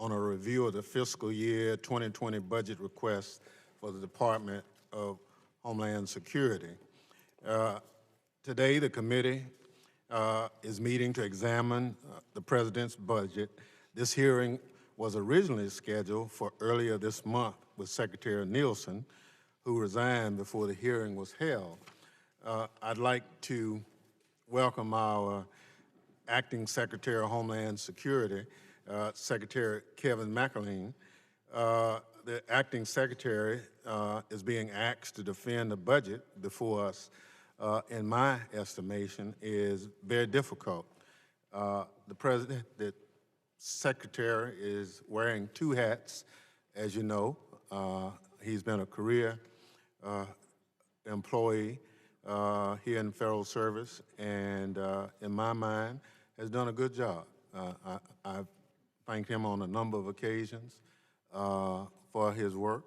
on a review of the fiscal year 2020 budget request for the Department of Homeland Security. Today, the committee is meeting to examine the President's budget. This hearing was originally scheduled for earlier this month with Secretary Nielsen, who resigned before the hearing was held. I'd like to welcome our Acting Secretary of Homeland Security, Secretary Kevin McAleenan. The Acting Secretary is being asked to defend the budget before us, in my estimation, is very difficult. The Secretary is wearing two hats, as you know. He's been a career employee here in federal service, and in my mind, has done a good job. I've thanked him on a number of occasions for his work,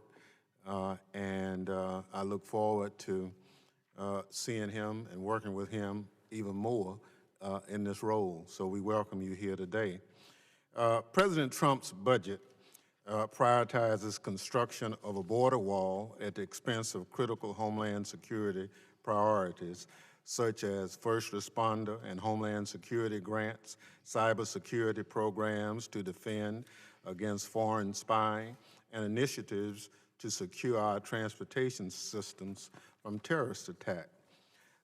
and I look forward to seeing him and working with him even more in this role. So we welcome you here today. President Trump's budget prioritizes construction of a border wall at the expense of critical Homeland Security priorities, such as first responder and Homeland Security grants, cybersecurity programs to defend against foreign spying, and initiatives to secure our transportation systems from terrorist attack.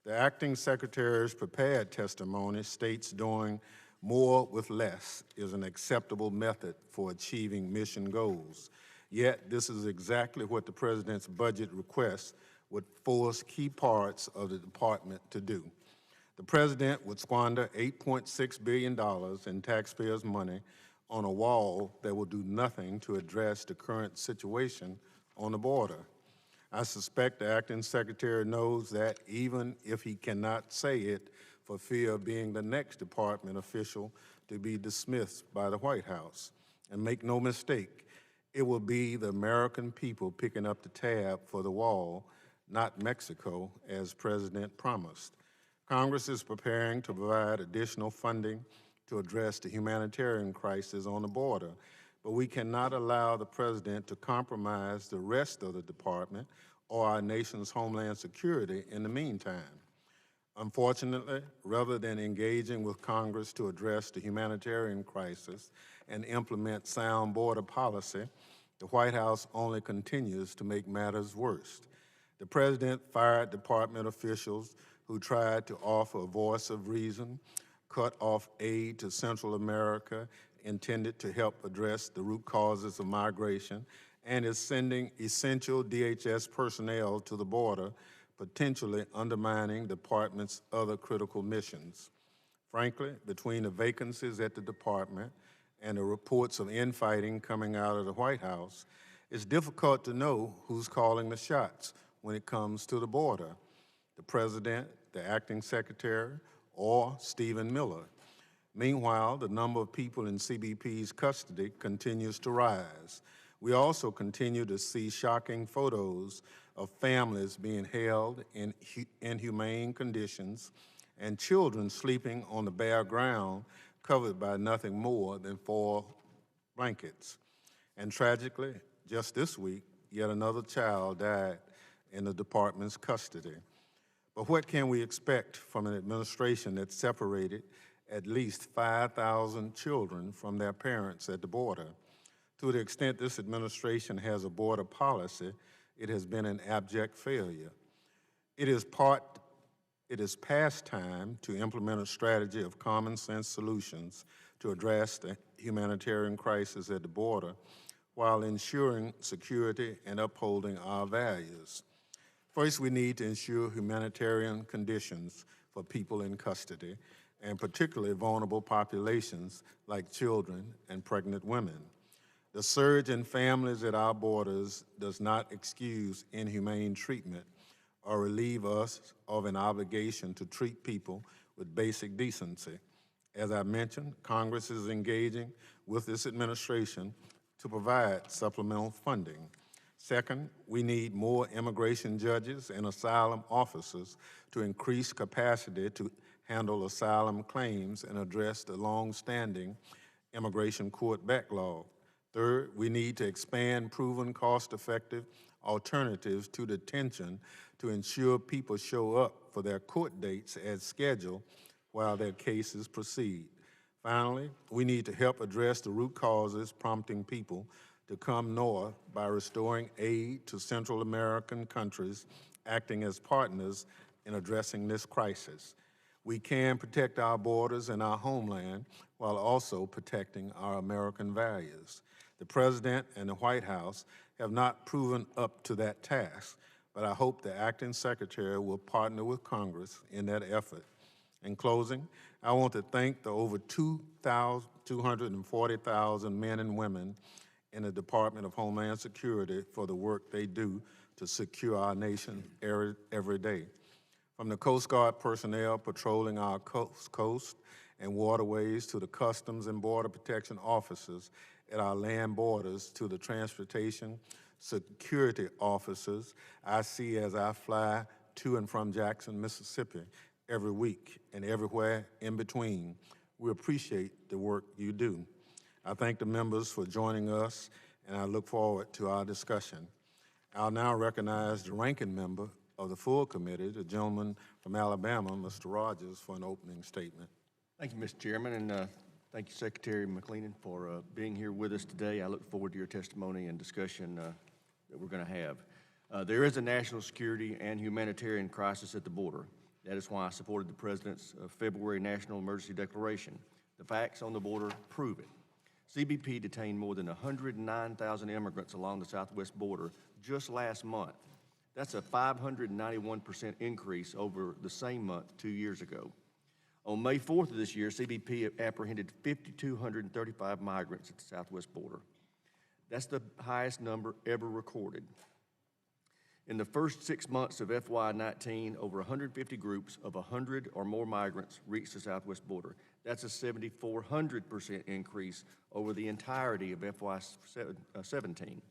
The Acting Secretary's prepared testimony states doing more with less is an acceptable method for achieving mission goals. Yet, this is exactly what the President's budget request would force key parts of the department to do. The President would squander $8.6 billion in taxpayers' money on a wall that will do nothing to address the current situation on the border. I suspect the Acting Secretary knows that, even if he cannot say it for fear of being the next department official to be dismissed by the White House. And make no mistake, it will be the American people picking up the tab for the wall, not Mexico, as President promised. Congress is preparing to provide additional funding to address the humanitarian crisis on the border, but we cannot allow the President to compromise the rest of the department or our nation's homeland security in the meantime. Unfortunately, rather than engaging with Congress to address the humanitarian crisis and implement sound border policy, the White House only continues to make matters worse. The President fired department officials who tried to offer a voice of reason, cut off aid to Central America intended to help address the root causes of migration, and is sending essential DHS personnel to the border, potentially undermining the department's other critical missions. Frankly, between the vacancies at the department and the reports of infighting coming out of the White House, it's difficult to know who's calling the shots when it comes to the border, the President, the Acting Secretary, or Stephen Miller. Meanwhile, the number of people in CBP's custody continues to rise. We also continue to see shocking photos of families being held in inhumane conditions and children sleeping on the bare ground covered by nothing more than 4 blankets. And tragically, just this week, yet another child died in the department's custody. But what can we expect from an administration that separated at least 5,000 children from their parents at the border? To the extent this administration has a border policy, it has been an abject failure. It is past time to implement a strategy of common sense solutions to address the humanitarian crisis at the border while ensuring security and upholding our values. First, we need to ensure humanitarian conditions for people in custody, and particularly vulnerable populations like children and pregnant women. The surge in families at our borders does not excuse inhumane treatment or relieve us of an obligation to treat people with basic decency. As I mentioned, Congress is engaging with this administration to provide supplemental funding. Second, we need more immigration judges and asylum officers to increase capacity to handle asylum claims and address the long-standing immigration court backlog. Third, we need to expand proven cost-effective alternatives to detention to ensure people show up for their court dates as scheduled while their cases proceed. Finally, we need to help address the root causes prompting people to come north by restoring aid to Central American countries acting as partners in addressing this crisis. We can protect our borders and our homeland while also protecting our American values. The President and the White House have not proven up to that task, but I hope the Acting Secretary will partner with Congress in that effort. In closing, I want to thank the over 240,000 men and women in the Department of Homeland Security for the work they do to secure our nation every day. From the Coast Guard personnel patrolling our coast and waterways to the Customs and Border Protection officers at our land borders to the transportation security officers I see as I fly to and from Jackson, Mississippi every week and everywhere in between. We appreciate the work you do. I thank the members for joining us, and I look forward to our discussion. I'll now recognize the ranking member of the full committee, the gentleman from Alabama, Mr. Rogers, for an opening statement. Thank you, Mr. Chairman, and thank you, Secretary McAleenan, for being here with us today. I look forward to your testimony and discussion that we're going to have. There is a national security and humanitarian crisis at the border. That is why I supported the President's February National Emergency Declaration. The facts on the border prove it. CBP detained more than 109,000 immigrants along the southwest border just last month. That's a 591% increase over the same month 2 years ago. On May 4th of this year, CBP apprehended 5,235 migrants at the southwest border. That's the highest number ever recorded. In the first 6 months of FY19, over 150 groups of 100 or more migrants reached the southwest border. That's a 7,400% increase over the entirety of FY17.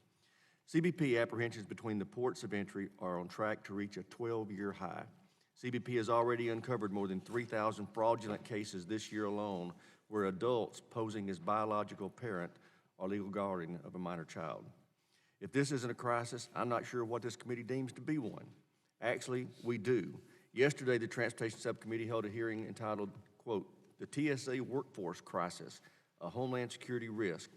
CBP apprehensions between the ports of entry are on track to reach a 12-year high. CBP has already uncovered more than 3,000 fraudulent cases this year alone where adults posing as biological parent or legal guardian of a minor child. If this isn't a crisis, I'm not sure what this committee deems to be one. Actually, we do. Yesterday, the Transportation Subcommittee held a hearing entitled, quote, "The TSA Workforce Crisis, a Homeland Security Risk."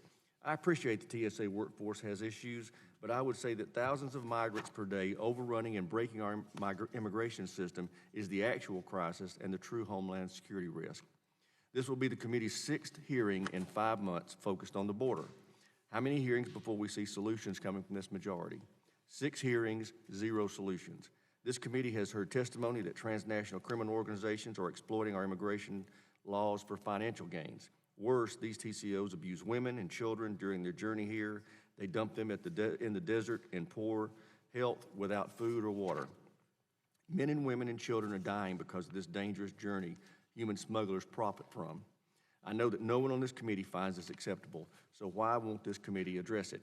I appreciate the TSA workforce has issues, but I would say that thousands of migrants per day overrunning and breaking our immigration system is the actual crisis and the true Homeland Security risk. This will be the committee's 6th hearing in 5 months focused on the border. How many hearings before we see solutions coming from this majority? 6 hearings, 0 solutions. This committee has heard testimony that transnational criminal organizations are exploiting our immigration laws for financial gains. Worse, these TCOs abuse women and children during their journey here. They dump them in the desert in poor health without food or water. Men and women and children are dying because of this dangerous journey human smugglers profit from. I know that no one on this committee finds this acceptable, so why won't this committee address it?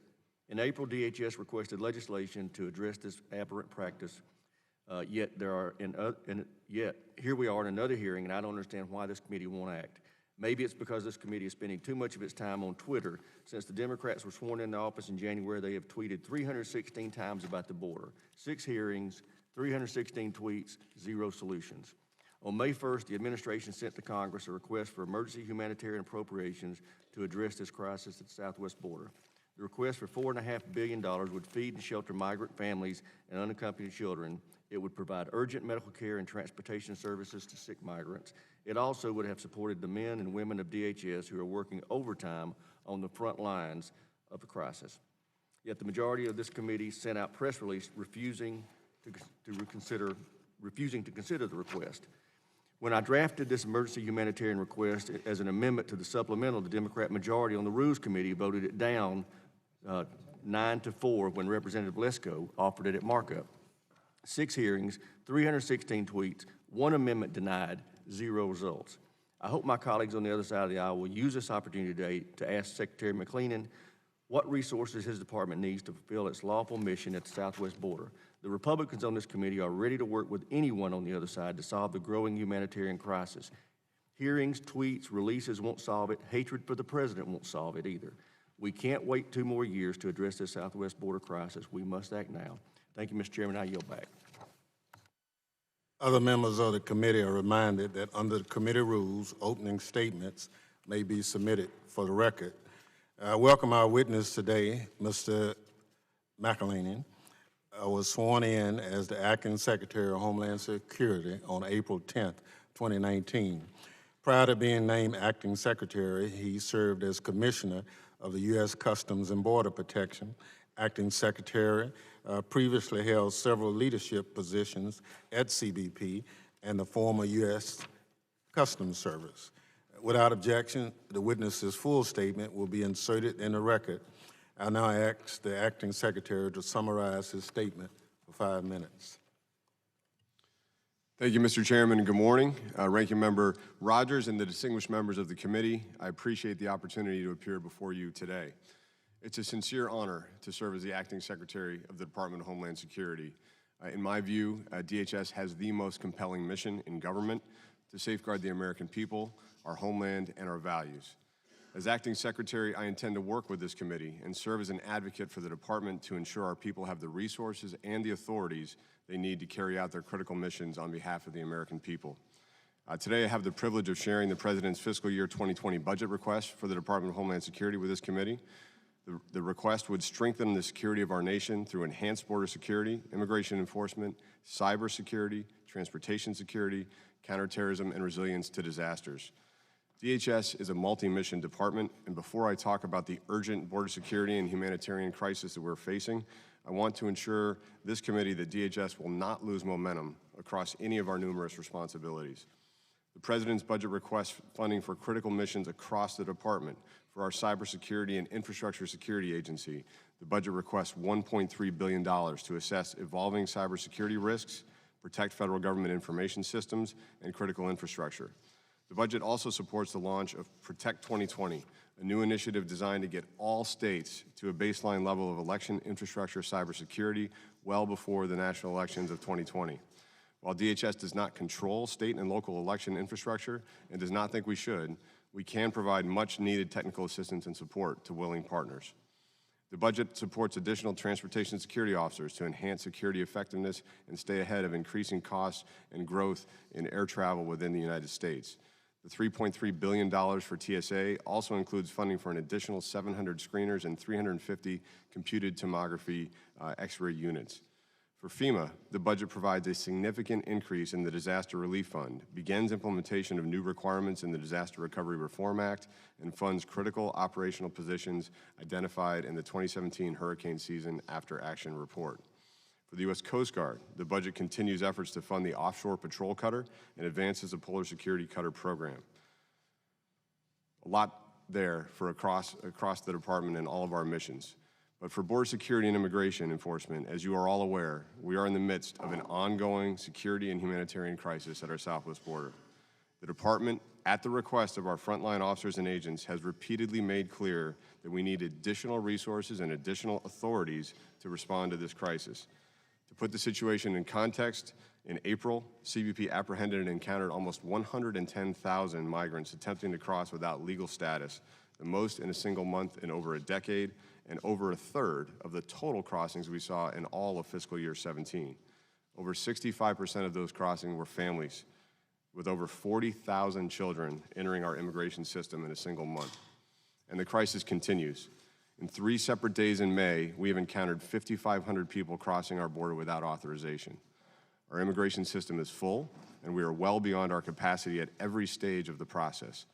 In April, DHS requested legislation to address this aberrant practice, yet here we are in another hearing, and I don't understand why this committee won't act. Maybe it's because this committee is spending too much of its time on Twitter. Since the Democrats were sworn into office in January, they have tweeted 316 times about the border. 6 hearings, 316 tweets, 0 solutions. On May 1st, the administration sent to Congress a request for emergency humanitarian appropriations to address this crisis at the southwest border. The request for $4.5 billion would feed and shelter migrant families and unaccompanied children. It would provide urgent medical care and transportation services to sick migrants. It also would have supported the men and women of DHS who are working overtime on the front lines of the crisis. Yet the majority of this committee sent out press release refusing to consider the request. When I drafted this emergency humanitarian request as an amendment to the supplemental, the Democrat majority on the Rules Committee voted it down 9-4 when Representative Lesko offered it at markup. 6 hearings, 316 tweets, 1 amendment denied, 0 results. I hope my colleagues on the other side of the aisle will use this opportunity today to ask Secretary McAleenan what resources his department needs to fulfill its lawful mission at the southwest border. The Republicans on this committee are ready to work with anyone on the other side to solve the growing humanitarian crisis. Hearings, tweets, releases won't solve it. Hatred for the president won't solve it either. We can't wait 2 more years to address this southwest border crisis. We must act now. Thank you, Mr. Chairman. I yield back. Other members of the committee are reminded that under the committee rules, opening statements may be submitted for the record. I welcome our witness today, Mr. McAleenan. Was sworn in as the Acting Secretary of Homeland Security on April 10th, 2019. Prior to being named Acting Secretary, he served as Commissioner of the U.S. Customs and Border Protection, Acting Secretary, previously held several leadership positions at CBP and the former U.S. Customs Service. Without objection, the witness's full statement will be inserted in the record. I now ask the Acting Secretary to summarize his statement for 5 minutes. Thank you, Mr. Chairman, and good morning. Ranking Member Rogers and the distinguished members of the committee, I appreciate the opportunity to appear before you today. It's a sincere honor to serve as the Acting Secretary of the Department of Homeland Security. In my view, DHS has the most compelling mission in government to safeguard the American people, our homeland, and our values. As Acting Secretary, I intend to work with this committee and serve as an advocate for the department to ensure our people have the resources and the authorities they need to carry out their critical missions on behalf of the American people. Today, I have the privilege of sharing the President's fiscal year 2020 budget request for the Department of Homeland Security with this committee. The request would strengthen the security of our nation through enhanced border security, immigration enforcement, cybersecurity, transportation security, counterterrorism, and resilience to disasters. DHS is a multi-mission department, and before I talk about the urgent border security and humanitarian crisis that we're facing, I want to ensure this committee that DHS will not lose momentum across any of our numerous responsibilities. The President's budget requests funding for critical missions across the department. For our cybersecurity and infrastructure security agency, the budget requests $1.3 billion to assess evolving cybersecurity risks, protect federal government information systems, and critical infrastructure. The budget also supports the launch of Protect 2020, a new initiative designed to get all states to a baseline level of election infrastructure cybersecurity well before the national elections of 2020. While DHS does not control state and local election infrastructure and does not think we should, we can provide much needed technical assistance and support to willing partners. The budget supports additional transportation security officers to enhance security effectiveness and stay ahead of increasing costs and growth in air travel within the United States. The $3.3 billion for TSA also includes funding for an additional 700 screeners and 350 computed tomography X-ray units. For FEMA, the budget provides a significant increase in the Disaster Relief Fund, begins implementation of new requirements in the Disaster Recovery Reform Act, and funds critical operational positions identified in the 2017 hurricane season after action report. For the U.S. Coast Guard, the budget continues efforts to fund the Offshore Patrol Cutter and advances the Polar Security Cutter program. A lot there for across the department and all of our missions. But for border security and immigration enforcement, as you are all aware, we are in the midst of an ongoing security and humanitarian crisis at our southwest border. The department, at the request of our frontline officers and agents, has repeatedly made clear that we need additional resources and additional authorities to respond to this crisis. To put the situation in context, in April, CBP apprehended and encountered almost 110,000 migrants attempting to cross without legal status, the most in a single month in over a decade, and over a third of the total crossings we saw in all of fiscal year 17. Over 65% of those crossings were families, with over 40,000 children entering our immigration system in a single month. And the crisis continues. In 3 separate days in May, we have encountered 5,500 people crossing our border without authorization. Our immigration system is full, and we are well beyond our capacity at every stage of the process.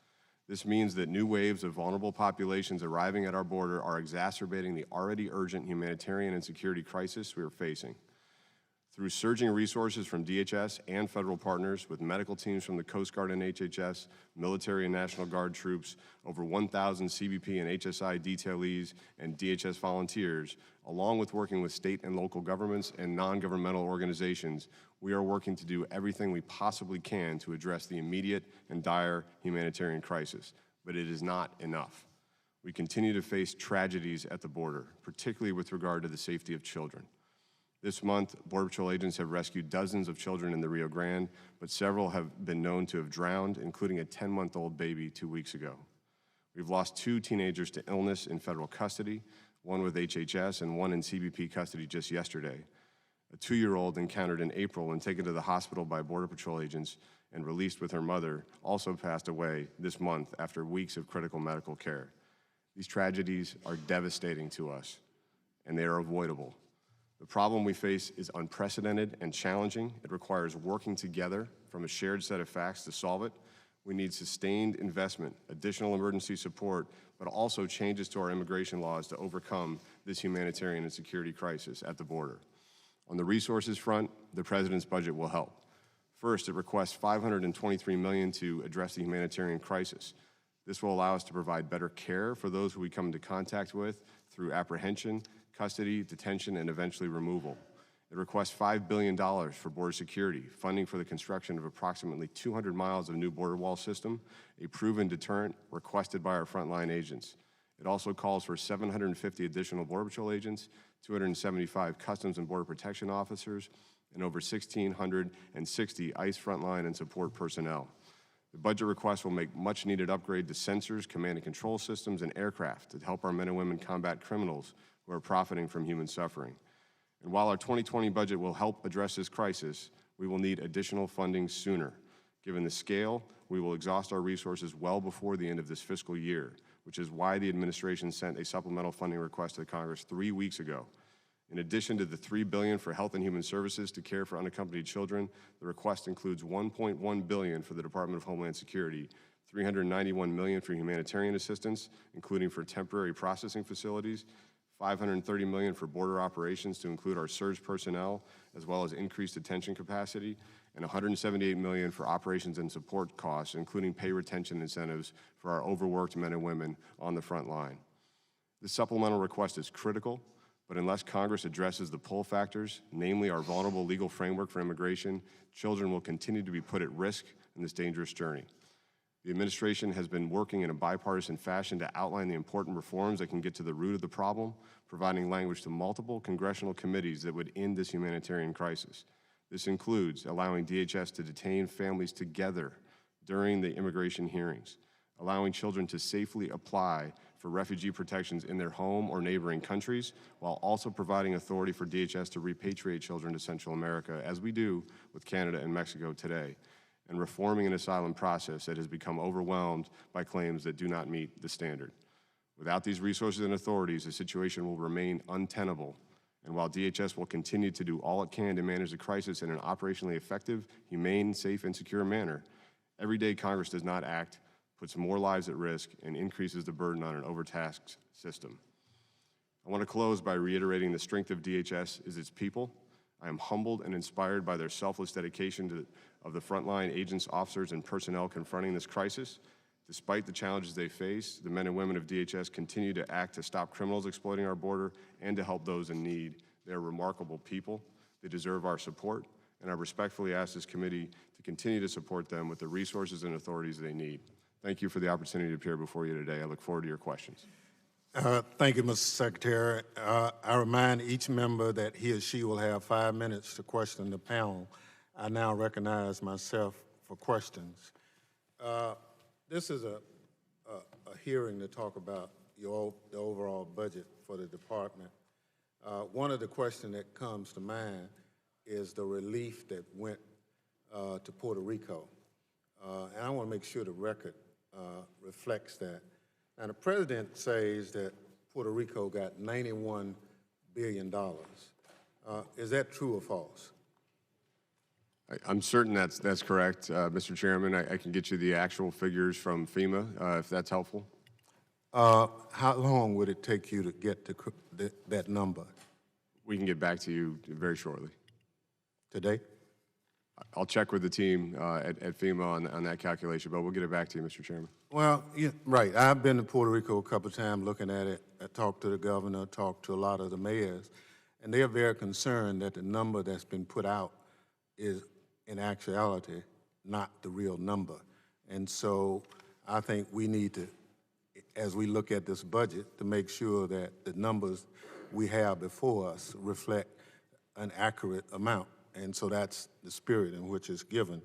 This means that new waves of vulnerable populations arriving at our border are exacerbating the already urgent humanitarian and security crisis we are facing. Through surging resources from DHS and federal partners, with medical teams from the Coast Guard and HHS, military and National Guard troops, over 1,000 CBP and HSI detailees and DHS volunteers, along with working with state and local governments and non-governmental organizations, we are working to do everything we possibly can to address the immediate and dire humanitarian crisis. But it is not enough. We continue to face tragedies at the border, particularly with regard to the safety of children. This month, Border Patrol agents have rescued dozens of children in the Rio Grande, but several have been known to have drowned, including a 10-month-old baby 2 weeks ago. We've lost 2 teenagers to illness in federal custody, one with HHS and one in CBP custody just yesterday. A 2-year-old encountered in April and taken to the hospital by Border Patrol agents and released with her mother also passed away this month after weeks of critical medical care. These tragedies are devastating to us, and they are avoidable. The problem we face is unprecedented and challenging. It requires working together from a shared set of facts to solve it. We need sustained investment, additional emergency support, but also changes to our immigration laws to overcome this humanitarian and security crisis at the border. On the resources front, the President's budget will help. First, it requests $523 million to address the humanitarian crisis. This will allow us to provide better care for those who we come into contact with through apprehension, custody, detention, and eventually removal. It requests $5 billion for border security, funding for the construction of approximately 200 miles of new border wall system, a proven deterrent requested by our frontline agents. It also calls for 750 additional Border Patrol agents, 275 Customs and Border Protection officers, and over 1,660 ICE frontline and support personnel. The budget request will make much-needed upgrade to sensors, command and control systems, and aircraft to help our men and women combat criminals who are profiting from human suffering. And while our 2020 budget will help address this crisis, we will need additional funding sooner. Given the scale, we will exhaust our resources well before the end of this fiscal year, which is why the administration sent a supplemental funding request to Congress 3 weeks ago. In addition to the $3 billion for health and human services to care for unaccompanied children, the request includes $1.1 billion for the Department of Homeland Security, $391 million for humanitarian assistance, including for temporary processing facilities, $530 million for border operations to include our surge personnel, as well as increased detention capacity, and $178 million for operations and support costs, including pay retention incentives for our overworked men and women on the front line. This supplemental request is critical, but unless Congress addresses the pull factors, namely our vulnerable legal framework for immigration, children will continue to be put at risk in this dangerous journey. The administration has been working in a bipartisan fashion to outline the important reforms that can get to the root of the problem, providing language to multiple congressional committees that would end this humanitarian crisis. This includes allowing DHS to detain families together during the immigration hearings, allowing children to safely apply for refugee protections in their home or neighboring countries, while also providing authority for DHS to repatriate children to Central America, as we do with Canada and Mexico today, and reforming an asylum process that has become overwhelmed by claims that do not meet the standard. Without these resources and authorities, the situation will remain untenable. And while DHS will continue to do all it can to manage the crisis in an operationally effective, humane, safe, and secure manner, every day Congress does not act puts more lives at risk and increases the burden on an overtasked system. I want to close by reiterating the strength of DHS is its people. I am humbled and inspired by their selfless dedication of the frontline agents, officers, and personnel confronting this crisis. Despite the challenges they face, the men and women of DHS continue to act to stop criminals exploiting our border and to help those in need. They are remarkable people. They deserve our support, and I respectfully ask this committee to continue to support them with the resources and authorities they need. Thank you for the opportunity to appear before you today. I look forward to your questions. Thank you, Mr. Secretary. I remind each member that he or she will have 5 minutes to question the panel. I now recognize myself for questions. This is a hearing to talk about the overall budget for the department. One of the questions that comes to mind is the relief that went to Puerto Rico. And I want to make sure the record reflects that. Now, the president says that Puerto Rico got $91 billion. Is that true or false? I'm certain that's correct, Mr. Chairman. I can get you the actual figures from FEMA, if that's helpful. How long would it take you to get to that number? We can get back to you very shortly. Today? I'll check with the team at FEMA on that calculation, but we'll get it back to you, Mr. Chairman. Well, yeah, right. I've been to Puerto Rico a couple of times looking at it. I talked to the governor, talked to a lot of the mayors, and they are very concerned that the number that's been put out is, in actuality, not the real number. And so I think we need to, as we look at this budget, to make sure that the numbers we have before us reflect an accurate amount. And so that's the spirit in which it's given.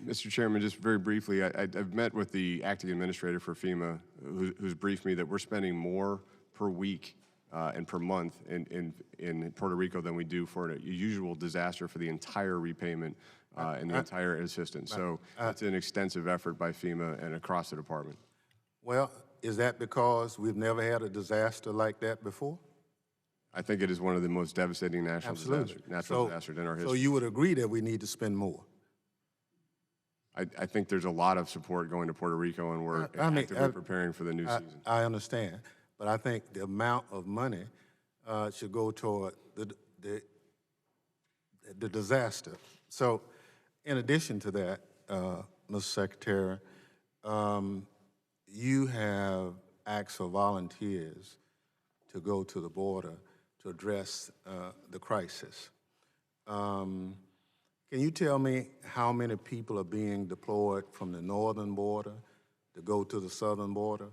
Mr. Chairman, just very briefly, I've met with the acting administrator for FEMA, who's briefed me that we're spending more per week and per month in Puerto Rico than we do for a usual disaster for the entire repayment and the entire assistance. So it's an extensive effort by FEMA and across the department. Well, is that because we've never had a disaster like that before? I think it is one of the most devastating natural disasters in our history. So you would agree that we need to spend more? I think there's a lot of support going to Puerto Rico, and we're actively preparing for the new season. I understand, but I think the amount of money should go toward the disaster. So in addition to that, Mr. Secretary, you have asked for volunteers to go to the border to address the crisis. Can you tell me how many people are being deployed from the northern border to go to the southern border?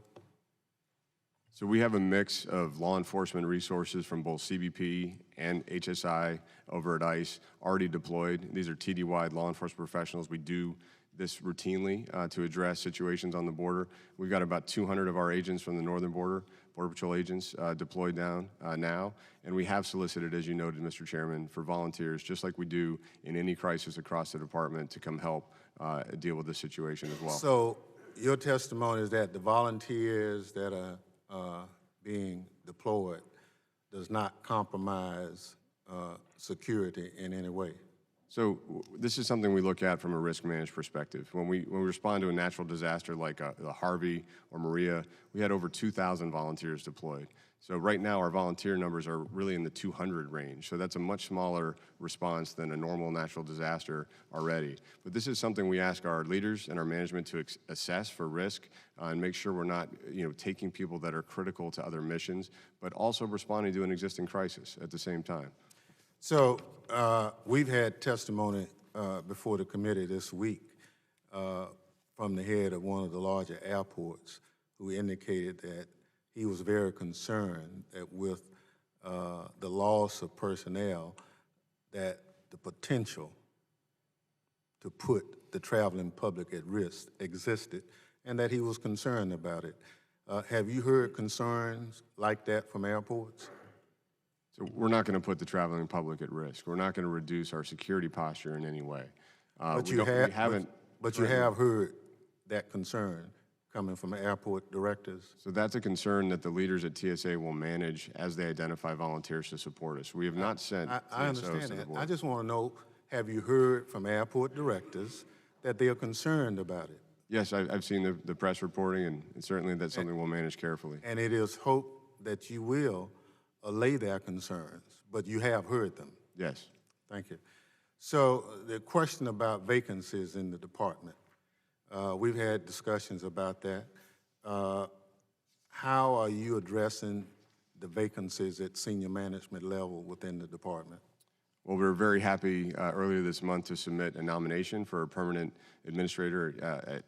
So we have a mix of law enforcement resources from both CBP and HSI over at ICE already deployed. These are TD-wide law enforcement professionals. We do this routinely to address situations on the border. We've got about 200 of our agents from the northern border, Border Patrol agents, deployed down now. And we have solicited, as you noted, Mr. Chairman, for volunteers, just like we do in any crisis across the department, to come help deal with this situation as well. So your testimony is that the volunteers that are being deployed does not compromise security in any way? So this is something we look at from a risk management perspective. When we respond to a natural disaster like the Harvey or Maria, we had over 2,000 volunteers deployed. So right now our volunteer numbers are really in the 200 range. So that's a much smaller response than a normal natural disaster already. But this is something we ask our leaders and our management to assess for risk and make sure we're not taking people that are critical to other missions, but also responding to an existing crisis at the same time. So we've had testimony before the committee this week from the head of one of the larger airports who indicated that he was very concerned that with the loss of personnel, that the potential to put the traveling public at risk existed, and that he was concerned about it. Have you heard concerns like that from airports? So we're not going to put the traveling public at risk. We're not going to reduce our security posture in any way. But you have heard that concern coming from airport directors? So that's a concern that the leaders at TSA will manage as they identify volunteers to support us. We have not sent I TSOs understand to the that. board. I just want to know, have you heard from airport directors that they are concerned about it? Yes, I've seen the press reporting, and certainly that's something we'll manage carefully. And it is hope that you will allay their concerns, but you have heard them. Yes. Thank you. So the question about vacancies in the department, we've had discussions about that. How are you addressing the vacancies at senior management level within the department? Well, we were very happy earlier this month to submit a nomination for a permanent administrator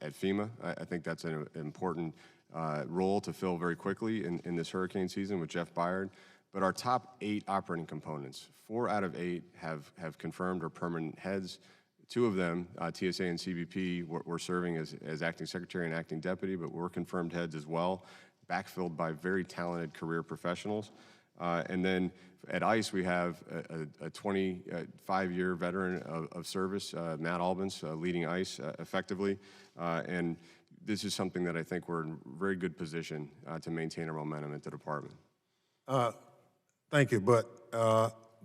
at FEMA. I think that's an important role to fill very quickly in this hurricane season with Jeff Byard. But our top 8 operating components, 4 out of 8 have confirmed are permanent heads. 2 of them, TSA and CBP, were serving as acting secretary and acting deputy, but were confirmed heads as well, backfilled by very talented career professionals. And then at ICE, we have a 25-year veteran of service, Matt Albans, leading ICE effectively. And this is something that I think we're in a very good position to maintain our momentum at the department. Thank you, but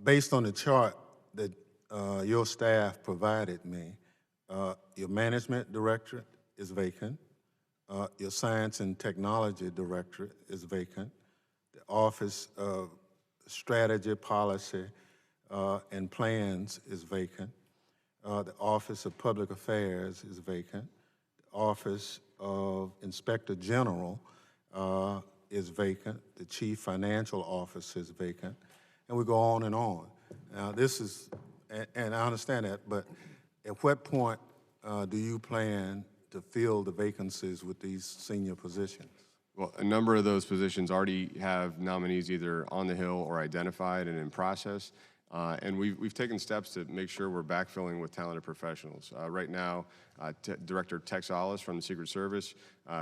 based on the chart that your staff provided me, your management directorate is vacant, your science and technology directorate is vacant, the Office of Strategy, Policy, and Plans is vacant, the Office of Public Affairs is vacant, the Office of Inspector General is vacant, the Chief Financial Officer is vacant, and we go on and on. Now this is, and I understand that, but at what point do you plan to fill the vacancies with these senior positions? Well, a number of those positions already have nominees either on the Hill or identified and in process. And we've taken steps to make sure we're backfilling with talented professionals. Right now, Director Tex Ollis from the Secret Service,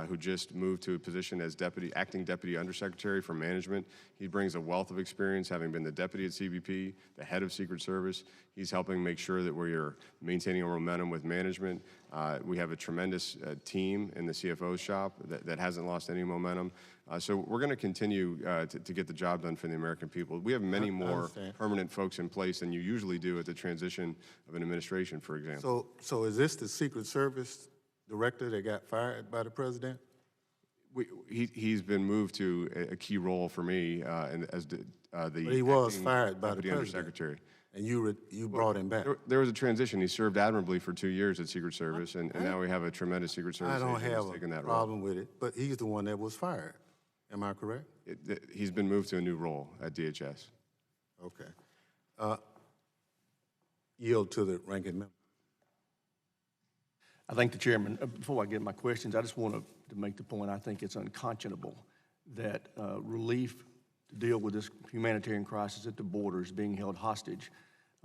who just moved to a position as acting Deputy Undersecretary for Management. He brings a wealth of experience, having been the deputy at CBP, the head of Secret Service. He's helping make sure that we are maintaining our momentum with management. We have a tremendous team in the CFO's shop that hasn't lost any momentum. So we're going to continue to get the job done for the American people. We have many more permanent folks in place than you usually do at the transition of an administration, for example. So is this the Secret Service director that got fired by the president? He's been moved to a key role for me as the But he was acting fired by the Deputy president. Undersecretary. And you brought him back. There was a transition. He served admirably for 2 years at Secret Service, and now we have a tremendous Secret Service I don't agent have who's taken a that role. problem with it, but he's the one that was fired. Am I correct? He's been moved to a new role at DHS. Okay. Yield to the ranking member. I thank the chairman. Before I get my questions, I just want to make the point, I think it's unconscionable that relief to deal with this humanitarian crisis at the border is being held hostage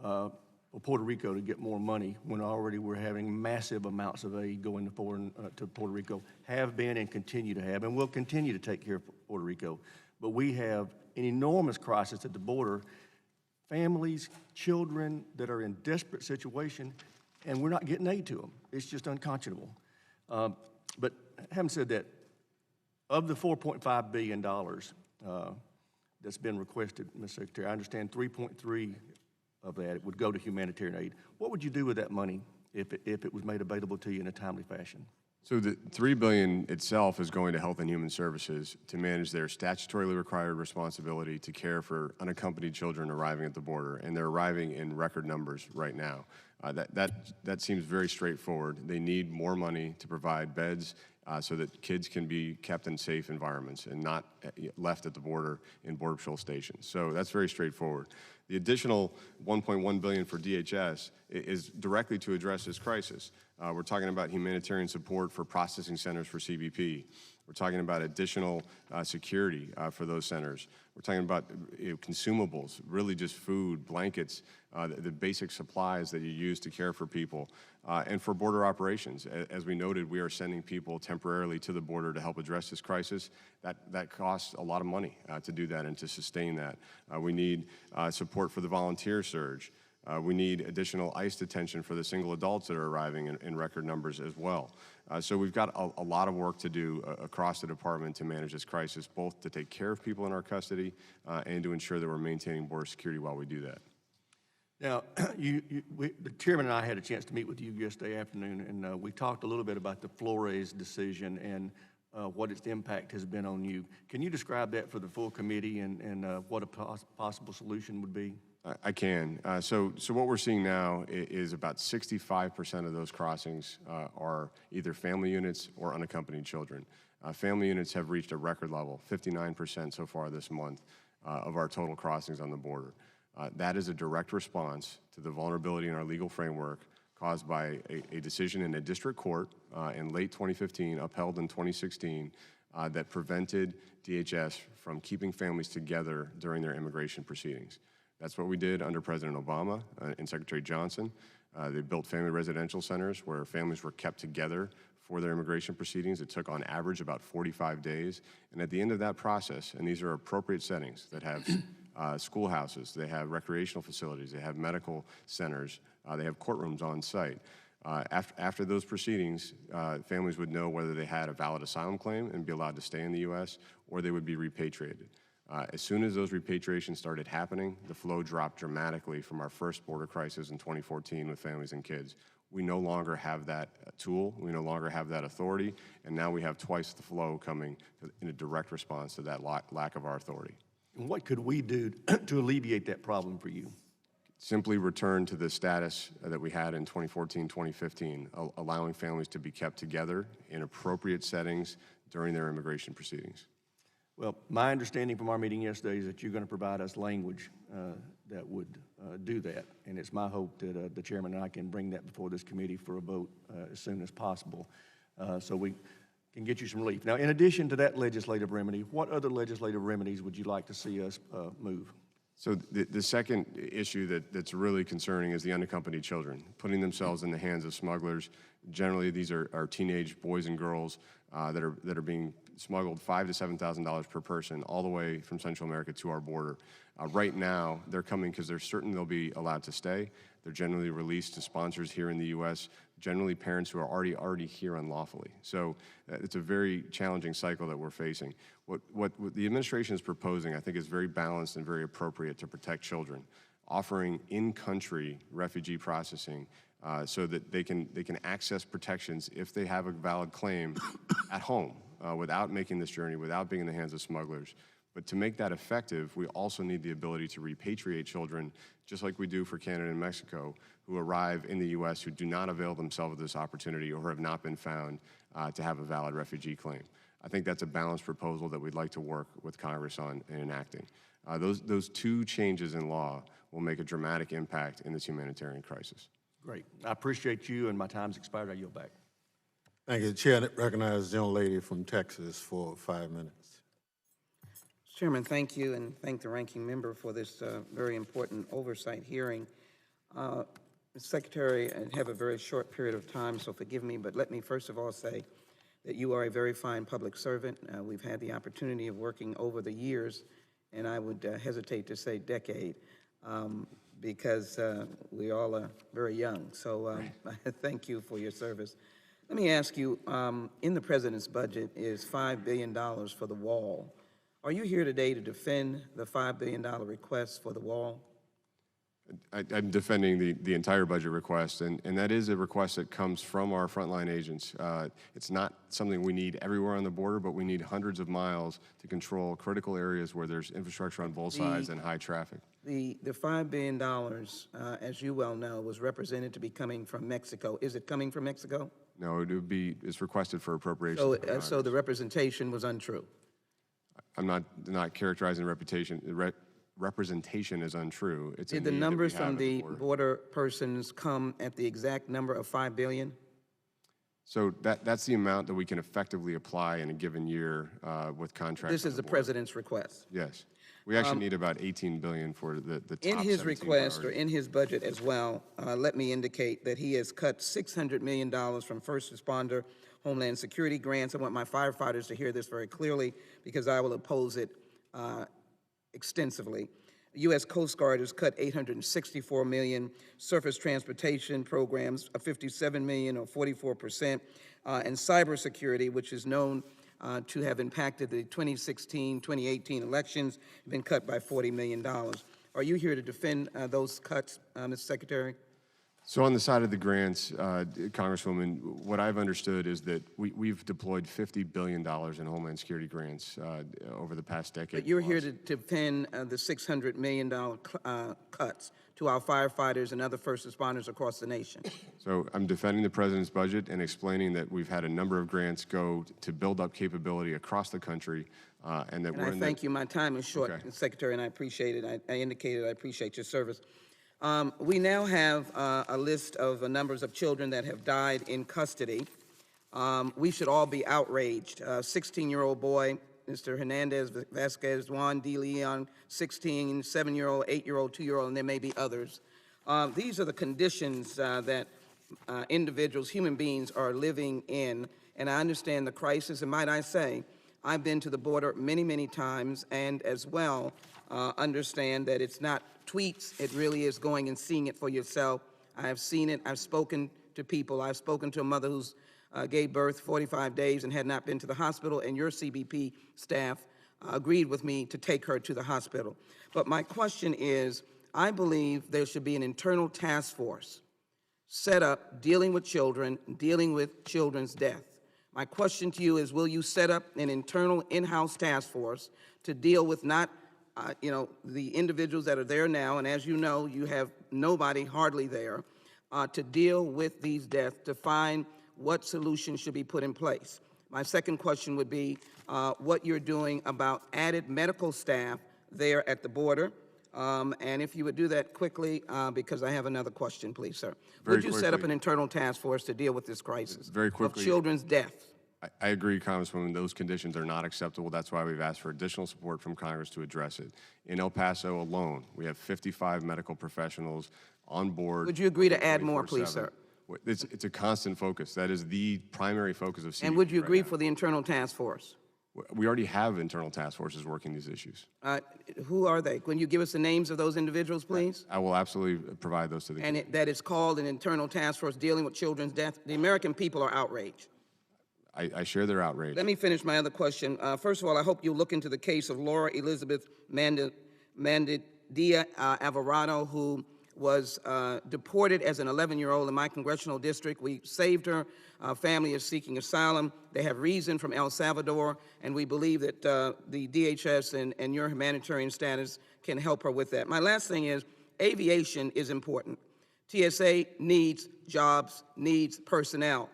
for Puerto Rico to get more money when already we're having massive amounts of aid going to Puerto Rico, have been and continue to have, and will continue to take care of Puerto Rico. But we have an enormous crisis at the border, families, children that are in desperate situation, and we're not getting aid to them. It's just unconscionable. But having said that, of the $4.5 billion that's been requested, Ms. Secretary, I understand 3.3 of that it would go to humanitarian aid. What would you do with that money if it was made available to you in a timely fashion? So the $3 billion itself is going to Health and Human Services to manage their statutorily required responsibility to care for unaccompanied children arriving at the border, and they're arriving in record numbers right now. That seems very straightforward. They need more money to provide beds so that kids can be kept in safe environments and not left at the border in Border Patrol stations. So that's very straightforward. The additional $1.1 billion for DHS is directly to address this crisis. We're talking about humanitarian support for processing centers for CBP. We're talking about additional security for those centers. We're talking about consumables, really just food, blankets, the basic supplies that you use to care for people. And for border operations, as we noted, we are sending people temporarily to the border to help address this crisis. That costs a lot of money to do that and to sustain that. We need support for the volunteer surge. We need additional ICE detention for the single adults that are arriving in record numbers as well. So we've got a lot of work to do across the department to manage this crisis, both to take care of people in our custody and to ensure that we're maintaining border security while we do that. Now, the chairman and I had a chance to meet with you yesterday afternoon, and we talked a little bit about the Flores decision and what its impact has been on you. Can you describe that for the full committee and what a possible solution would be? I can. So what we're seeing now is about 65% of those crossings are either family units or unaccompanied children. Family units have reached a record level, 59% so far this month of our total crossings on the border. That is a direct response to the vulnerability in our legal framework caused by a decision in a district court in late 2015, upheld in 2016, that prevented DHS from keeping families together during their immigration proceedings. That's what we did under President Obama and Secretary Johnson. They built family residential centers where families were kept together for their immigration proceedings. It took on average about 45 days. And at the end of that process, and these are appropriate settings that have schoolhouses, they have recreational facilities, they have medical centers, they have courtrooms on site. After those proceedings, families would know whether they had a valid asylum claim and be allowed to stay in the U.S., or they would be repatriated. As soon as those repatriations started happening, the flow dropped dramatically from our first border crisis in 2014 with families and kids. We no longer have that tool, we no longer have that authority, and now we have twice the flow coming in a direct response to that lack of our authority. And what could we do to alleviate that problem for you? Simply return to the status that we had in 2014, 2015, allowing families to be kept together in appropriate settings during their immigration proceedings. Well, my understanding from our meeting yesterday is that you're going to provide us language that would do that, and it's my hope that the chairman and I can bring that before this committee for a vote as soon as possible, so we can get you some relief. Now, in addition to that legislative remedy, what other legislative remedies would you like to see us move? So the second issue that's really concerning is the unaccompanied children, putting themselves in the hands of smugglers. Generally, these are teenage boys and girls that are being smuggled $5,000 to $7,000 per person all the way from Central America to our border. Right now, they're coming because they're certain they'll be allowed to stay. They're generally released to sponsors here in the U.S., generally parents who are already here unlawfully. So it's a very challenging cycle that we're facing. What the administration is proposing, I think, is very balanced and very appropriate to protect children, offering in-country refugee processing so that they can access protections if they have a valid claim at home without making this journey, without being in the hands of smugglers. But to make that effective, we also need the ability to repatriate children, just like we do for Canada and Mexico, who arrive in the U.S. who do not avail themselves of this opportunity or have not been found to have a valid refugee claim. I think that's a balanced proposal that we'd like to work with Congress on in enacting. Those two changes in law will make a dramatic impact in this humanitarian crisis. Great. I appreciate you, and my time's expired. I yield back. Thank you. The chair recognizes the young lady from Texas for 5 minutes. Chairman, thank you, and thank the ranking member for this very important oversight hearing. Mr. Secretary, I have a very short period of time, so forgive me, but let me first of all say that you are a very fine public servant. We've had the opportunity of working over the years, and I would hesitate to say decade, because we all are very young. So thank you for your service. Let me ask you, in the President's budget is $5 billion for the wall. Are you here today to defend the $5 billion request for the wall? I'm defending the entire budget request, and that is a request that comes from our frontline agents. It's not something we need everywhere on the border, but we need hundreds of miles to control critical areas where there's infrastructure on both sides and high traffic. The $5 billion, as you well know, was represented to be coming from Mexico. Is it coming from Mexico? No, it's requested for appropriation. So the representation was untrue? I'm not characterizing representation as untrue. It's Did the numbers from the border persons come at the exact number of $5 billion? So that's the amount that we can effectively apply in a given year with contracts. This is the President's request? Yes. We actually need about $18 billion for the top In his 17 request, or priorities. in his budget as well, let me indicate that he has cut $600 million from first responder Homeland Security grants. I want my firefighters to hear this very clearly because I will oppose it extensively. The U.S. Coast Guard has cut $864 million, surface transportation programs of $57 million or 44%, and cybersecurity, which is known to have impacted the 2016-2018 elections, been cut by $40 million. Are you here to defend those cuts, Mr. Secretary? So on the side of the grants, Congresswoman, what I've understood is that we've deployed $50 billion in Homeland Security grants over the past decade. But you're here to defend the $600 million cuts to our firefighters and other first responders across the nation. So I'm defending the President's budget and explaining that we've had a number of grants go to build up capability across the country, and that we're in thank you. My time is short, Okay. Secretary, and I appreciate it. I indicated I appreciate your service. We now have a list of numbers of children that have died in custody. We should all be outraged. 16-year-old boy, Mr. Hernandez Vasquez, Juan De Leon, 16, 7-year-old, 8-year-old, 2-year-old, and there may be others. These are the conditions that individuals, human beings, are living in, and I understand the crisis, and might I say, I've been to the border many, many times, and as well understand that it's not tweets, it really is going and seeing it for yourself. I have seen it, I've spoken to people. I've spoken to a mother who's gave birth 45 days and had not been to the hospital, and your CBP staff agreed with me to take her to the hospital. But my question is, I believe there should be an internal task force set up dealing with children, dealing with children's death. My question to you is, will you set up an internal in-house task force to deal with not the individuals that are there now, and as you know, you have nobody hardly there, to deal with these deaths, to find what solutions should be put in place. My second question would be what you're doing about added medical staff there at the border, and if you would do that quickly, because I have another question, please, sir. Would you set up an internal task force to deal with this crisis Very quickly. of children's death? I agree, Congresswoman. Those conditions are not acceptable. That's why we've asked for additional support from Congress to address it. In El Paso alone, we have 55 medical professionals on board. Would you agree to add more, please, 24/7. sir? It's a constant focus. That is the primary focus of CBP. And would you right agree now. for the internal task force? We already have internal task forces working these issues. Who are they? Can you give us the names of those individuals, please? I will absolutely provide those to the And that is called an internal task force dealing with children's death. The American people are outraged. I share their outrage. Let me finish my other question. First of all, I hope you look into the case of Laura Elizabeth Mandidia Alvarado, who was deported as an 11-year-old in my congressional district. We saved her. Family is seeking asylum. They have reason from El Salvador, and we believe that the DHS and your humanitarian status can help her with that. My last thing is, aviation is important. TSA needs jobs, needs personnel.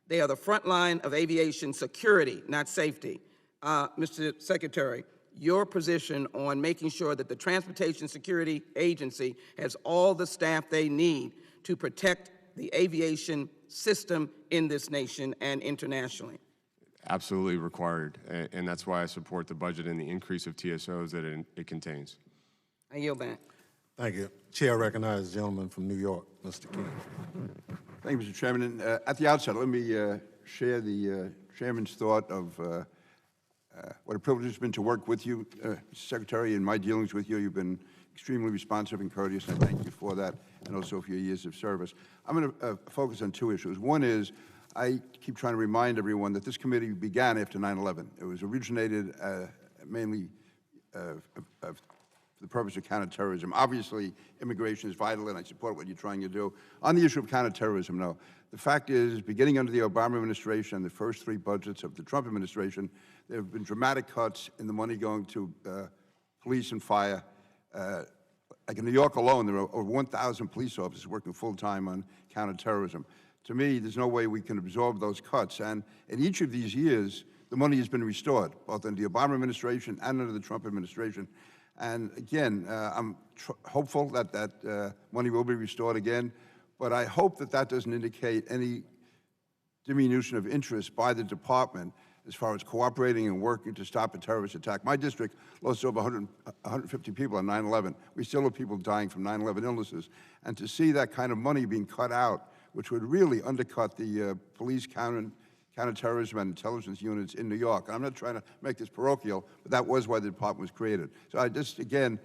They are the front line of aviation security, not safety. Mr. Secretary, your position on making sure that the Transportation Security Agency has all the staff they need to protect the aviation system in this nation and internationally. Absolutely required, and that's why I support the budget and the increase of TSOs that it contains. I yield back. Thank you. Chair recognizes the gentleman from New York, Mr. King. Thank you, Mr. Chairman. And, at the outset, let me share the Chairman's thought of what a privilege it's been to work with you, Mr. Secretary, in my dealings with you. You've been extremely responsive and courteous, and I thank you for that, and also for your years of service. I'm going to focus on two issues. One is, I keep trying to remind everyone that this committee began after 9/11. It was originated mainly for the purpose of counterterrorism. Obviously, immigration is vital, and I support what you're trying to do. On the issue of counterterrorism, no. The fact is, beginning under the Obama administration and the first three budgets of the Trump administration, there have been dramatic cuts in the money going to police and fire. Like in New York alone, there are over 1,000 police officers working full-time on counterterrorism. To me, there's no way we can absorb those cuts. And in each of these years, the money has been restored, both under the Obama administration and under the Trump administration. And again, I'm hopeful that that money will be restored again, but I hope that that doesn't indicate any diminution of interest by the department as far as cooperating and working to stop a terrorist attack. My district lost over 150 people on 9/11. We still have people dying from 9/11 illnesses. And to see that kind of money being cut out, which would really undercut the police counterterrorism and intelligence units in New York. And I'm not trying to make this parochial, but that was why the department was created. So I just, again,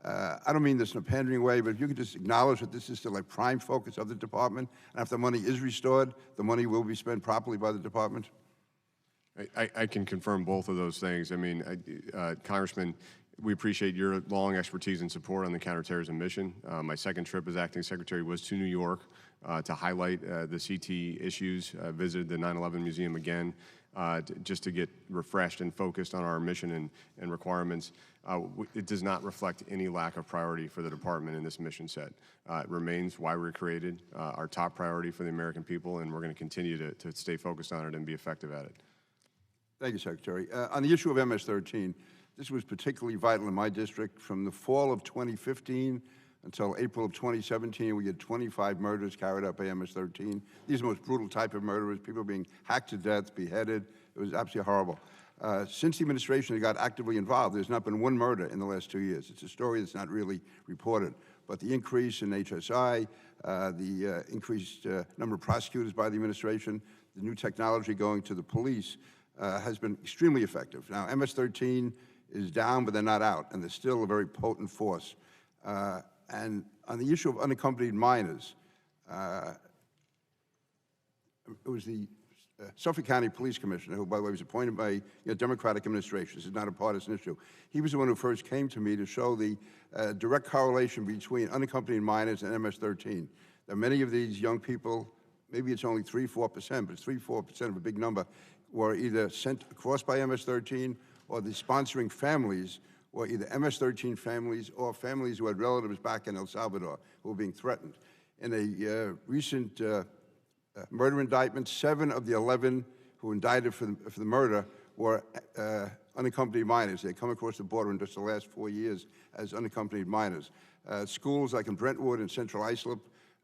I don't mean this in a pandering way, but if you could just acknowledge that this is still a prime focus of the department, and if the money is restored, the money will be spent properly by the department. I can confirm both of those things. I mean, Congressman, we appreciate your long expertise and support on the counterterrorism mission. My second trip as acting secretary was to New York to highlight the CT issues, visited the 9/11 Museum again, just to get refreshed and focused on our mission and requirements. It does not reflect any lack of priority for the department in this mission set. It remains why we were created, our top priority for the American people, and we're going to continue to stay focused on it and be effective at it. Thank you, Secretary. On the issue of MS-13, this was particularly vital in my district. From the fall of 2015 until April of 2017, we had 25 murders carried out by MS-13. These are the most brutal type of murderers, people being hacked to death, beheaded. It was absolutely horrible. Since the administration got actively involved, there's not been one murder in the last 2 years. It's a story that's not really reported. But the increase in HSI, the increased number of prosecutors by the administration, the new technology going to the police, has been extremely effective. Now, MS-13 is down, but they're not out, and they're still a very potent force. And on the issue of unaccompanied minors, it was the Suffolk County Police Commissioner, who, by the way, was appointed by a Democratic administration. This is not a partisan issue. He was the one who first came to me to show the direct correlation between unaccompanied minors and MS-13. That many of these young people, maybe it's only 3–4%, but it's 3–4% of a big number, were either sent across by MS-13 or the sponsoring families were either MS-13 families or families who had relatives back in El Salvador who were being threatened. In a recent murder indictment, 7 of the 11 who were indicted for the murder were unaccompanied minors. They come across the border in just the last 4 years as unaccompanied minors. Schools like in Brentwood and Central Islip,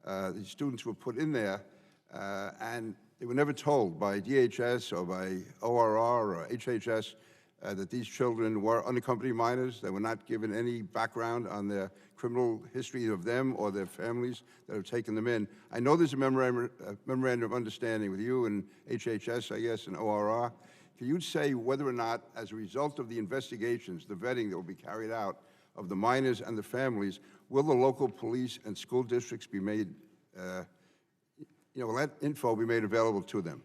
the students were put in there, and they were never told by DHS or by ORR or HHS that these children were unaccompanied minors. They were not given any background on their criminal history of them or their families that have taken them in. I know there's a memorandum of understanding with you and HHS, I guess, and ORR. Can you say whether or not, as a result of the investigations, the vetting that will be carried out of the minors and the families, will the local police and school districts be made, will that info be made available to them?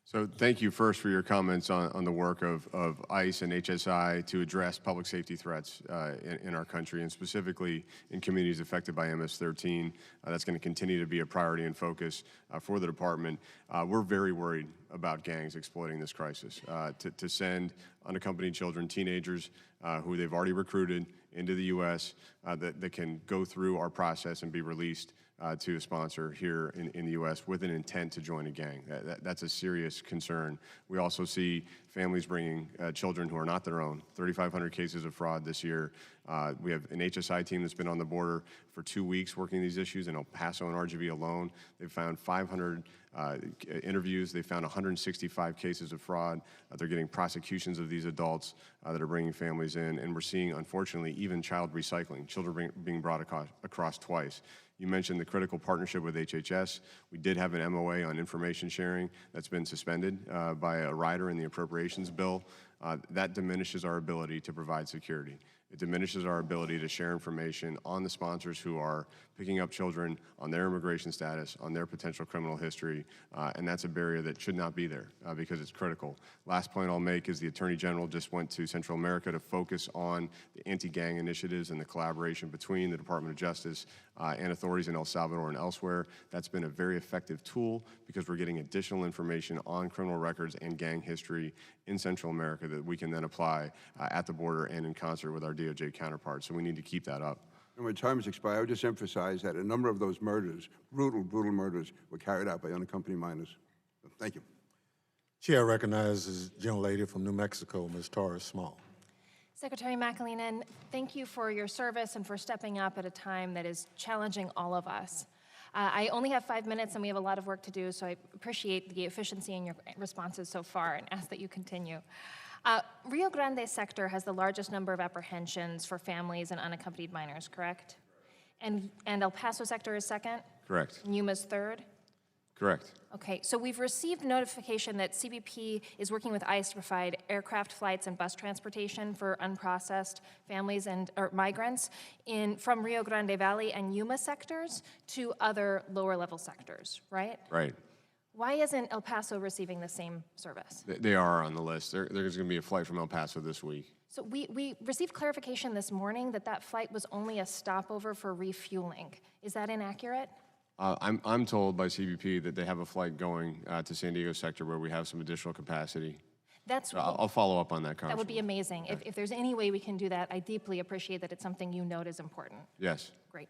So thank you first for your comments on the work of ICE and HSI to address public safety threats in our country, and specifically in communities affected by MS-13. That's going to continue to be a priority and focus for the department. We're very worried about gangs exploiting this crisis. To send unaccompanied children, teenagers who they've already recruited into the U.S. That can go through our process and be released to a sponsor here in the U.S. with an intent to join a gang. That's a serious concern. We also see families bringing children who are not their own. 3,500 cases of fraud this year. We have an HSI team that's been on the border for 2 weeks working these issues in El Paso and RGV alone. They've found 500 interviews. They found 165 cases of fraud. They're getting prosecutions of these adults that are bringing families in. And we're seeing, unfortunately, even child recycling, children being brought across twice. You mentioned the critical partnership with HHS. We did have an MOA on information sharing that's been suspended by a rider in the appropriations bill. That diminishes our ability to provide security. It diminishes our ability to share information on the sponsors who are picking up children, on their immigration status, on their potential criminal history, and that's a barrier that should not be there because it's critical. Last point I'll make is the Attorney General just went to Central America to focus on the anti-gang initiatives and the collaboration between the Department of Justice and authorities in El Salvador and elsewhere. That's been a very effective tool because we're getting additional information on criminal records and gang history in Central America that we can then apply at the border and in concert with our DOJ counterparts. So we need to keep that up. And when time has expired, I would just emphasize that a number of those murders, brutal murders, were carried out by unaccompanied minors. Thank you. Chair recognizes the gentlelady from New Mexico, Ms. Torres Small. Secretary McAleenan, thank you for your service and for stepping up at a time that is challenging all of us. I only have 5 minutes and we have a lot of work to do, so I appreciate the efficiency in your responses so far and ask that you continue. Rio Grande sector has the largest number of apprehensions for families and unaccompanied minors, correct? And El Paso sector is second? Correct. And Yuma's third? Correct. Okay, so we've received notification that CBP is working with ICE to provide aircraft flights and bus transportation for unprocessed families or migrants from Rio Grande Valley and Yuma sectors to other lower level sectors, right? Right. Why isn't El Paso receiving the same service? They are on the list. There's going to be a flight from El Paso this week. So we received clarification this morning that that flight was only a stopover for refueling. Is that inaccurate? I'm told by CBP that they have a flight going to San Diego sector where we have some additional capacity. I'll follow up on that, Congressman. That would be amazing. Okay. If there's any way we can do that, I deeply appreciate that it's something you note is important. Yes. Great.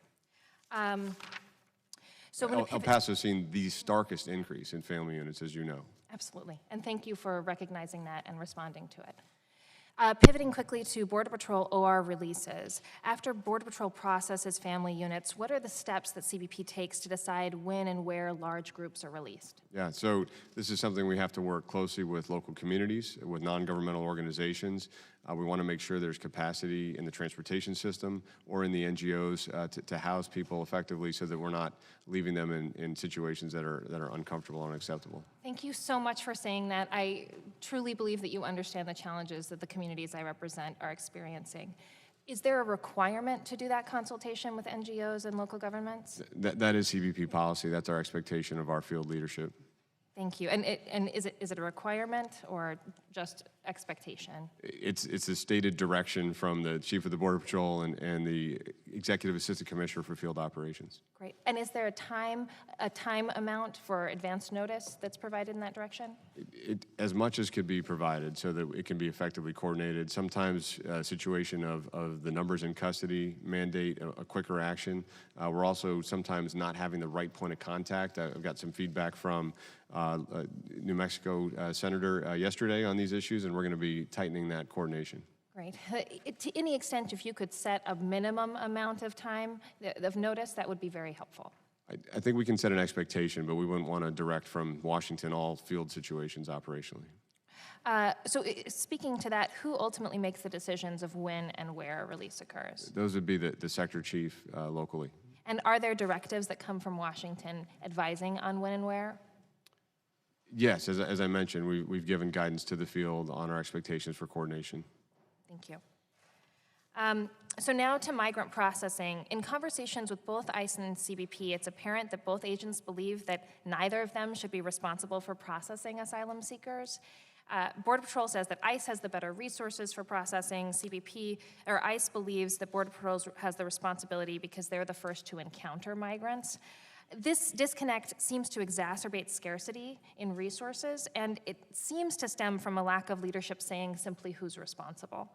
So El Paso has seen the starkest increase in family units, as you know. Absolutely. And thank you for recognizing that and responding to it. Pivoting quickly to Border Patrol OR releases. After Border Patrol processes family units, what are the steps that CBP takes to decide when and where large groups are released? Yeah, so this is something we have to work closely with local communities, with non-governmental organizations. We want to make sure there's capacity in the transportation system or in the NGOs to house people effectively so that we're not leaving them in situations that are uncomfortable and unacceptable. Thank you so much for saying that. I truly believe that you understand the challenges that the communities I represent are experiencing. Is there a requirement to do that consultation with NGOs and local governments? That is CBP policy. That's our expectation of our field leadership. Thank you. And is it a requirement or just expectation? It's a stated direction from the Chief of the Border Patrol and the Executive Assistant Commissioner for Field Operations. Great. And is there a time amount for advance notice that's provided in that direction? As much as could be provided so that it can be effectively coordinated. Sometimes a situation of the numbers in custody mandate a quicker action. We're also sometimes not having the right point of contact. I've got some feedback from New Mexico Senator yesterday on these issues, and we're going to be tightening that coordination. Great. To any extent, if you could set a minimum amount of time of notice, that would be very helpful. I think we can set an expectation, but we wouldn't want to direct from Washington all field situations operationally. Speaking to that, who ultimately makes the decisions of when and where a release occurs? Those would be the sector chief locally. And are there directives that come from Washington advising on when and where? Yes, as I mentioned, we've given guidance to the field on our expectations for coordination. Thank you. So now to migrant processing. In conversations with both ICE and CBP, it's apparent that both agents believe that neither of them should be responsible for processing asylum seekers. Border Patrol says that ICE has the better resources for processing. ICE believes that Border Patrol has the responsibility because they're the first to encounter migrants. This disconnect seems to exacerbate scarcity in resources, and it seems to stem from a lack of leadership saying simply who's responsible.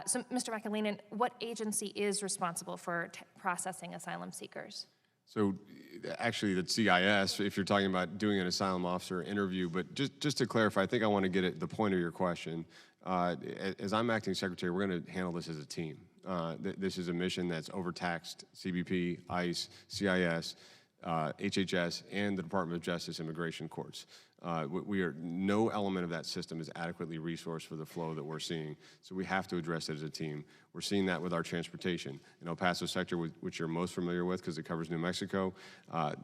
So, Mr. McAleenan, what agency is responsible for processing asylum seekers? So actually, the CIS, if you're talking about doing an asylum officer interview, but just to clarify, I think I want to get at the point of your question. As I'm acting secretary, we're going to handle this as a team. This is a mission that's overtaxed CBP, ICE, CIS, HHS, and the Department of Justice Immigration Courts. No element of that system is adequately resourced for the flow that we're seeing, so we have to address it as a team. We're seeing that with our transportation. In El Paso sector, which you're most familiar with because it covers New Mexico,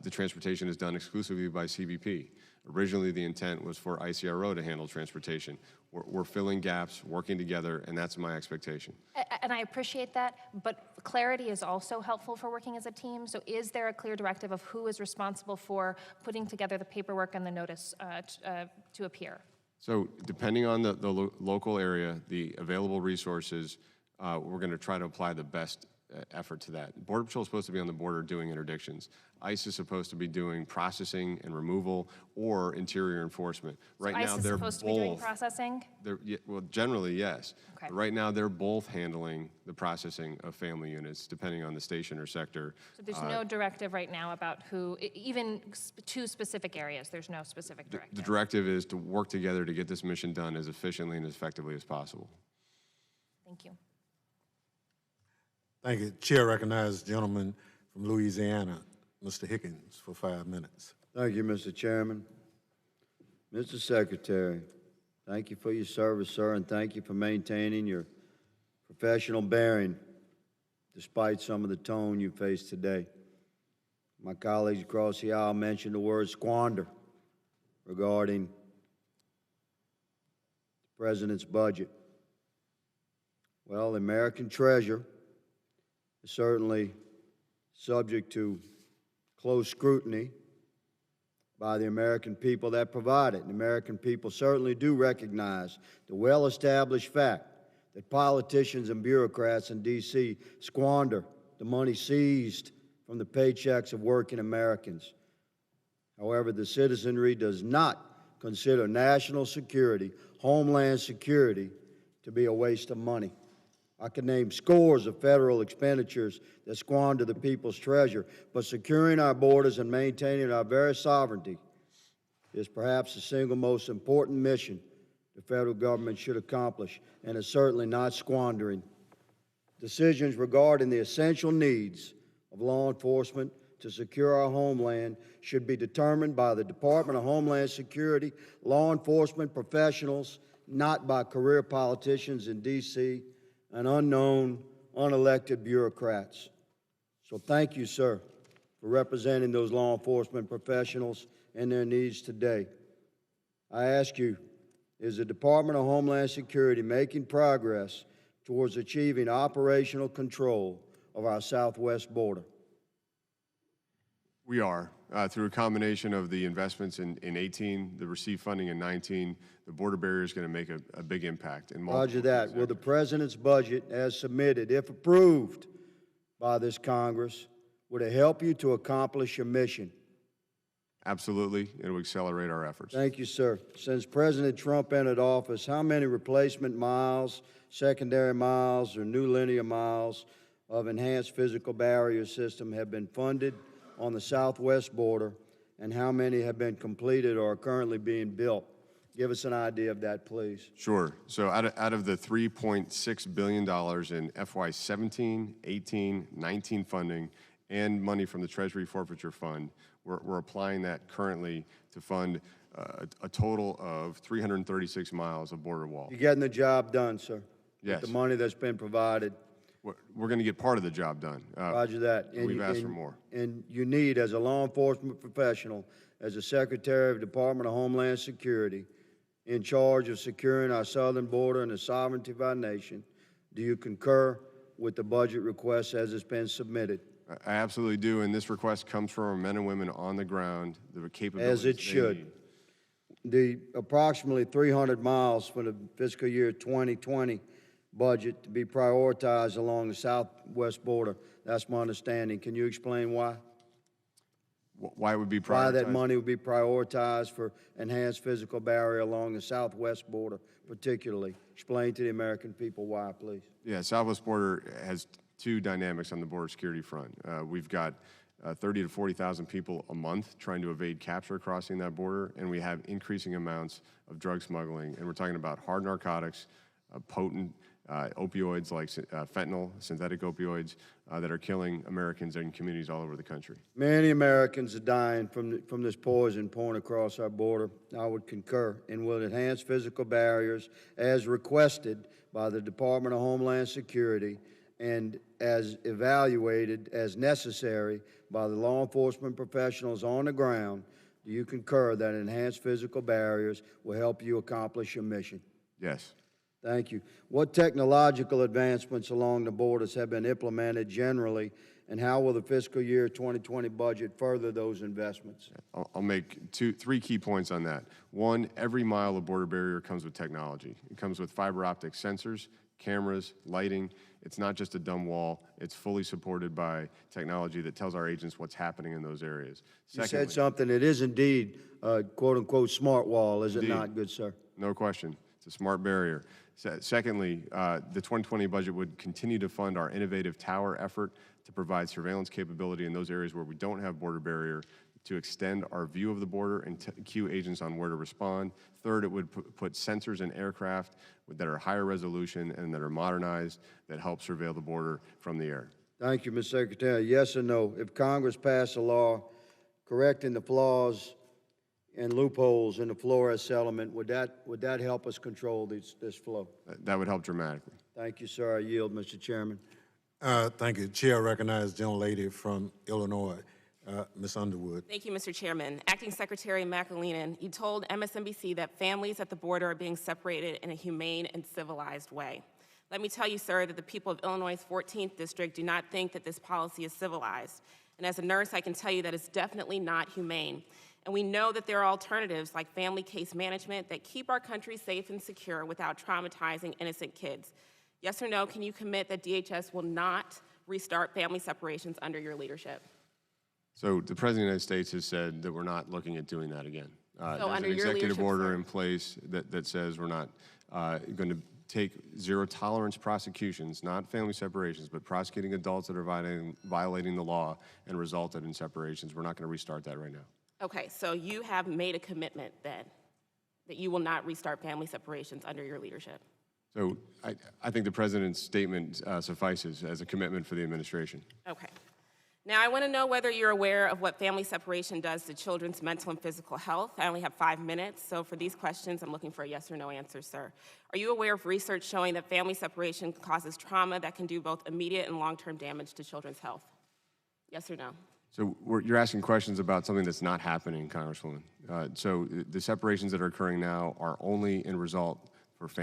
the transportation is done exclusively by CBP. Originally, the intent was for ICRO to handle transportation. We're filling gaps, working together, and that's my expectation. And I appreciate that, but clarity is also helpful for working as a team. So is there a clear directive of who is responsible for putting together the paperwork and the notice to appear? So depending on the local area, the available resources, we're going to try to apply the best effort to that. Border Patrol is supposed to be on the border doing interdictions. ICE is supposed to be doing processing and removal or interior enforcement. Right so now, ICE is they're supposed both. To be doing processing? Well, generally, yes. Okay. Right now, they're both handling the processing of family units, depending on the station or sector. So there's no directive right now about who, even two specific areas, there's no specific directive? The directive is to work together to get this mission done as efficiently and as effectively as possible. Thank you. Thank you. Chair recognizes the gentleman from Louisiana, Mr. Higgins, for 5 minutes. Thank you, Mr. Chairman. Mr. Secretary, thank you for your service, sir, and thank you for maintaining your professional bearing despite some of the tone you face today. My colleagues across the aisle mentioned the word squander regarding the President's budget. Well, the American treasure is certainly subject to close scrutiny by the American people that provide it. And the American people certainly do recognize the well-established fact that politicians and bureaucrats in D.C. squander the money seized from the paychecks of working Americans. However, the citizenry does not consider national security, homeland security, to be a waste of money. I could name scores of federal expenditures that squander the people's treasure, but securing our borders and maintaining our very sovereignty is perhaps the single most important mission the federal government should accomplish, and is certainly not squandering. Decisions regarding the essential needs of law enforcement to secure our homeland should be determined by the Department of Homeland Security, law enforcement professionals, not by career politicians in D.C., and unknown, unelected bureaucrats. So thank you, sir, for representing those law enforcement professionals and their needs today. I ask you, is the Department of Homeland Security making progress towards achieving operational control of our southwest border? We are. Through a combination of the investments in 18, the received funding in 19, the border barrier is going to make a big impact. In Roger that. Will the President's budget, as submitted, if approved by this Congress, would it help you to accomplish your mission? Absolutely. It will accelerate our efforts. Thank you, sir. Since President Trump entered office, how many replacement miles, secondary miles, or new linear miles of enhanced physical barrier system have been funded on the southwest border, and how many have been completed or are currently being built? Give us an idea of that, please. Sure. So out of the $3.6 billion in FY17, 18, 19 funding, and money from the Treasury Forfeiture Fund. We're applying that currently to fund a total of 336 miles of border wall. You're getting the job done, sir. Yes. With the money that's been provided. We're going to get part of the job done. Roger that. We've asked for more. And you need, as a law enforcement professional, as a Secretary of Department of Homeland Security, in charge of securing our southern border and the sovereignty of our nation, do you concur with the budget request as it's been submitted? I absolutely do, and this request comes from our men and women on the ground, the capabilities As it they should. need. The approximately 300 miles for the fiscal year 2020 budget to be prioritized along the southwest border. That's my understanding. Can you explain why? Why it would be prioritized? Why that money would be prioritized for enhanced physical barrier along the southwest border particularly? Explain to the American people why, please. Yeah, southwest border has two dynamics on the border security front. We've got 30 to 40,000 people a month trying to evade capture crossing that border, and we have increasing amounts of drug smuggling, and we're talking about hard narcotics, potent opioids like fentanyl, synthetic opioids that are killing Americans and communities all over the country. Many Americans are dying from this poison pouring across our border. I would concur and will enhance physical barriers as requested by the Department of Homeland Security and as evaluated as necessary by the law enforcement professionals on the ground. Do you concur that enhanced physical barriers will help you accomplish your mission? Yes. Thank you. What technological advancements along the borders have been implemented generally, and how will the fiscal year 2020 budget further those investments? I'll make three key points on that. One, every mile of border barrier comes with technology. It comes with fiber optic sensors, cameras, lighting. It's not just a dumb wall. It's fully supported by technology that tells our agents what's happening in those areas. You said something. It is indeed a quote-unquote smart wall, is it Indeed. not, good sir? No question. It's a smart barrier. Secondly, the 2020 budget would continue to fund our innovative tower effort to provide surveillance capability in those areas where we don't have border barrier, to extend our view of the border and cue agents on where to respond. Third, it would put sensors in aircraft that are higher resolution and that are modernized that help surveil the border from the air. Thank you, Mr. Secretary. Yes or no? If Congress passed a law correcting the flaws and loopholes in the Flores settlement, would that help us control this flow? That would help dramatically. Thank you, sir. I yield, Mr. Chairman. Thank you. Chair recognizes the gentlelady from Illinois, Ms. Underwood. Thank you, Mr. Chairman. Acting Secretary McAleenan, you told MSNBC that families at the border are being separated in a humane and civilized way. Let me tell you, sir, that the people of Illinois' 14th District do not think that this policy is civilized. And as a nurse, I can tell you that it's definitely not humane. And we know that there are alternatives like family case management that keep our country safe and secure without traumatizing innocent kids. Yes or no, can you commit that DHS will not restart family separations under your leadership? So the President of the United States has said that we're not looking at doing that again. There's under an your executive leadership, order sir? in place that says we're not going to take zero-tolerance prosecutions, not family separations, but prosecuting adults that are violating the law and resulted in separations. We're not going to restart that right now. Okay, so you have made a commitment then that you will not restart family separations under your leadership. So I think the President's statement suffices as a commitment for the administration. Okay. Now, I want to know whether you're aware of what family separation does to children's mental and physical health. I only have 5 minutes, so for these questions, I'm looking for a yes or no answer, sir. Are you aware of research showing that family separation causes trauma that can do both immediate and long-term damage to children's health? Yes or no? So you're asking questions about something that's not happening, Congresswoman. So the separations that are occurring now are only in result of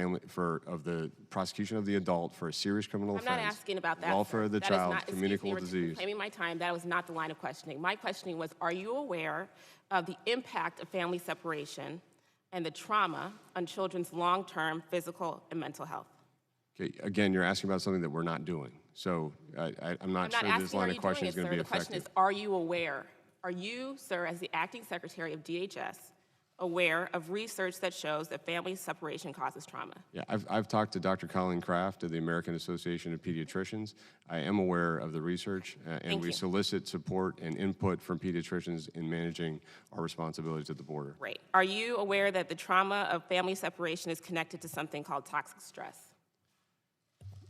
the prosecution of the adult for a serious criminal offense. I'm not asking about that, Welfare of the That is child, not- communicable excuse me, disease. reclaiming my time, that was not the line of questioning. My questioning was, are you aware of the impact of family separation and the trauma on children's long-term physical and mental health? Okay, again, you're asking about something that we're not doing. So I'm not sure this line of questioning is going to be The question effective. is, are you aware? Are you, sir, as the acting secretary of DHS, aware of research that shows that family separation causes trauma? Yeah, I've talked to Dr. Colleen Kraft of the American Association of Pediatricians. I am aware of the research, and we solicit support and input from pediatricians in managing our responsibilities at the border. Great. Are you aware that the trauma of family separation is connected to something called toxic stress?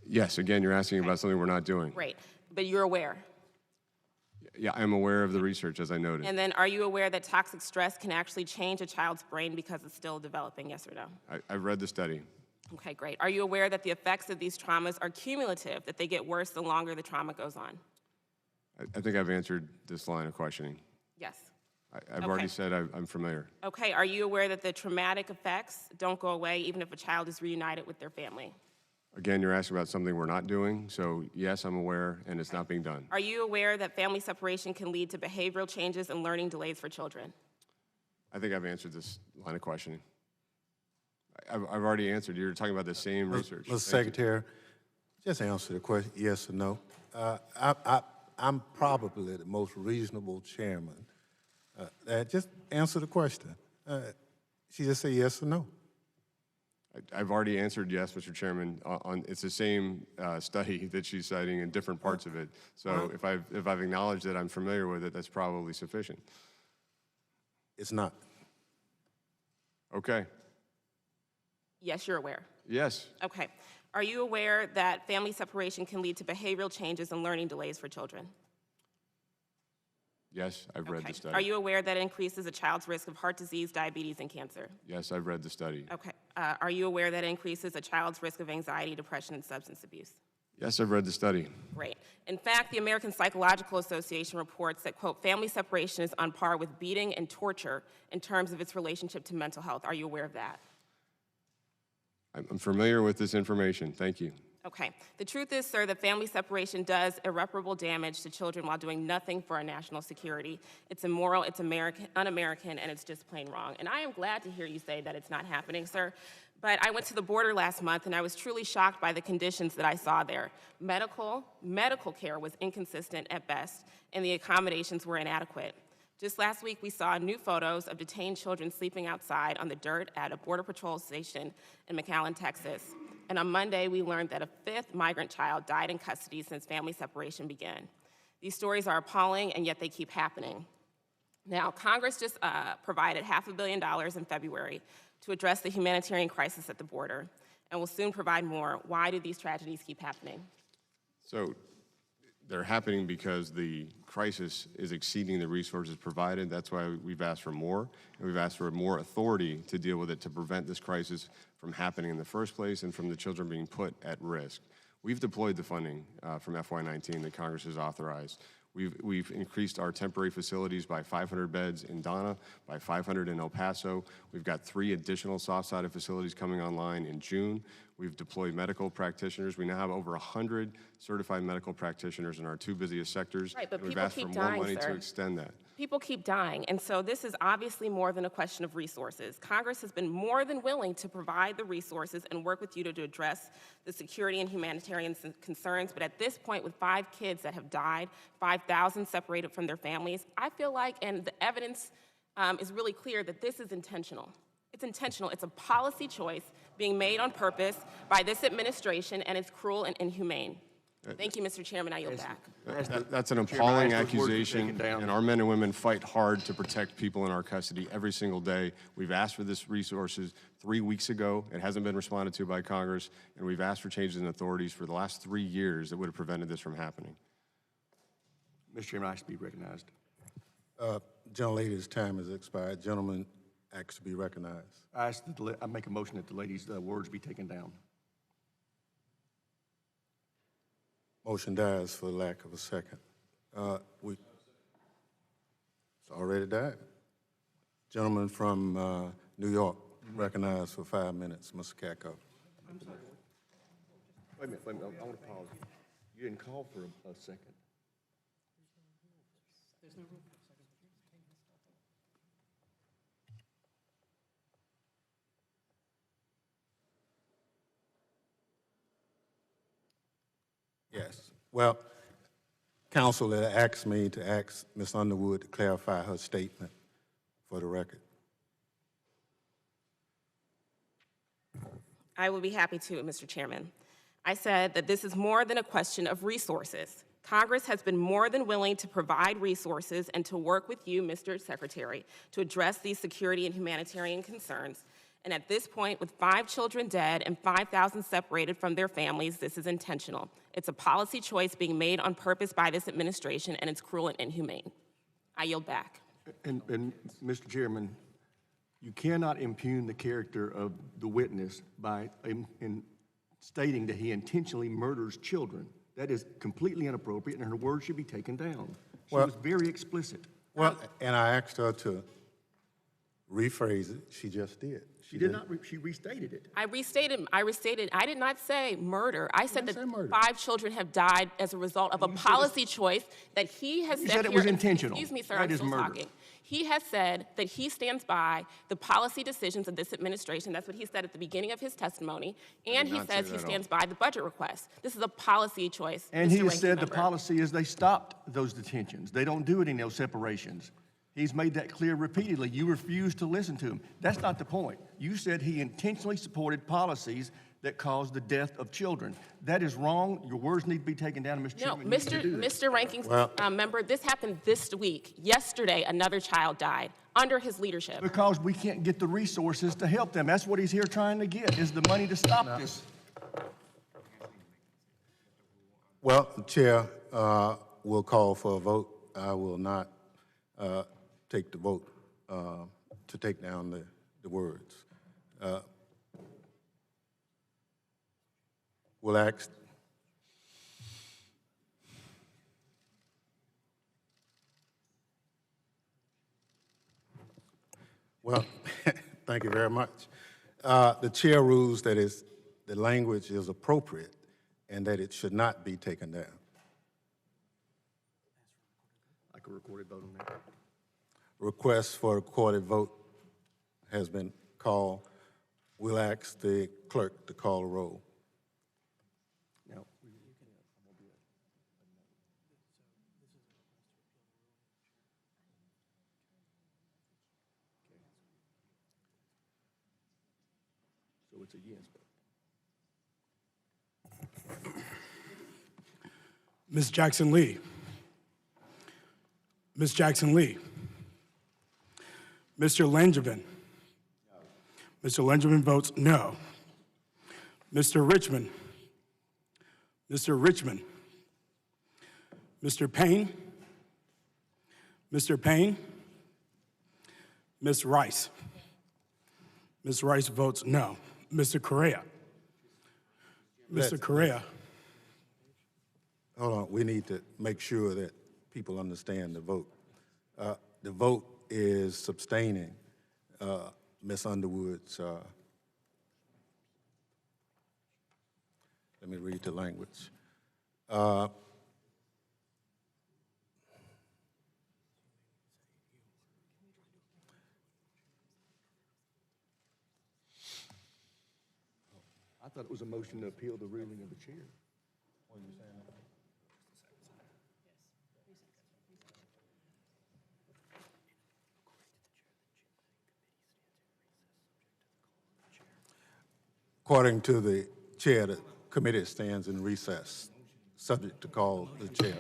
Yes, again, you're asking about something we're not doing. Great. But you're aware? Yeah, I'm aware of the research, as I noted. And then are you aware that toxic stress can actually change a child's brain because it's still developing, yes or no? I've read the study. Okay, great. Are you aware that the effects of these traumas are cumulative, that they get worse the longer the trauma goes on? I think I've answered this line of questioning. Yes. I've already said I'm familiar. Okay, are you aware that the traumatic effects don't go away even if a child is reunited with their family? Again, you're asking about something we're not doing, so yes, I'm aware, and it's not being done. Are you aware that family separation can lead to behavioral changes and learning delays for children? I think I've answered this line of questioning. I've already answered. You're talking about the same research. Mr. Secretary, just answer the question, yes or no. I'm probably the most reasonable chairman. Just answer the question. She just say yes or no. I've already answered yes, Mr. Chairman. It's the same study that she's citing in different parts of it. So if I've acknowledged that I'm familiar with it, that's probably sufficient. It's not. Okay. Yes, you're aware. Yes. Okay. Are you aware that family separation can lead to behavioral changes and learning delays for children? Yes, I've read the study. Are you aware that it increases a child's risk of heart disease, diabetes, and cancer? Yes, I've read the study. Okay. Are you aware that it increases a child's risk of anxiety, depression, and substance abuse? Yes, I've read the study. Great. In fact, the American Psychological Association reports that, quote, family separation is on par with beating and torture in terms of its relationship to mental health. Are you aware of that? I'm familiar with this information. Thank you. Okay. The truth is, sir, that family separation does irreparable damage to children while doing nothing for our national security. It's immoral, it's un-American, and it's just plain wrong. And I am glad to hear you say that it's not happening, sir. But I went to the border last month, and I was truly shocked by the conditions that I saw there. Medical care was inconsistent at best, and the accommodations were inadequate. Just last week, we saw new photos of detained children sleeping outside on the dirt at a Border Patrol station in McAleenan, Texas. And on Monday, we learned that a 5th migrant child died in custody since family separation began. These stories are appalling, and yet they keep happening. Now, Congress just provided $500 million in February to address the humanitarian crisis at the border, and will soon provide more. Why do these tragedies keep happening? So they're happening because the crisis is exceeding the resources provided. That's why we've asked for more, and we've asked for more authority to deal with it to prevent this crisis from happening in the first place and from the children being put at risk. We've deployed the funding from FY19 that Congress has authorized. We've increased our temporary facilities by 500 beds in Donna, by 500 in El Paso. We've got 3 additional soft-sided facilities coming online in June. We've deployed medical practitioners. We now have over 100 certified medical practitioners in our 2 busiest sectors. Right, but we've people asked keep for more dying, money sir. to extend that. People keep dying, and so this is obviously more than a question of resources. Congress has been more than willing to provide the resources and work with you to address the security and humanitarian concerns, but at this point, with 5 kids that have died, 5,000 separated from their families, I feel like, and the evidence is really clear, that this is intentional. It's intentional. It's a policy choice being made on purpose by this administration, and it's cruel and inhumane. Thank you, Mr. Chairman. I yield back. That's an appalling accusation, and our men and women fight hard to protect people in our custody every single day. We've asked for this resources 3 weeks ago. It hasn't been responded to by Congress, and we've asked for changes in authorities for the last 3 years that would have prevented this from happening. Mr. Chairman, I ask to be recognized. Gentlelady's time has expired. Gentleman asks to be recognized. I make a motion that the lady's words be taken down. Motion dies for lack of a second. It's already died. Gentleman from New York, recognized for 5 minutes, Mr. Cacko. Wait a minute, I want to pause. You didn't call for a second. There's no room for a second. Yes. Well, counsel had asked me to ask Ms. Underwood to clarify her statement for the record. I will be happy to, Mr. Chairman. I said that this is more than a question of resources. Congress has been more than willing to provide resources and to work with you, Mr. Secretary, to address these security and humanitarian concerns. And at this point, with 5 children dead and 5,000 separated from their families, this is intentional. It's a policy choice being made on purpose by this administration, and it's cruel and inhumane. I yield back. And Mr. Chairman, you cannot impugn the character of the witness by in stating that he intentionally murders children. That is completely inappropriate, and her words should be taken down. She was very explicit. Well, and I asked her to rephrase it. She just did. She did not. She restated it. I restated. I did not say murder. I said that 5 children have died as a result of a policy choice that he has said here. You said it was intentional. Excuse me, sir. That I'm is still murder. talking. He has said that he stands by the policy decisions of this administration. That's what he said at the beginning of his testimony. And he says he stands by the budget request. This is a policy choice. And Mr. he has Ranking said the Member. policy is they stopped those detentions. They don't do it in those separations. He's made that clear repeatedly. You refuse to listen to him. That's not the point. You said he intentionally supported policies that caused the death of children. That is wrong. Your words need to be taken down, Mr. No, Chairman. You need to do that. Mr. Ranking Member, this happened this week. Yesterday, another child died under his leadership. Because we can't get the resources to help them. That's what he's here trying to get, is the money to stop this. Well, the chair will call for a vote. I will not take the vote to take down the words. We'll ask. Well, thank you very much. The chair rules that the language is appropriate and that it should not be taken down. Like a recorded vote on that. Request for a recorded vote has been called. We'll ask the clerk to call the roll. Now, so it's a yes vote. Ms. Jackson Lee. Ms. Jackson Lee. Mr. Langevin. Mr. Langevin votes no. Mr. Richmond. Mr. Richmond. Mr. Payne. Mr. Payne. Ms. Rice. Ms. Rice votes no. Mr. Correa. Mr. Correa. Hold on, we need to make sure that people understand the vote. The vote is sustaining Ms. Underwood's, let me read the language. I thought it was a motion to appeal the ruling of the chair. According to the chair, the committee stands in recess, subject to call the chair.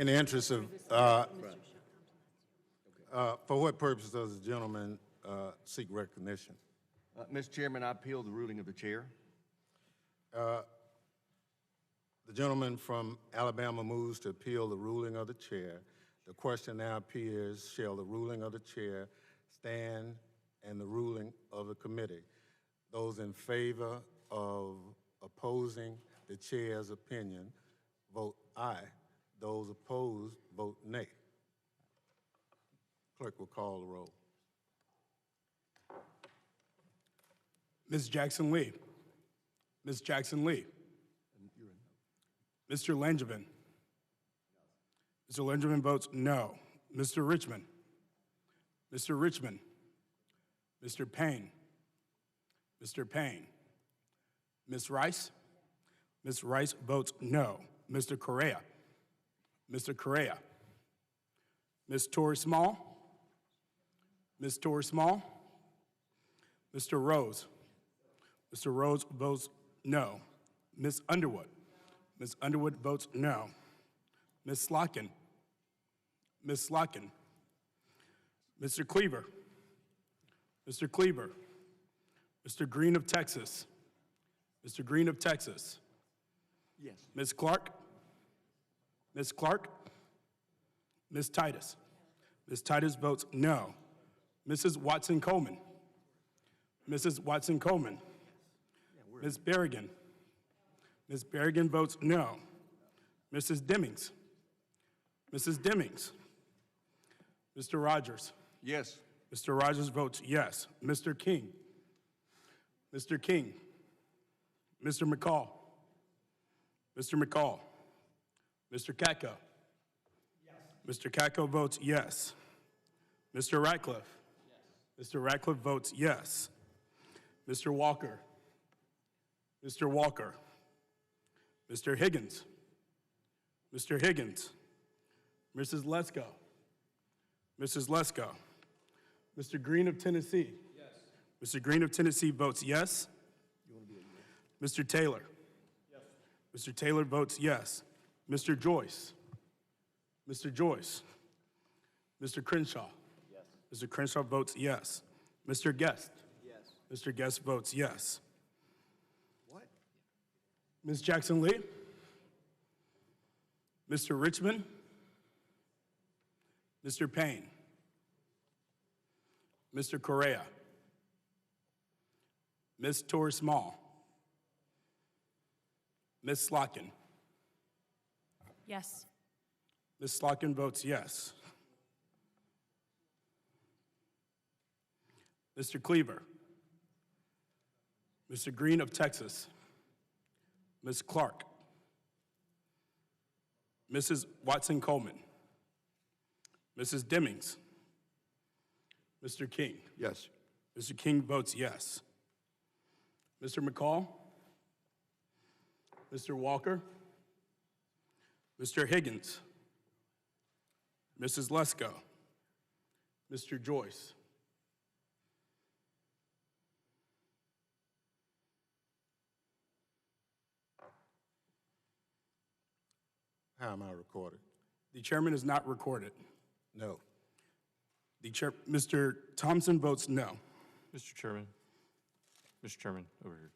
In the interest of, for what purpose does the gentleman seek recognition? Mr. Chairman, I appeal the ruling of the chair. The gentleman from Alabama moves to appeal the ruling of the chair. The question now appears, shall the ruling of the chair stand and the ruling of the committee? Those in favor of opposing the chair's opinion, vote aye. Those opposed, vote nay. Clerk will call the roll. Ms. Jackson Lee. Ms. Jackson Lee. Mr. Langevin. Mr. Langevin votes no. Mr. Richmond. Mr. Richmond. Mr. Payne. Mr. Payne. Ms. Rice. Ms. Rice votes no. Mr. Correa. Mr. Correa. Ms. Torrey Small. Ms. Torrey Small. Mr. Rose. Mr. Rose votes no. Ms. Underwood. Ms. Underwood votes no. Ms. Slotkin. Ms. Slotkin. Mr. Cleaver. Mr. Cleaver. Mr. Green of Texas. Mr. Green of Texas. Yes. Ms. Clark. Ms. Clark. Ms. Titus. Ms. Titus votes no. Mrs. Watson Coleman. Mrs. Watson Coleman. Ms. Berrigan. Ms. Berrigan votes no. Mrs. Demings. Mrs. Demings. Mr. Rogers. Yes. Mr. Rogers votes yes. Mr. King. Mr. King. Mr. McCall. Mr. McCall. Mr. Katko. Yes. Mr. Katko votes yes. Mr. Ratcliffe. Yes. Mr. Ratcliffe votes yes. Mr. Walker. Mr. Walker. Mr. Higgins. Mr. Higgins. Mrs. Lesko. Mrs. Lesko. Mr. Green of Tennessee. Yes. Mr. Green of Tennessee votes yes. Mr. Taylor. Yes. Mr. Taylor votes yes. Mr. Joyce. Mr. Joyce. Mr. Crenshaw. Yes. Mr. Crenshaw votes yes. Mr. Guest. Yes. Mr. Guest votes yes. What? Ms. Jackson Lee. Mr. Richmond. Mr. Payne. Mr. Correa. Ms. Torrey Small. Ms. Slotkin. Yes. Ms. Slotkin votes yes. Mr. Cleaver. Mr. Green of Texas. Ms. Clark. Mrs. Watson Coleman. Mrs. Demings. Mr. King. Yes. Mr. King votes yes. Mr. McCall. Mr. Walker. Mr. Higgins. Mrs. Lesko. Mr. Joyce. How am I recorded? The chairman is not recorded. No. Mr. Thompson votes no. Mr. Chairman, over here.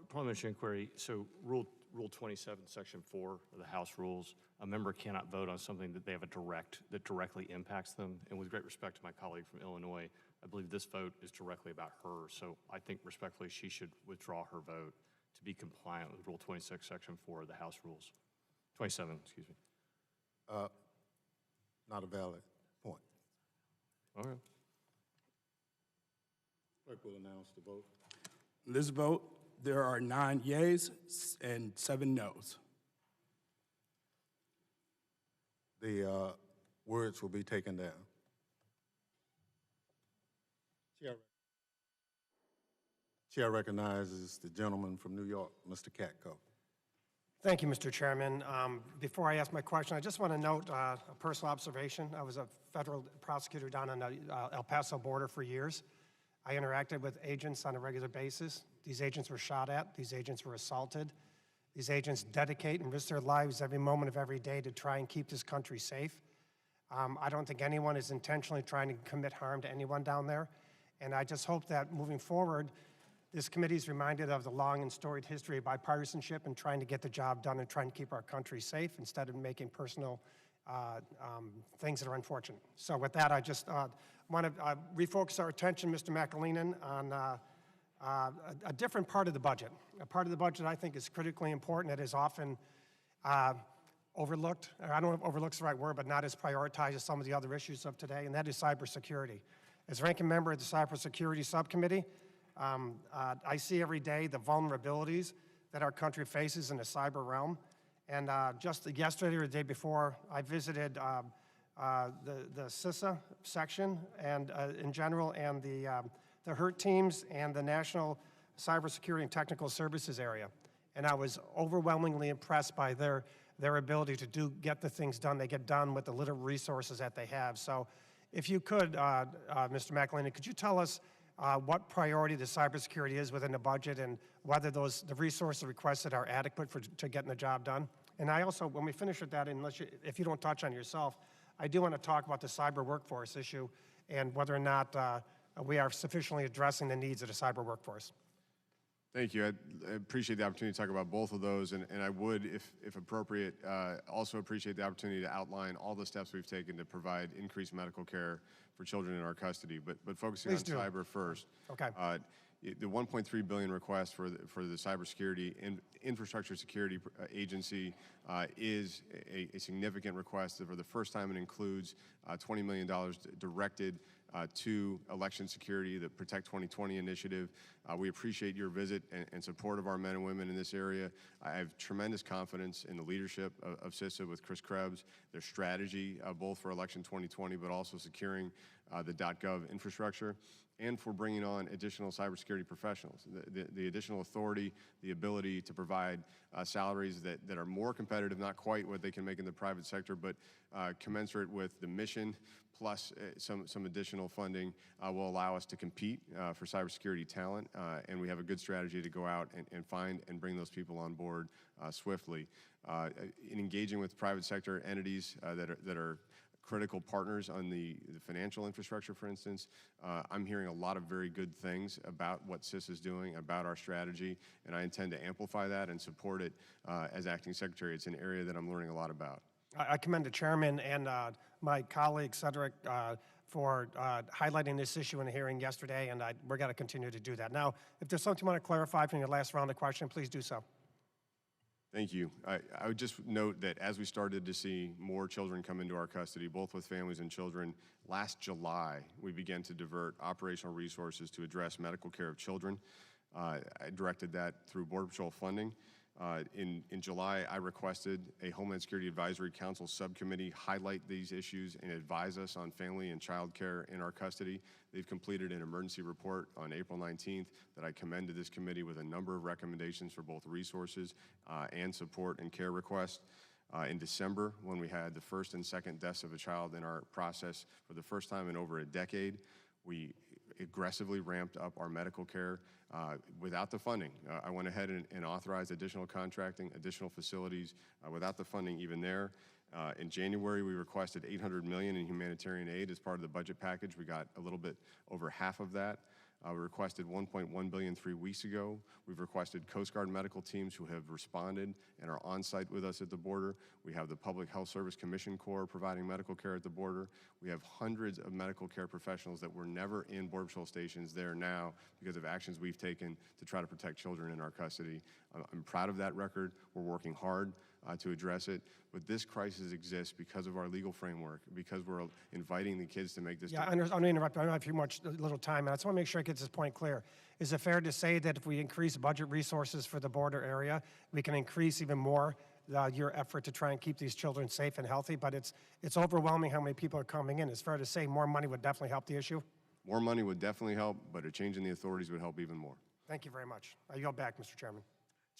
Parliamentary inquiry, so Rule 27, Section 4 of the House rules, a member cannot vote on something that they have that directly impacts them. And with great respect to my colleague from Illinois, I believe this vote is directly about her. So I think respectfully, she should withdraw her vote to be compliant with Rule 26, Section 4 of the House rules. 27, excuse me. Not a valid point. All right. Clerk will announce the vote. This vote, there are 9 yeas and 7 noes. The words will be taken down. Chair recognizes the gentleman from New York, Mr. Katko. Thank you, Mr. Chairman. Before I ask my question, I just want to note a personal observation. I was a federal prosecutor down on the El Paso border for years. I interacted with agents on a regular basis. These agents were shot at. These agents were assaulted. These agents dedicate and risk their lives every moment of every day to try and keep this country safe. I don't think anyone is intentionally trying to commit harm to anyone down there. And I just hope that moving forward, this committee is reminded of the long and storied history of bipartisanship and trying to get the job done and trying to keep our country safe instead of making personal things that are unfortunate. So with that, I just want to refocus our attention, Mr. McAleenan, on a different part of the budget. A part of the budget I think is critically important that is often overlooked. I don't know if overlooked's the right word, but not as prioritized as some of the other issues of today, and that is cybersecurity. As ranking member of the Cybersecurity Subcommittee, I see every day the vulnerabilities that our country faces in the cyber realm. And just yesterday or the day before, I visited the CISA section and in general, and the HURT teams and the National Cybersecurity and Technical Services area. And I was overwhelmingly impressed by their ability to get the things done. They get done with the little resources that they have. So if you could, Mr. McAleenan, could you tell us what priority the cybersecurity is within the budget and whether the resources requested are adequate to getting the job done? And I also, when we finish with that, if you don't touch on yourself, I do want to talk about the cyber workforce issue and whether or not we are sufficiently addressing the needs of the cyber workforce. Thank you. I appreciate the opportunity to talk about both of those, and I would, if appropriate, also appreciate the opportunity to outline all the steps we've taken to provide increased medical care for children in our custody. But focusing on cyber first. Okay. The $1.3 billion request for the cybersecurity infrastructure security agency is a significant request. For the first time, it includes $20 million directed to election security, the Protect 2020 initiative. We appreciate your visit and support of our men and women in this area. I have tremendous confidence in the leadership of CISA with Chris Krebs, their strategy both for election 2020, but also securing the .gov infrastructure, and for bringing on additional cybersecurity professionals. The additional authority, the ability to provide salaries that are more competitive, not quite what they can make in the private sector, but commensurate with the mission, plus some additional funding will allow us to compete for cybersecurity talent, and we have a good strategy to go out and find and bring those people on board swiftly. In engaging with private sector entities that are critical partners on the financial infrastructure, for instance, I'm hearing a lot of very good things about what CIS is doing, about our strategy, and I intend to amplify that and support it as acting secretary. It's an area that I'm learning a lot about. I commend the chairman and my colleague, Cedric, for highlighting this issue in the hearing yesterday, and we're going to continue to do that. Now, if there's something you want to clarify from your last round of questions, please do so. Thank you. I would just note that as we started to see more children come into our custody, both with families and children, last July, we began to divert operational resources to address medical care of children. I directed that through Border Patrol funding. In July, I requested a Homeland Security Advisory Council subcommittee highlight these issues and advise us on family and child care in our custody. They've completed an emergency report on April 19th that I commend to this committee with a number of recommendations for both resources and support and care requests. In December, when we had the first and second deaths of a child in our process for the first time in over a decade, we aggressively ramped up our medical care without the funding. I went ahead and authorized additional contracting, additional facilities without the funding even there. In January, we requested $800 million in humanitarian aid as part of the budget package. We got a little bit over half of that. We requested $1.1 billion 3 weeks ago. We've requested Coast Guard medical teams who have responded and are on site with us at the border. We have the Public Health Service Commission Corps providing medical care at the border. We have hundreds of medical care professionals that were never in Border Patrol stations there now because of actions we've taken to try to protect children in our custody. I'm proud of that record. We're working hard to address it, but this crisis exists because of our legal framework, because we're inviting the kids to make this. Yeah, I'm going to interrupt. I don't have too much little time, and I just want to make sure I get this point clear. Is it fair to say that if we increase budget resources for the border area, we can increase even more your effort to try and keep these children safe and healthy? But it's overwhelming how many people are coming in. It's fair to say more money would definitely help the issue? More money would definitely help, but a change in the authorities would help even more. Thank you very much. I yield back, Mr. Chairman.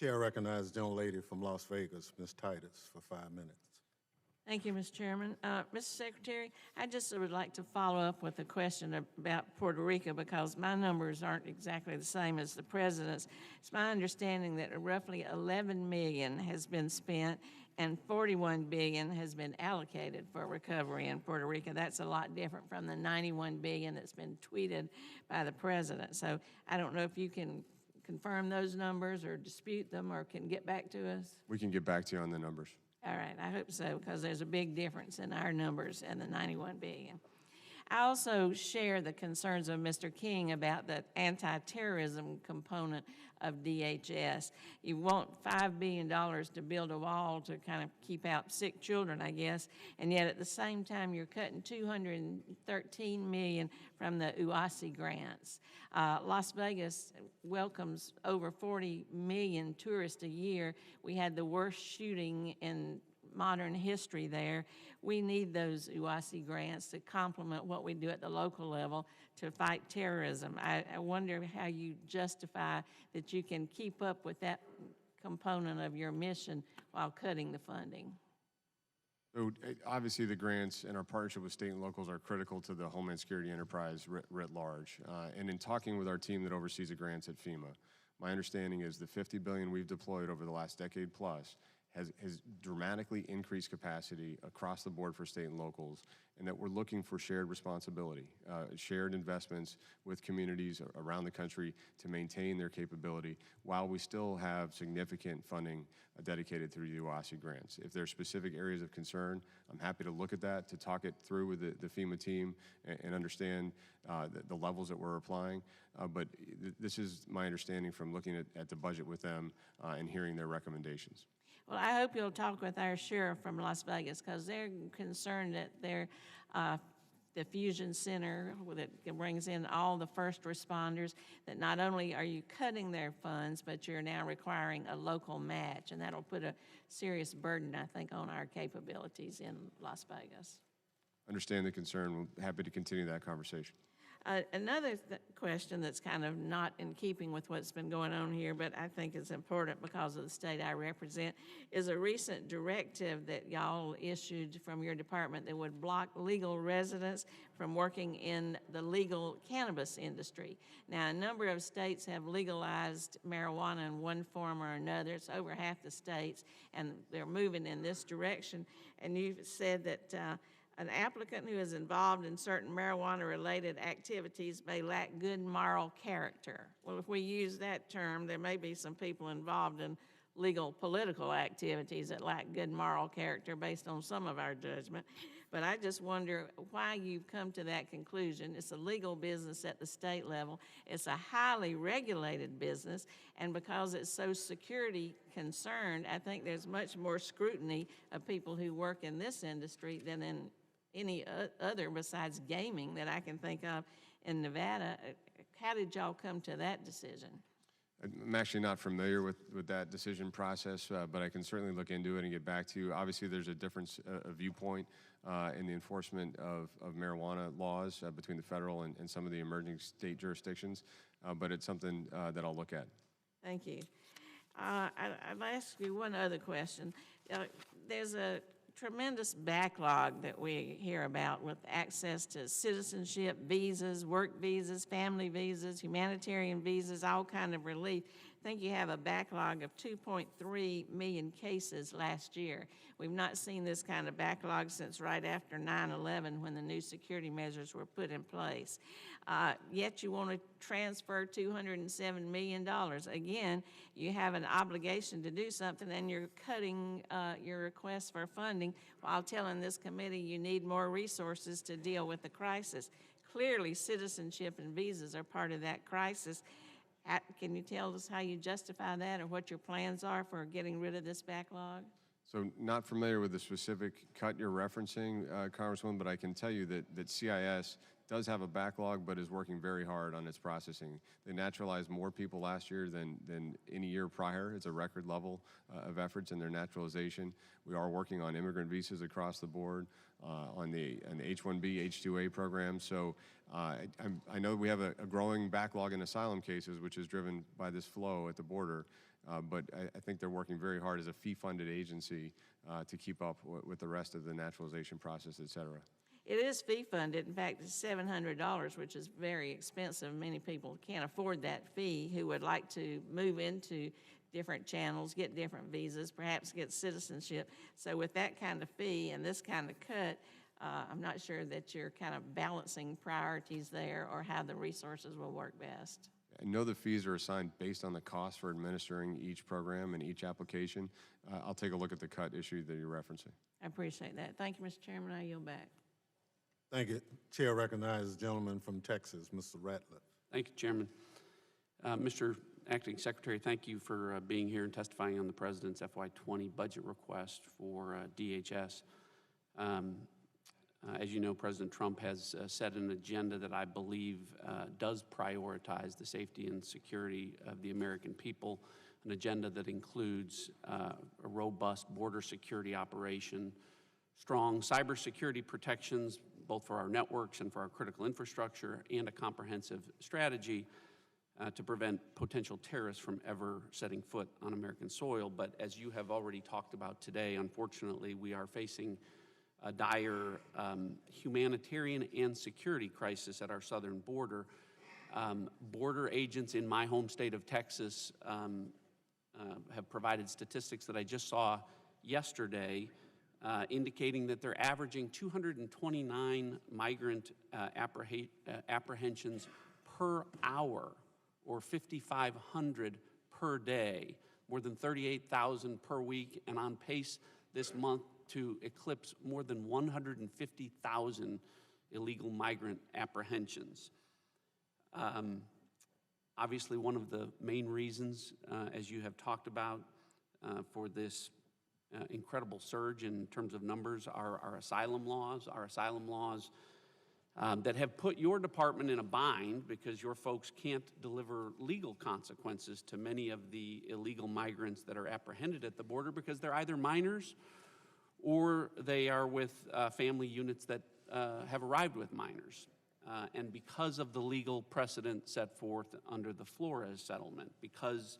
Chair recognizes the gentlelady from Las Vegas, Ms. Titus, for 5 minutes. Thank you, Mr. Chairman. Mr. Secretary, I just would like to follow up with a question about Puerto Rico because my numbers aren't exactly the same as the president's. It's my understanding that roughly 11 million has been spent and 41 billion has been allocated for recovery in Puerto Rico. That's a lot different from the 91 billion that's been tweeted by the president. So I don't know if you can confirm those numbers or dispute them or can get back to us. We can get back to you on the numbers. All right, I hope so, because there's a big difference in our numbers and the 91 billion. I also share the concerns of Mr. King about the anti-terrorism component of DHS. You want $5 billion to build a wall to kind of keep out sick children, I guess, and yet at the same time you're cutting $213 million from the UASI grants. Las Vegas welcomes over 40 million tourists a year. We had the worst shooting in modern history there. We need those UASI grants to complement what we do at the local level to fight terrorism. I wonder how you justify that you can keep up with that component of your mission while cutting the funding. So obviously the grants and our partnership with state and locals are critical to the Homeland Security enterprise writ large. And in talking with our team that oversees the grants at FEMA, my understanding is the $50 billion we've deployed over the last decade plus has dramatically increased capacity across the board for state and locals, and that we're looking for shared responsibility, shared investments with communities around the country to maintain their capability while we still have significant funding dedicated through UASI grants. If there are specific areas of concern, I'm happy to look at that, to talk it through with the FEMA team and understand the levels that we're applying. But this is my understanding from looking at the budget with them and hearing their recommendations. Well, I hope you'll talk with our sheriff from Las Vegas because they're concerned that the Fusion Center that brings in all the first responders, that not only are you cutting their funds, but you're now requiring a local match, and that'll put a serious burden, I think, on our capabilities in Las Vegas. Understand the concern. We're happy to continue that conversation. Another question that's kind of not in keeping with what's been going on here, but I think is important because of the state I represent, is a recent directive that y'all issued from your department that would block legal residents from working in the legal cannabis industry. Now, a number of states have legalized marijuana in one form or another. It's over half the states, and they're moving in this direction. And you've said that an applicant who is involved in certain marijuana-related activities may lack good moral character. Well, if we use that term, there may be some people involved in legal political activities that lack good moral character based on some of our judgment. But I just wonder why you've come to that conclusion. It's a legal business at the state level. It's a highly regulated business, and because it's so security concerned, I think there's much more scrutiny of people who work in this industry than in any other besides gaming that I can think of in Nevada. How did y'all come to that decision? I'm actually not familiar with that decision process, but I can certainly look into it and get back to you. Obviously, there's a difference of viewpoint in the enforcement of marijuana laws between the federal and some of the emerging state jurisdictions, but it's something that I'll look at. Thank you. I'll ask you one other question. There's a tremendous backlog that we hear about with access to citizenship visas, work visas, family visas, humanitarian visas, all kind of relief. I think you have a backlog of 2.3 million cases last year. We've not seen this kind of backlog since right after 9/11 when the new security measures were put in place. Yet you want to transfer $207 million. Again, you have an obligation to do something and you're cutting your request for funding while telling this committee you need more resources to deal with the crisis. Clearly, citizenship and visas are part of that crisis. Can you tell us how you justify that or what your plans are for getting rid of this backlog? So not familiar with the specific cut you're referencing, Congresswoman, but I can tell you that CIS does have a backlog but is working very hard on its processing. They naturalized more people last year than any year prior. It's a record level of efforts in their naturalization. We are working on immigrant visas across the board, on the H-1B, H-2A program. So I know we have a growing backlog in asylum cases, which is driven by this flow at the border. but I think they're working very hard as a fee-funded agency to keep up with the rest of the naturalization process, et cetera. It is fee-funded. In fact, it's $700, which is very expensive. Many people can't afford that fee who would like to move into different channels, get different visas, perhaps get citizenship. So with that kind of fee and this kind of cut, I'm not sure that you're kind of balancing priorities there or how the resources will work best. I know the fees are assigned based on the cost for administering each program and each application. I'll take a look at the cut issue that you're referencing. I appreciate that. Thank you, Mr. Chairman. I yield back. Thank you. Chair recognizes the gentleman from Texas, Mr. Ratliff. Thank you, Chairman. Mr. Acting Secretary, thank you for being here and testifying on the President's FY20 budget request for DHS. As you know, President Trump has set an agenda that I believe does prioritize the safety and security of the American people, an agenda that includes a robust border security operation, strong cybersecurity protections, both for our networks and for our critical infrastructure, and a comprehensive strategy to prevent potential terrorists from ever setting foot on American soil. But as you have already talked about today, unfortunately, we are facing a dire humanitarian and security crisis at our southern border. Border agents in my home state of Texas have provided statistics that I just saw yesterday indicating that they're averaging 229 migrant apprehensions per hour, or 5,500 per day, more than 38,000 per week, and on pace this month to eclipse more than 150,000 illegal migrant apprehensions. Obviously, one of the main reasons, as you have talked about, for this incredible surge in terms of numbers are our asylum laws. That have put your department in a bind because your folks can't deliver legal consequences to many of the illegal migrants that are apprehended at the border because they're either minors or they are with family units that have arrived with minors. And because of the legal precedent set forth under the Flores settlement, because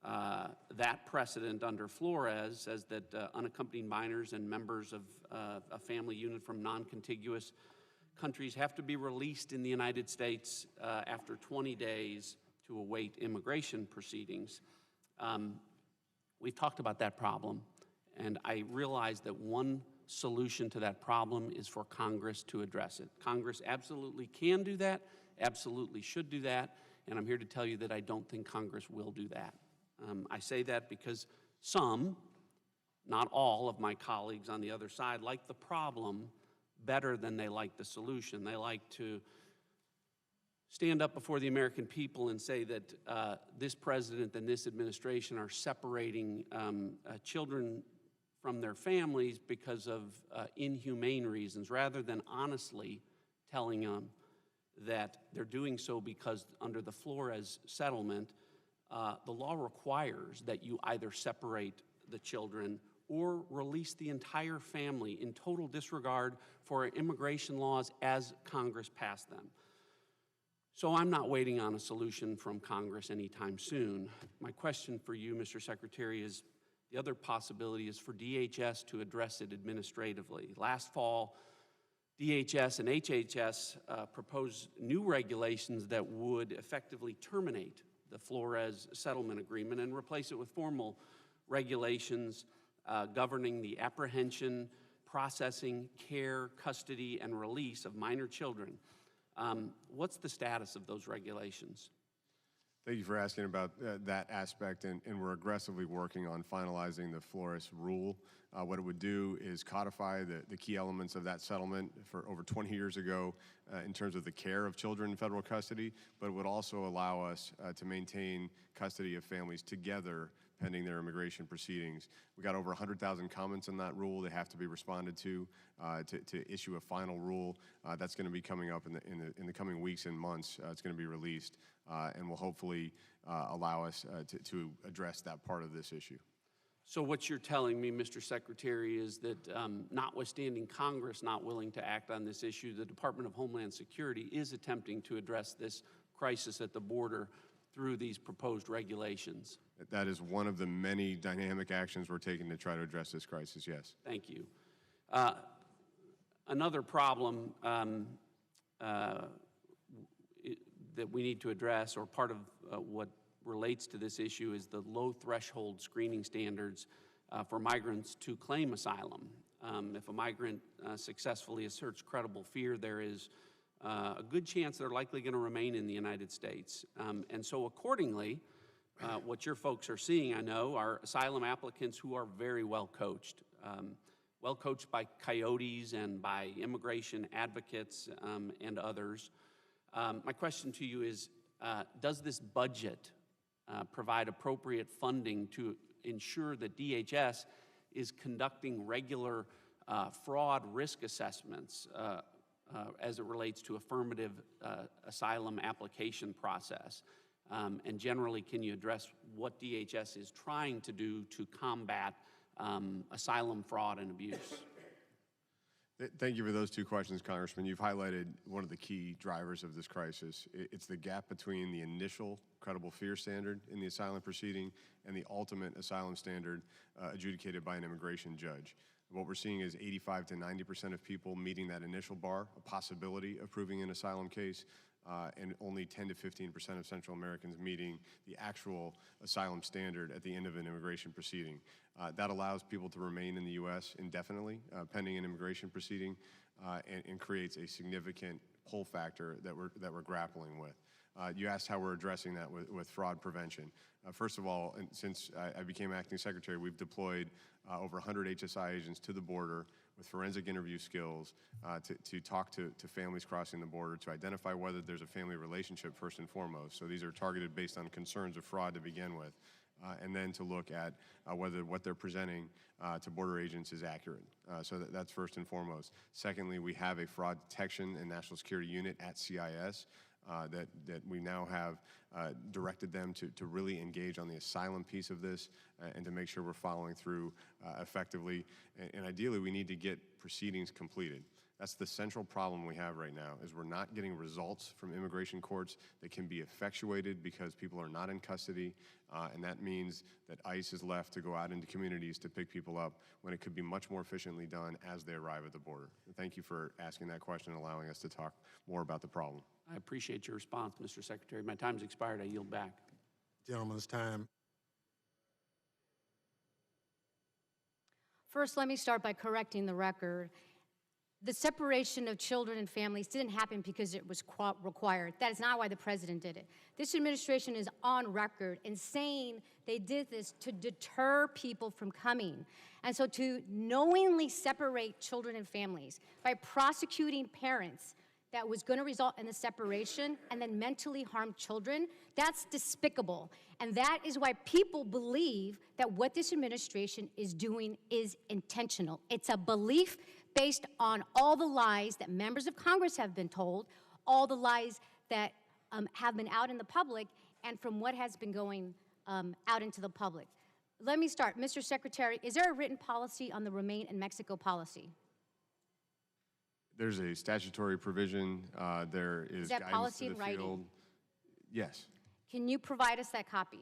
that precedent under Flores says that unaccompanied minors and members of a family unit from non-contiguous countries have to be released in the United States after 20 days to await immigration proceedings. We've talked about that problem, and I realize that one solution to that problem is for Congress to address it. Congress absolutely can do that, absolutely should do that, and I'm here to tell you that I don't think Congress will do that. I say that because some, not all of my colleagues on the other side, like the problem better than they like the solution. They like to stand up before the American people and say that this president and this administration are separating children from their families because of inhumane reasons, rather than honestly telling them that they're doing so because under the Flores settlement, the law requires that you either separate the children or release the entire family in total disregard for immigration laws as Congress passed them. So I'm not waiting on a solution from Congress anytime soon. My question for you, Mr. Secretary, is the other possibility is for DHS to address it administratively. Last fall, DHS and HHS proposed new regulations that would effectively terminate the Flores settlement agreement and replace it with formal regulations governing the apprehension, processing, care, custody, and release of minor children. What's the status of those regulations? Thank you for asking about that aspect, and we're aggressively working on finalizing the Flores rule. What it would do is codify the key elements of that settlement for over 20 years ago in terms of the care of children in federal custody, but it would also allow us to maintain custody of families together pending their immigration proceedings. We got over 100,000 comments on that rule. They have to be responded to issue a final rule. That's going to be coming up in the coming weeks and months. It's going to be released and will hopefully allow us to address that part of this issue. So what you're telling me, Mr. Secretary, is that notwithstanding Congress not willing to act on this issue, the Department of Homeland Security is attempting to address this crisis at the border through these proposed regulations. That is one of the many dynamic actions we're taking to try to address this crisis, yes. Thank you. Another problem that we need to address, or part of what relates to this issue, is the low threshold screening standards for migrants to claim asylum. If a migrant successfully asserts credible fear, there is a good chance they're likely going to remain in the United States. And so accordingly, what your folks are seeing, I know, are asylum applicants who are very well coached by coyotes and by immigration advocates and others. My question to you is, does this budget provide appropriate funding to ensure that DHS is conducting regular fraud risk assessments as it relates to affirmative asylum application process? And generally, can you address what DHS is trying to do to combat asylum fraud and abuse? Thank you for those two questions, Congressman. You've highlighted one of the key drivers of this crisis. It's the gap between the initial credible fear standard in the asylum proceeding and the ultimate asylum standard adjudicated by an immigration judge. What we're seeing is 85 to 90% of people meeting that initial bar, a possibility of proving an asylum case, and only 10 to 15% of Central Americans meeting the actual asylum standard at the end of an immigration proceeding. That allows people to remain in the U.S. indefinitely, pending an immigration proceeding, and creates a significant pull factor that we're grappling with. You asked how we're addressing that with fraud prevention. First of all, since I became acting secretary, we've deployed over 100 HSI agents to the border with forensic interview skills to talk to families crossing the border, to identify whether there's a family relationship first and foremost. So these are targeted based on concerns of fraud to begin with, and then to look at whether what they're presenting to border agents is accurate. So that's first and foremost. Secondly, we have a fraud detection and national security unit at CIS that we now have directed them to really engage on the asylum piece of this and to make sure we're following through effectively. And ideally, we need to get proceedings completed. That's the central problem we have right now, is we're not getting results from immigration courts that can be effectuated because people are not in custody, and that means that ICE is left to go out into communities to pick people up when it could be much more efficiently done as they arrive at the border. And thank you for asking that question and allowing us to talk more about the problem. I appreciate your response, Mr. Secretary. My time's expired. I yield back. Gentleman's time. First, let me start by correcting the record. The separation of children and families didn't happen because it was required. That is not why the president did it. This administration is on record in saying they did this to deter people from coming. And so to knowingly separate children and families by prosecuting parents that was going to result in the separation and then mentally harm children, that's despicable. And that is why people believe that what this administration is doing is intentional. It's a belief based on all the lies that members of Congress have been told, all the lies that have been out in the public, and from what has been going out into the public. Let me start. Mr. Secretary, is there a written policy on the Remain in Mexico policy? There's a statutory provision. There is that guidance policy to in the writing? field. Yes. Can you provide us that copy?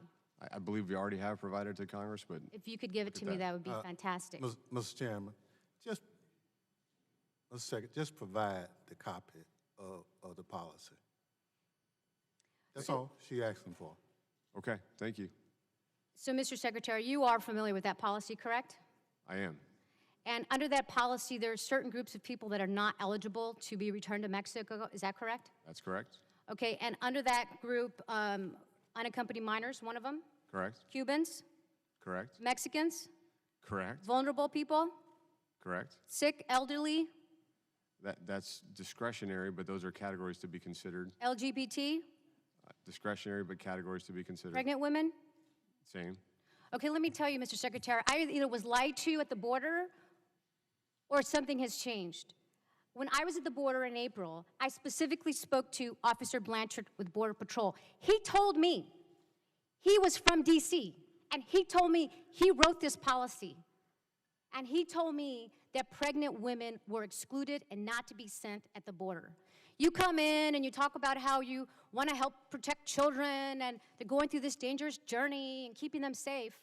I believe we already have provided to Congress, but If you could give it to me, that would be fantastic. Mr. Chairman, just a second, just provide the copy of the policy. That's all she asking for. okay, thank you. So, Mr. Secretary, you are familiar with that policy, correct? I am. And under that policy, there are certain groups of people that are not eligible to be returned to Mexico. Is that correct? That's correct. Okay, and under that group, unaccompanied minors, one of them? Correct. Cubans? Correct. Mexicans? Correct. Vulnerable people? Correct. Sick, elderly? That's discretionary, but those are categories to be considered. LGBT? Discretionary, but categories to be considered. Pregnant women? Same. Okay, let me tell you, Mr. Secretary, I either was lied to at the border or something has changed. When I was at the border in April, I specifically spoke to Officer Blanchard with Border Patrol. He told me, he was from DC, and he told me he wrote this policy. And he told me that pregnant women were excluded and not to be sent at the border. You come in and you talk about how you want to help protect children and they're going through this dangerous journey and keeping them safe.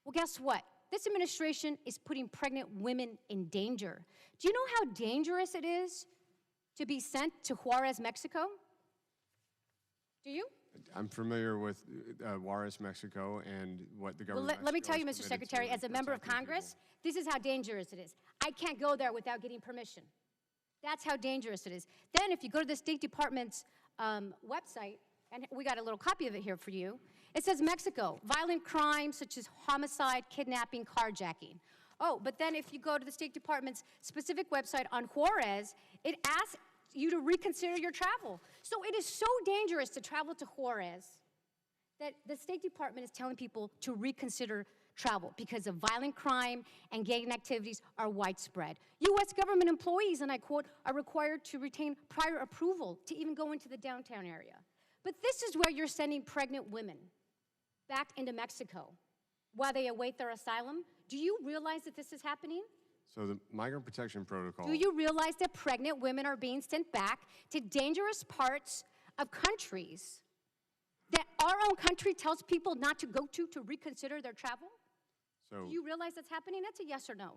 Well, guess what? This administration is putting pregnant women in danger. Do you know how dangerous it is to be sent to Juarez, Mexico? Do you? I'm familiar with Juarez, Mexico, and what the government. Well, let me tell you, Mr. Secretary, as a member of Congress, this is how dangerous it is. I can't go there without getting permission. That's how dangerous it is. Then if you go to the State Department's website, and we got a little copy of it here for you, it says Mexico, violent crimes such as homicide, kidnapping, carjacking. Oh, but then if you go to the State Department's specific website on Juarez, it asks you to reconsider your travel. So it is so dangerous to travel to Juarez that the State Department is telling people to reconsider travel because of violent crime and gang activities are widespread. U.S. government employees, and I quote, are required to retain prior approval to even go into the downtown area. But this is where you're sending pregnant women back into Mexico while they await their asylum. Do you realize that this is happening? So the Migrant Protection Protocol. Do you realize that pregnant women are being sent back to dangerous parts of countries that our own country tells people not to go to reconsider their travel? So, do you realize that's happening? That's a yes or no.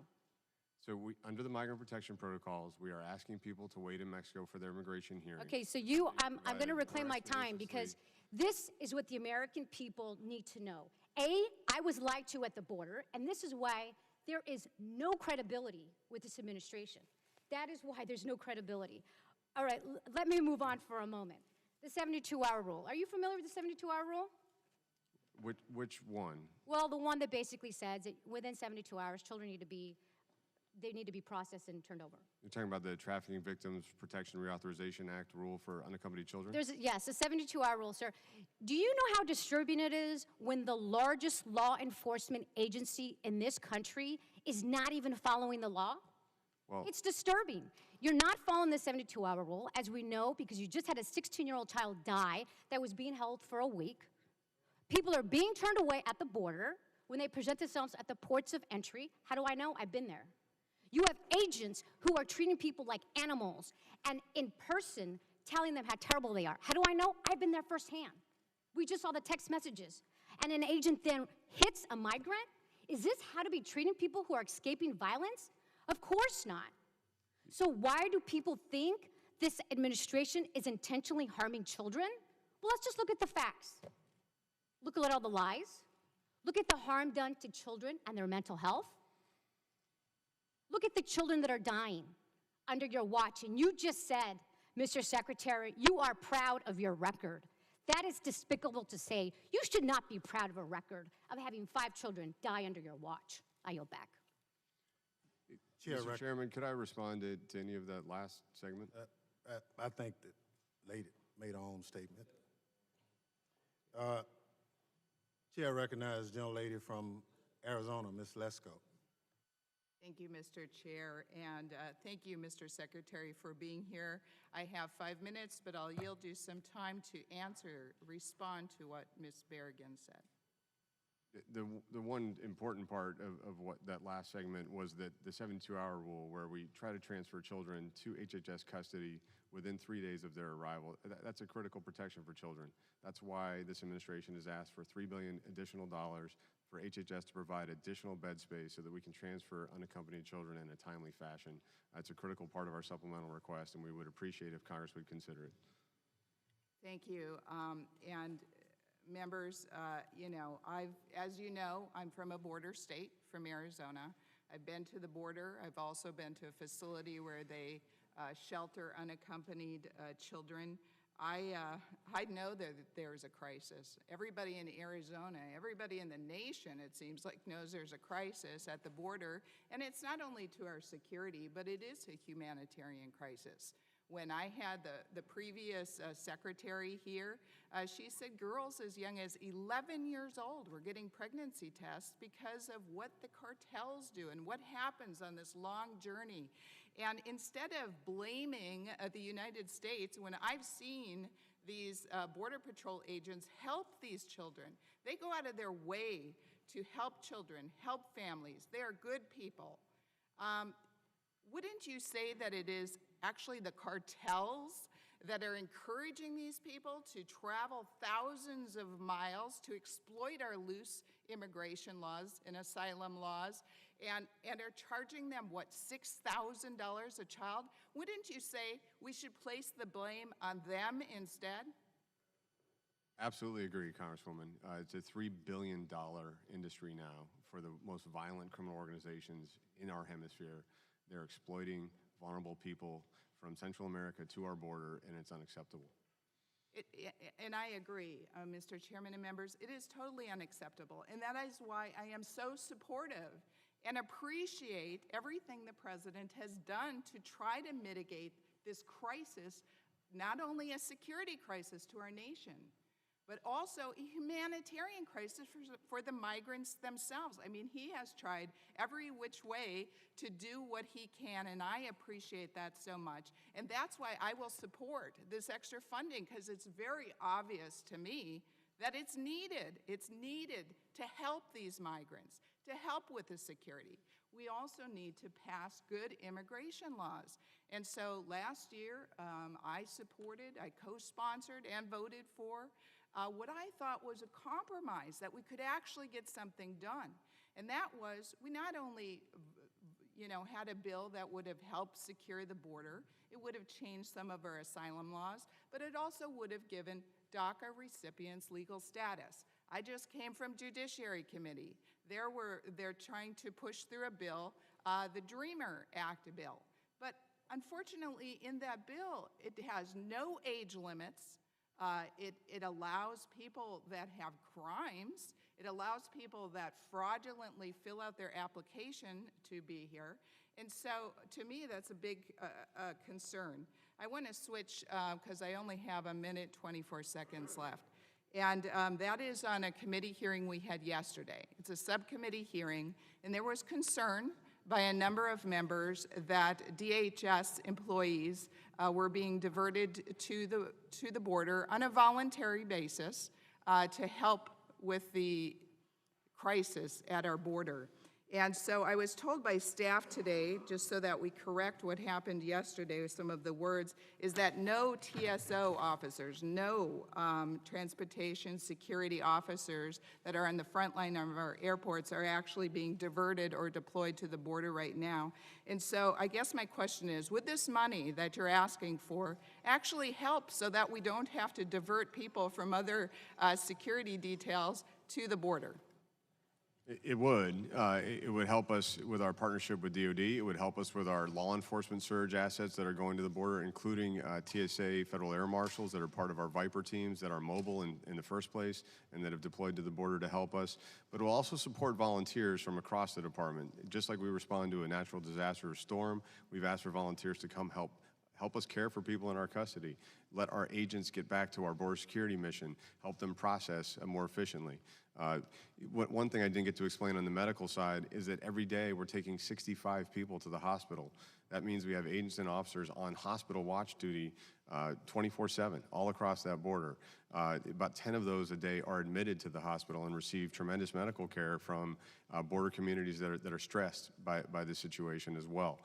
So under the Migrant Protection Protocols, we are asking people to wait in Mexico for their immigration hearing. Okay, so I'm going to reclaim my time because this is what the American people need to know. A, I was lied to at the border, and this is why there is no credibility with this administration. That is why there's no credibility. All right, let me move on for a moment. The 72-hour rule. Are you familiar with the 72-hour rule? Which one? Well, the one that basically says that within 72 hours, children need to be processed and turned over. You're talking about the Trafficking Victims Protection Reauthorization Act rule for unaccompanied children? Yes, a 72-hour rule, sir. Do you know how disturbing it is when the largest law enforcement agency in this country is not even following the law? Well, it's disturbing. You're not following the 72-hour rule, as we know, because you just had a 16-year-old child die that was being held for a week. People are being turned away at the border when they present themselves at the ports of entry. How do I know? I've been there. You have agents who are treating people like animals and in person telling them how terrible they are. How do I know? I've been there firsthand. We just saw the text messages. And an agent then hits a migrant? Is this how to be treating people who are escaping violence? Of course not. So why do people think this administration is intentionally harming children? Well, let's just look at the facts. Look at all the lies. Look at the harm done to children and their mental health. Look at the children that are dying under your watch. And you just said, Mr. Secretary, you are proud of your record. That is despicable to say. You should not be proud of a record of having 5 children die under your watch. I yield back. Mr. Chairman, could I respond to any of that last segment? I think that lady made her own statement. Chair recognizes the gentlelady from Arizona, Ms. Lesko. Thank you, Mr. Chair, and thank you, Mr. Secretary, for being here. I have 5 minutes, but I'll yield you some time to respond to what Ms. Berrigan said. The one important part of what that last segment was that the 72-hour rule, where we try to transfer children to HHS custody within 3 days of their arrival, that's a critical protection for children. That's why this administration has asked for $3 billion additional dollars for HHS to provide additional bed space so that we can transfer unaccompanied children in a timely fashion. It's a critical part of our supplemental request, and we would appreciate if Congress would consider it. Thank you. And members, as you know, I'm from a border state, from Arizona. I've been to the border. I've also been to a facility where they shelter unaccompanied children. I know that there's a crisis. Everybody in Arizona, everybody in the nation, it seems like, knows there's a crisis at the border. And it's not only to our security, but it is a humanitarian crisis. When I had the previous secretary here, she said girls as young as 11 years old were getting pregnancy tests because of what the cartels do and what happens on this long journey. And instead of blaming the United States, when I've seen these Border Patrol agents help these children, they go out of their way to help children, help families. They are good people. Wouldn't you say that it is actually the cartels that are encouraging these people to travel thousands of miles to exploit our loose immigration laws and asylum laws, and are charging them, what, $6,000 a child? Wouldn't you say we should place the blame on them instead? Absolutely agree, Congresswoman. It's a $3 billion industry now for the most violent criminal organizations in our hemisphere. They're exploiting vulnerable people from Central America to our border, and it's unacceptable. And I agree, Mr. Chairman and members, it is totally unacceptable. And that is why I am so supportive and appreciate everything the President has done to try to mitigate this crisis, not only a security crisis to our nation, but also a humanitarian crisis for the migrants themselves. I mean, he has tried every which way to do what he can, and I appreciate that so much. And that's why I will support this extra funding, because it's very obvious to me that it's needed. It's needed to help these migrants, to help with the security. We also need to pass good immigration laws. And so last year, I co-sponsored and voted for what I thought was a compromise, that we could actually get something done. And that was, we not only had a bill that would have helped secure the border, it would have changed some of our asylum laws, but it also would have given DACA recipients legal status. I just came from Judiciary Committee. They're trying to push through a bill, the DREAMer Act bill. But unfortunately, in that bill, it has no age limits. It allows people that have crimes. It allows people that fraudulently fill out their application to be here. And so, to me, that's a big concern. I want to switch, because I only have a minute, 24 seconds left. And that is on a committee hearing we had yesterday. It's a subcommittee hearing, and there was concern by a number of members that DHS employees were being diverted to the border on a voluntary basis to help with the crisis at our border. And so I was told by staff today, just so that we correct what happened yesterday with some of the words, is that no TSO officers, no transportation security officers that are on the front line of our airports are actually being diverted or deployed to the border right now. And so I guess my question is, would this money that you're asking for actually help so that we don't have to divert people from other security details to the border? It would. It would help us with our partnership with DOD. It would help us with our law enforcement surge assets that are going to the border, including TSA Federal Air Marshals that are part of our Viper teams that are mobile in the first place and that have deployed to the border to help us. But it will also support volunteers from across the department. Just like we respond to a natural disaster or storm, we've asked for volunteers to come help us care for people in our custody, let our agents get back to our border security mission, help them process more efficiently. One thing I didn't get to explain on the medical side is that every day we're taking 65 people to the hospital. That means we have agents and officers on hospital watch duty 24/7 all across that border. About 10 of those a day are admitted to the hospital and receive tremendous medical care from border communities that are stressed by this situation as well.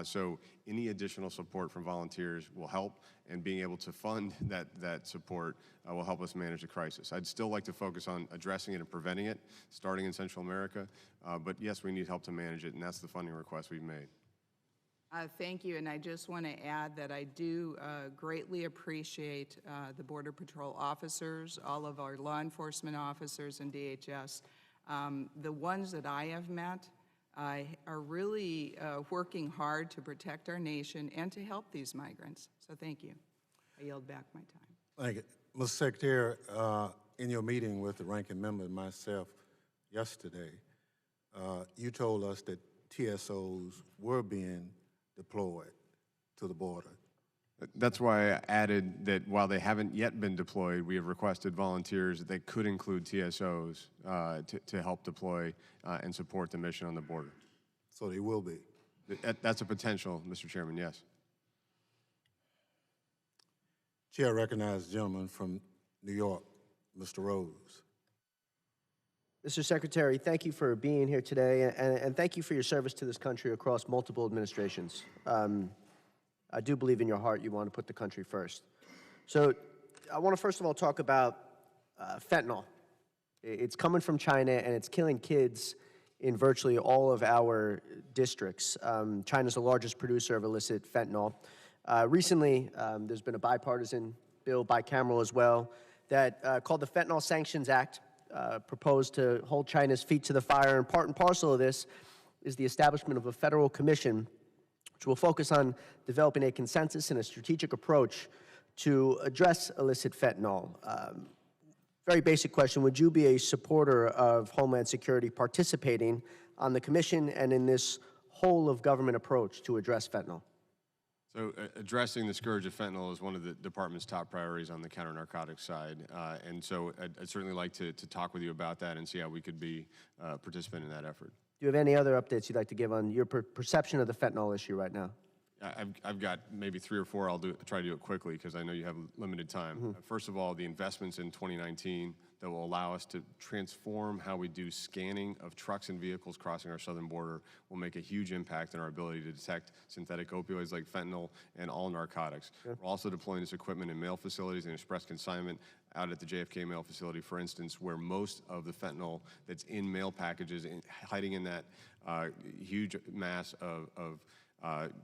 So any additional support from volunteers will help, and being able to fund that support will help us manage the crisis. I'd still like to focus on addressing it and preventing it, starting in Central America, but yes, we need help to manage it, and that's the funding request we've made. Thank you, and I just want to add that I do greatly appreciate the Border Patrol officers, all of our law enforcement officers and DHS. The ones that I have met are really working hard to protect our nation and to help these migrants. So thank you. I yield back my time. Thank you. Mr. Secretary, in your meeting with the ranking member and myself yesterday, you told us that TSOs were being deployed to the border. That's why I added that while they haven't yet been deployed, we have requested volunteers that could include TSOs to help deploy and support the mission on the border. So they will be? That's a potential, Mr. Chairman, yes. Chair recognizes the gentleman from New York, Mr. Rose. Mr. Secretary, thank you for being here today, and thank you for your service to this country across multiple administrations. I do believe in your heart you want to put the country first. So I want to first of all talk about fentanyl. It's coming from China, and it's killing kids in virtually all of our districts. China's the largest producer of illicit fentanyl. Recently, there's been a bipartisan bill, bicameral as well, that called the Fentanyl Sanctions Act, proposed to hold China's feet to the fire. And part and parcel of this is the establishment of a federal commission which will focus on developing a consensus and a strategic approach to address illicit fentanyl. Very basic question, would you be a supporter of Homeland Security participating on the commission and in this whole of government approach to address fentanyl? So addressing the scourge of fentanyl is one of the department's top priorities on the counter-narcotics side. And so I'd certainly like to talk with you about that and see how we could be a participant in that effort. Do you have any other updates you'd like to give on your perception of the fentanyl issue right now? I've got maybe 3 or 4. I'll try to do it quickly because I know you have limited time. First of all, the investments in 2019 that will allow us to transform how we do scanning of trucks and vehicles crossing our southern border will make a huge impact in our ability to detect synthetic opioids like fentanyl and all narcotics. We're also deploying this equipment in mail facilities and express consignment out at the JFK mail facility, for instance, where most of the fentanyl that's in mail packages, hiding in that huge mass of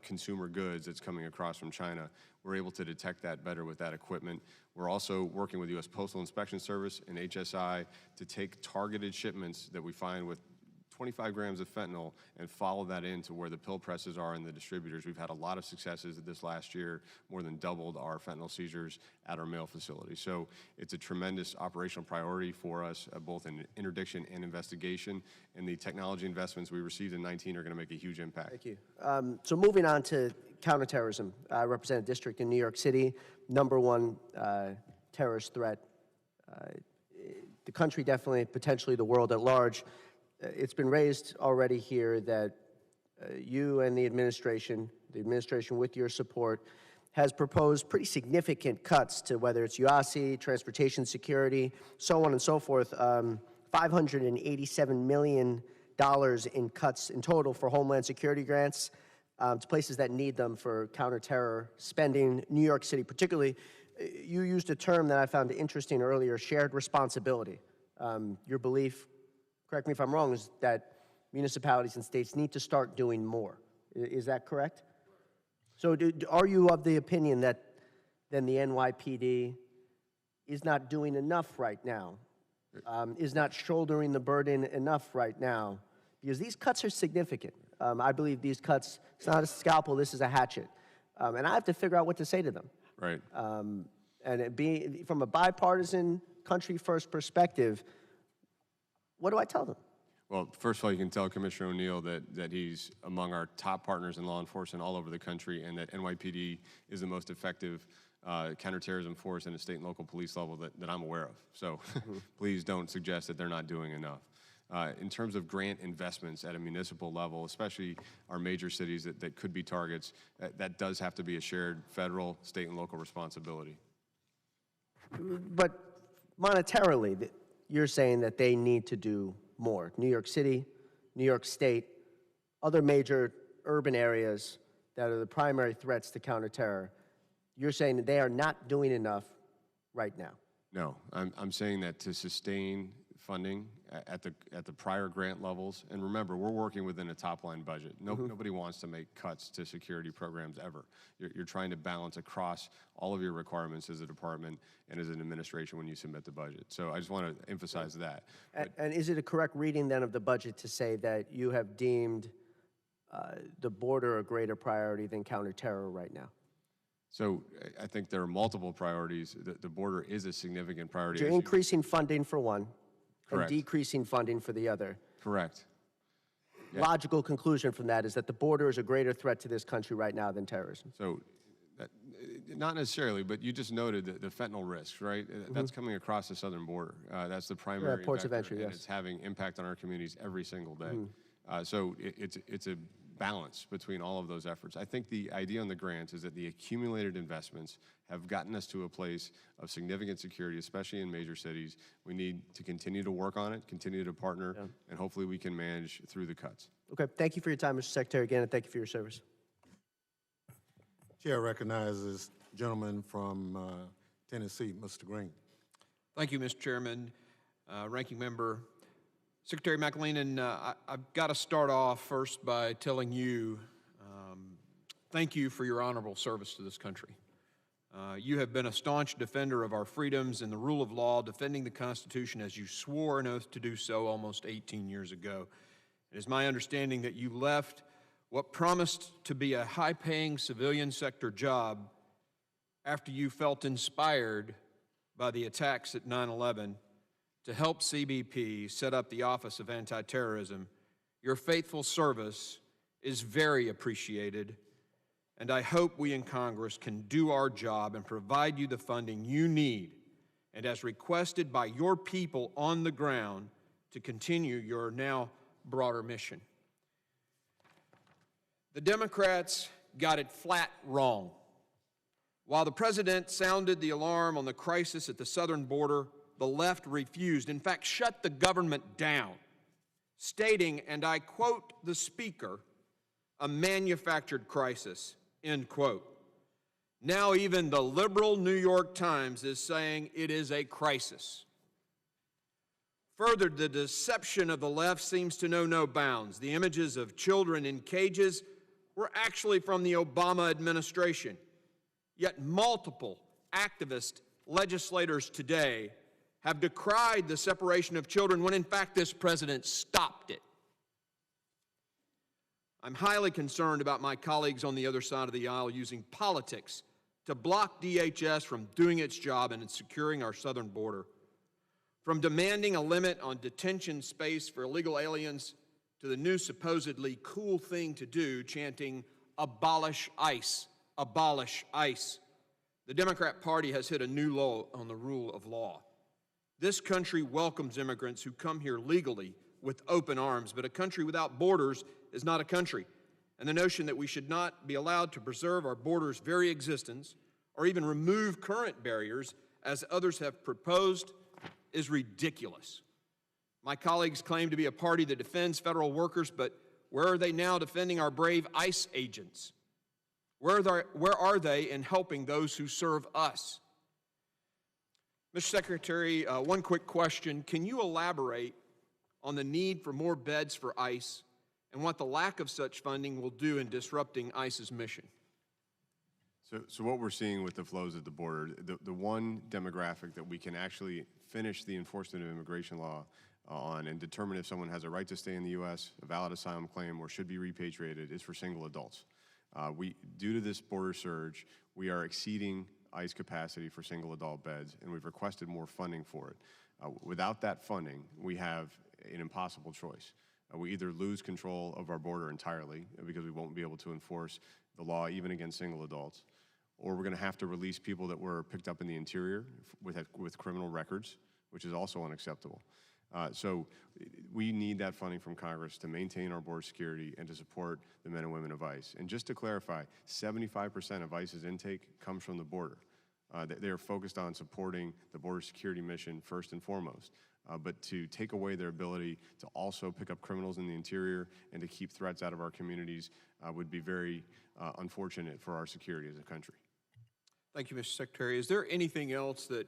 consumer goods that's coming across from China. We're able to detect that better with that equipment. We're also working with U.S. Postal Inspection Service and HSI to take targeted shipments that we find with 25 grams of fentanyl and follow that into where the pill presses are and the distributors. We've had a lot of successes this last year, more than doubled our fentanyl seizures at our mail facility. So it's a tremendous operational priority for us, both in interdiction and investigation, and the technology investments we received in 19 are going to make a huge impact. Thank you. So moving on to counterterrorism. I represent a district in New York City, #1 terrorist threat. The country definitely, potentially the world at large. It's been raised already here that you and the administration with your support, has proposed pretty significant cuts to whether it's UASI, transportation security, so on and so forth. $587 million in cuts in total for Homeland Security grants to places that need them for counterterror spending. New York City particularly, you used a term that I found interesting earlier, shared responsibility. Your belief, correct me if I'm wrong, is that municipalities and states need to start doing more. Is that correct? So are you of the opinion that then the NYPD is not doing enough right now, is not shouldering the burden enough right now? Because these cuts are significant. I believe these cuts, it's not a scalpel, this is a hatchet. And I have to figure out what to say to them. Right. And it being, from a bipartisan, country-first perspective, what do I tell them? Well, first of all, you can tell Commissioner O'Neill that he's among our top partners in law enforcement all over the country, and that NYPD is the most effective counterterrorism force in a state and local police level that I'm aware of. So please don't suggest that they're not doing enough. In terms of grant investments at a municipal level, especially our major cities that could be targets, that does have to be a shared federal, state, and local responsibility. But monetarily, you're saying that they need to do more. New York City, New York State, other major urban areas that are the primary threats to counterterror, you're saying that they are not doing enough right now. No, I'm saying that to sustain funding at the prior grant levels, and remember, we're working within a top-line budget. Nobody wants to make cuts to security programs ever. You're trying to balance across all of your requirements as a department and as an administration when you submit the budget. So I just want to emphasize that. And is it a correct reading then of the budget to say that you have deemed the border a greater priority than counterterror right now? So I think there are multiple priorities. The border is a significant priority. You're increasing funding for one. Correct. And decreasing funding for the other. Correct. Yeah. Logical conclusion from that is that the border is a greater threat to this country right now than terrorism. So, not necessarily, but you just noted the fentanyl risks, right? That's coming across the southern border. That's the primary ports of entry, and yes. it's having impact on our communities every single day. So it's a balance between all of those efforts. I think the idea on the grants is that the accumulated investments have gotten us to a place of significant security, especially in major cities. We need to continue to work on it, continue to partner, and hopefully we can manage through the cuts. Okay, thank you for your time, Mr. Secretary, again, and thank you for your service. Chair recognizes gentleman from Tennessee. Mr. Green. Thank you, Mr. Chairman, Ranking Member. Secretary McAleenan, I've got to start off first by telling you thank you for your honorable service to this country. You have been a staunch defender of our freedoms and the rule of law, defending the Constitution as you swore an oath to do so almost 18 years ago. It is my understanding that you left what promised to be a high-paying civilian sector job after you felt inspired by the attacks at 9/11 to help CBP set up the Office of Anti-Terrorism. Your faithful service is very appreciated, and I hope we in Congress can do our job and provide you the funding you need, and as requested by your people on the ground, to continue your now broader mission. The Democrats got it flat wrong. While the president sounded the alarm on the crisis at the southern border, the left refused, in fact, shut the government down, stating, and I quote the speaker, "a manufactured crisis," end quote. Now even the liberal New York Times is saying it is a crisis. Further, the deception of the left seems to know no bounds. The images of children in cages were actually from the Obama administration. Yet multiple activist legislators today have decried the separation of children when in fact this president stopped it. I'm highly concerned about my colleagues on the other side of the aisle using politics to block DHS from doing its job and in securing our southern border. From demanding a limit on detention space for illegal aliens to the new supposedly cool thing to do, chanting, "Abolish ICE, abolish ICE." The Democrat Party has hit a new low on the rule of law. This country welcomes immigrants who come here legally with open arms, but a country without borders is not a country. And the notion that we should not be allowed to preserve our borders' very existence or even remove current barriers, as others have proposed, is ridiculous. My colleagues claim to be a party that defends federal workers, but where are they now defending our brave ICE agents? Where are they in helping those who serve us? Mr. Secretary, one quick question. Can you elaborate on the need for more beds for ICE and what the lack of such funding will do in disrupting ICE's mission? So what we're seeing with the flows at the border, the one demographic that we can actually finish the enforcement of immigration law on and determine if someone has a right to stay in the U.S., a valid asylum claim, or should be repatriated is for single adults. Due to this border surge, we are exceeding ICE capacity for single adult beds, and we've requested more funding for it. Without that funding, we have an impossible choice. We either lose control of our border entirely because we won't be able to enforce the law even against single adults, or we're going to have to release people that were picked up in the interior with criminal records, which is also unacceptable. So we need that funding from Congress to maintain our border security and to support the men and women of ICE. And just to clarify, 75% of ICE's intake comes from the border. They are focused on supporting the border security mission first and foremost. But to take away their ability to also pick up criminals in the interior and to keep threats out of our communities would be very unfortunate for our security as a country. Thank you, Mr. Secretary. Is there anything else that,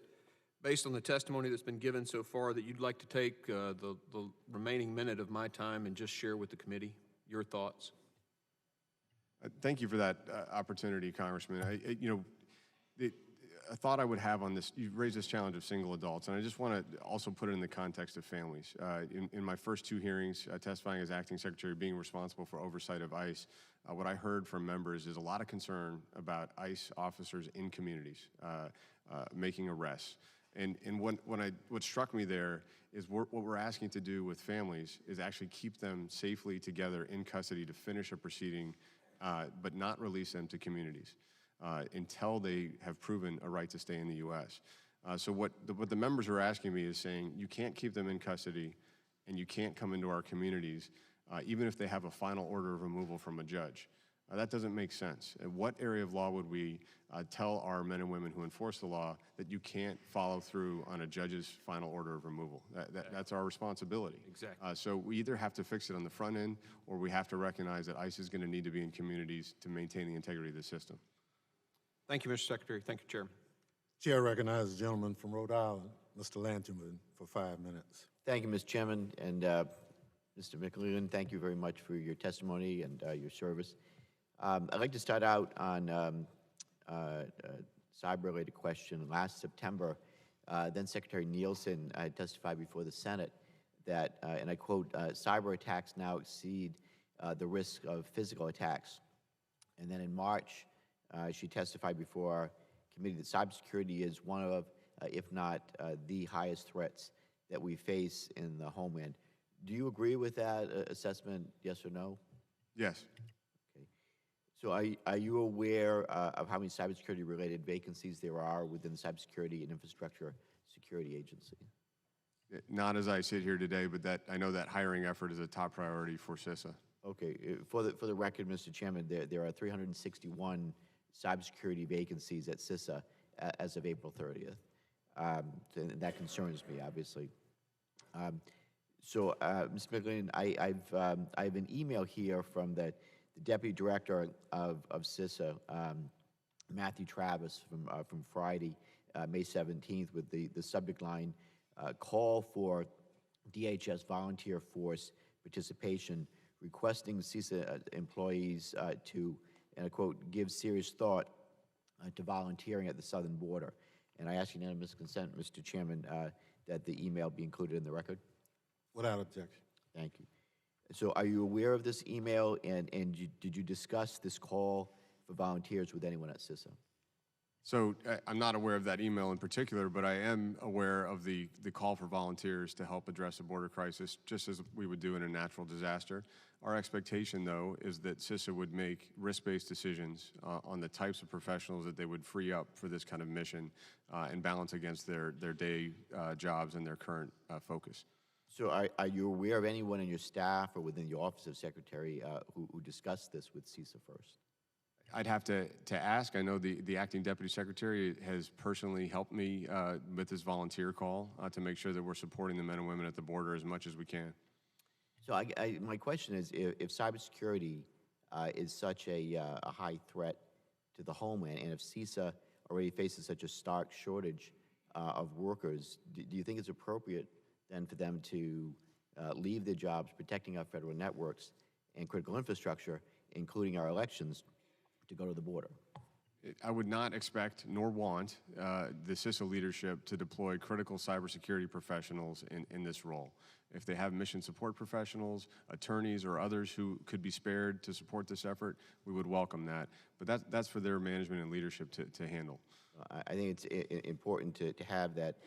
based on the testimony that's been given so far, that you'd like to take the remaining minute of my time and just share with the committee your thoughts? Thank you for that opportunity, Congressman. A thought I would have on this, you've raised this challenge of single adults, and I just want to also put it in the context of families. In my first two hearings, testifying as acting secretary, being responsible for oversight of ICE, what I heard from members is a lot of concern about ICE officers in communities making arrests. And what struck me there is what we're asking to do with families is actually keep them safely together in custody to finish a proceeding, but not release them to communities until they have proven a right to stay in the U.S. So what the members are asking me is saying, you can't keep them in custody and you can't come into our communities, even if they have a final order of removal from a judge. That doesn't make sense. In what area of law would we tell our men and women who enforce the law that you can't follow through on a judge's final order of removal? That's our responsibility. Exactly. So we either have to fix it on the front end, or we have to recognize that ICE is going to need to be in communities to maintain the integrity of the system. Thank you, Mr. Secretary. Thank you, Chairman. Chair recognizes the gentleman from Rhode Island, Mr. Lanterman, for 5 minutes. Thank you, Mr. Chairman, and Mr. McAleenan, thank you very much for your testimony and your service. I'd like to start out on a cyber-related question. Last September, then Secretary Nielsen testified before the Senate that, and I quote, cyber attacks now exceed the risk of physical attacks. And then in March, she testified before our committee that cybersecurity is one of, if not the highest threats that we face in the homeland. Do you agree with that assessment, yes or no? Yes. Okay. So are you aware of how many cybersecurity-related vacancies there are within the Cybersecurity and Infrastructure Security Agency? Not as I sit here today, but that I know that hiring effort is a top priority for CISA. Okay. For the record, Mr. Chairman, there are 361 cybersecurity vacancies at CISA as of April 30th. And that concerns me, obviously. So, Ms. McAleenan, I have an email here from the Deputy Director of CISA, Matthew Travis, from Friday, May 17th, with the subject line, call for DHS volunteer force participation, requesting CISA employees to, and I quote, give serious thought to volunteering at the southern border. And I ask unanimous consent, Mr. Chairman, that the email be included in the record. Without objection. Thank you. So are you aware of this email, and did you discuss this call for volunteers with anyone at CISA? So I'm not aware of that email in particular, but I am aware of the call for volunteers to help address a border crisis, just as we would do in a natural disaster. Our expectation, though, is that CISA would make risk-based decisions on the types of professionals that they would free up for this kind of mission and balance against their day jobs and their current focus. So are you aware of anyone in your staff or within the Office of Secretary who discussed this with CISA first? I'd have to ask. I know the acting deputy secretary has personally helped me with this volunteer call to make sure that we're supporting the men and women at the border as much as we can. So my question is, if cybersecurity is such a high threat to the homeland, and if CISA already faces such a stark shortage of workers, do you think it's appropriate then for them to leave their jobs protecting our federal networks and critical infrastructure, including our elections, to go to the border? I would not expect nor want the CISA leadership to deploy critical cybersecurity professionals in this role. If they have mission support professionals, attorneys, or others who could be spared to support this effort, we would welcome that. But that's for their management and leadership to handle. I think it's important to have that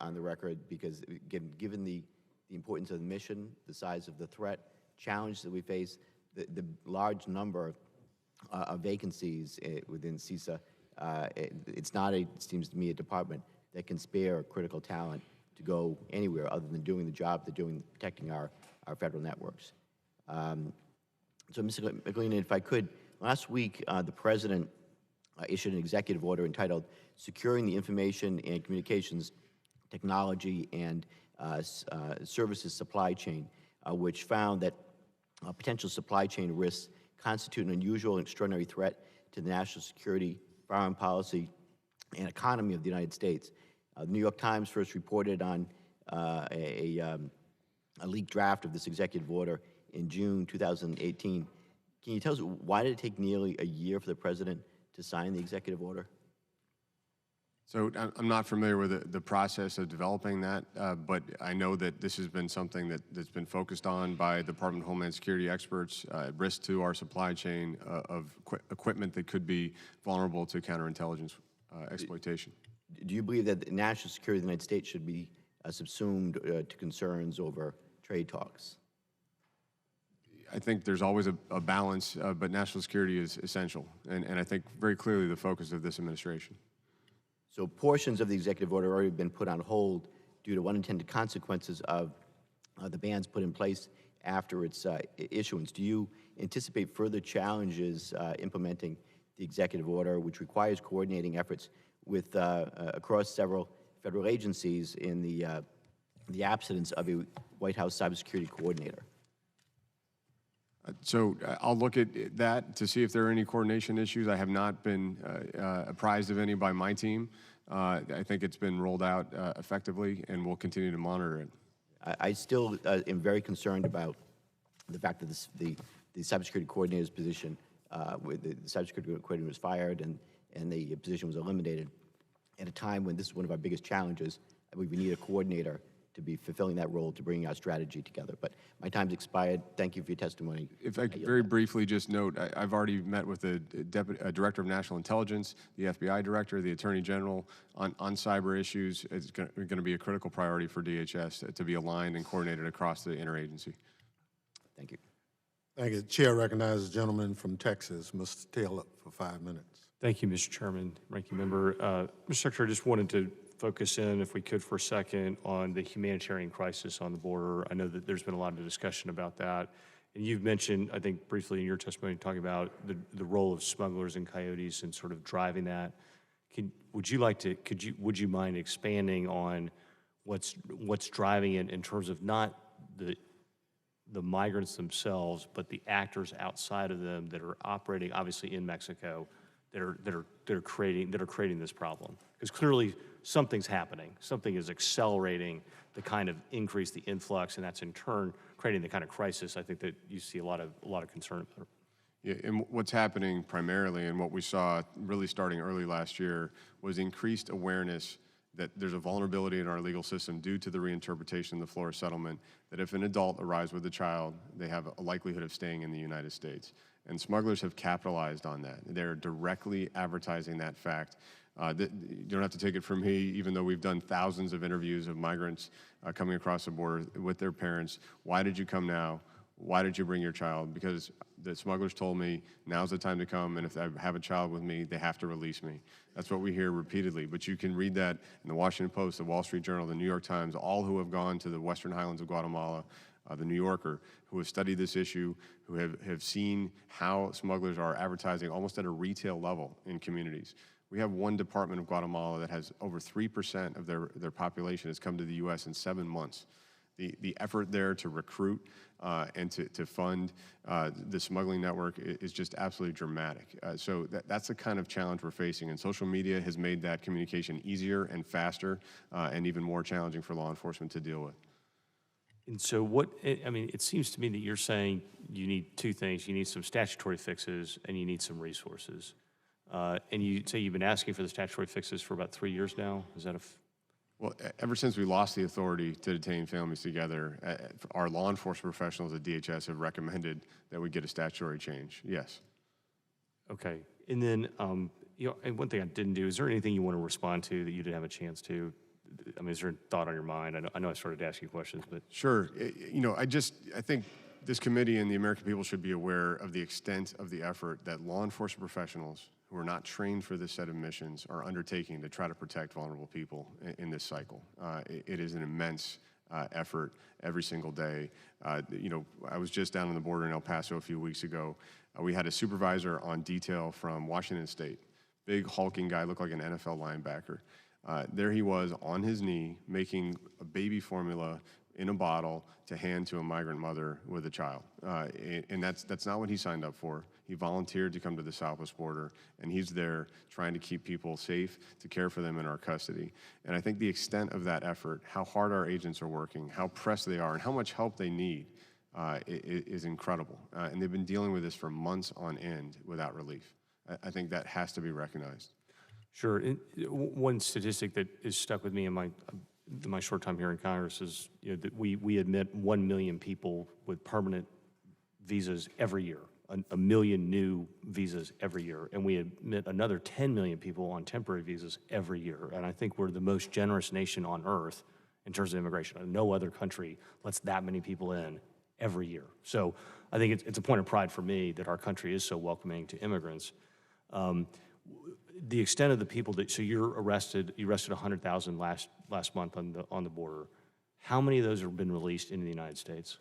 on the record, because given the importance of the mission, the size of the threat, challenge that we face, the large number of vacancies within CISA, it's not, it seems to me, a department that can spare critical talent to go anywhere other than doing the job they're doing, protecting our federal networks. So, Mr. McAleenan, if I could, last week the President issued an executive order entitled Securing the Information and Communications Technology and Services Supply Chain, which found that potential supply chain risks constitute an unusual and extraordinary threat to the national security, foreign policy, and economy of the United States. The New York Times first reported on a leaked draft of this executive order in June 2018. Can you tell us, why did it take nearly a year for the President to sign the executive order? So I'm not familiar with the process of developing that, but I know that this has been something that's been focused on by the Department of Homeland Security experts, risk to our supply chain of equipment that could be vulnerable to counterintelligence exploitation. Do you believe that the national security of the United States should be subsumed to concerns over trade talks? I think there's always a balance, but national security is essential, and I think very clearly the focus of this administration. So portions of the executive order have already been put on hold due to unintended consequences of the bans put in place after its issuance. Do you anticipate further challenges implementing the executive order, which requires coordinating efforts with across several federal agencies in the absence of a White House cybersecurity coordinator? So I'll look at that to see if there are any coordination issues. I have not been apprised of any by my team, I think it's been rolled out effectively, and we'll continue to monitor it. I still am very concerned about the fact that the cybersecurity coordinator's position, where the cybersecurity coordinator was fired and the position was eliminated at a time when this is one of our biggest challenges. I believe we need a coordinator to be fulfilling that role, to bring our strategy together. But my time's expired. Thank you for your testimony. If I could very briefly just note, I've already met with the Director of National Intelligence, the FBI Director, the Attorney General on cyber issues. It's going to be a critical priority for DHS to be aligned and coordinated across the interagency. Thank you. Thank you. Chair recognizes the gentleman from Texas, Mr. Taylor, for 5 minutes. Thank you, Mr. Chairman, Ranking Member. Mr. Secretary, I just wanted to focus in, if we could for a second, on the humanitarian crisis on the border. I know that there's been a lot of discussion about that. And you've mentioned, I think briefly in your testimony, talking about the role of smugglers and coyotes and sort of driving that. Would you mind expanding on what's driving it in terms of not the migrants themselves, but the actors outside of them that are operating, obviously in Mexico, that are creating this problem? Because clearly something's happening. Something is accelerating the kind of increase, the influx, and that's in turn creating the kind of crisis I think that you see a lot of concern about. Yeah, and what's happening primarily, and what we saw really starting early last year, was increased awareness that there's a vulnerability in our legal system due to the reinterpretation of the Flores settlement, that if an adult arrives with a child, they have a likelihood of staying in the United States. And smugglers have capitalized on that. They're directly advertising that fact. You don't have to take it from me, even though we've done thousands of interviews of migrants coming across the border with their parents. Why did you come now? Why did you bring your child? Because the smugglers told me, now's the time to come, and if I have a child with me, they have to release me. That's what we hear repeatedly. But you can read that in the Washington Post, the Wall Street Journal, the New York Times, all who have gone to the Western Highlands of Guatemala, the New Yorker, who have studied this issue, who have seen how smugglers are advertising almost at a retail level in communities. We have one department of Guatemala that has over 3% of their population has come to the U.S. in 7 months. The effort there to recruit and to fund the smuggling network is just absolutely dramatic. So that's the kind of challenge we're facing, and social media has made that communication easier and faster and even more challenging for law enforcement to deal with. And so it seems to me that you're saying you need two things. You need some statutory fixes and you need some resources. And you say you've been asking for the statutory fixes for about 3 years now? Is that Well, ever since we lost the authority to detain families together, our law enforcement professionals at DHS have recommended that we get a statutory change, yes. Okay. And then, and one thing I didn't do, is there anything you want to respond to that you didn't have a chance to? I mean, is there a thought on your mind? I know I started asking questions, but. Sure. I think this committee and the American people should be aware of the extent of the effort that law enforcement professionals who are not trained for this set of missions are undertaking to try to protect vulnerable people in this cycle. It is an immense effort every single day. I was just down on the border in El Paso a few weeks ago. We had a supervisor on detail from Washington State, big hulking guy, looked like an NFL linebacker. There he was on his knee making a baby formula in a bottle to hand to a migrant mother with a child. And that's not what he signed up for. He volunteered to come to the southwest border, and he's there trying to keep people safe, to care for them in our custody. And I think the extent of that effort, how hard our agents are working, how pressed they are, and how much help they need is incredible. And they've been dealing with this for months on end without relief. I think that has to be recognized. Sure. One statistic that is stuck with me in my short time here in Congress is that we admit 1 million people with permanent visas every year, a million new visas every year, and we admit another 10 million people on temporary visas every year. And I think we're the most generous nation on earth in terms of immigration. No other country lets that many people in every year. So I think it's a point of pride for me that our country is so welcoming to immigrants. The extent of the people so you arrested 100,000 last month on the border. How many of those have been released into the United States?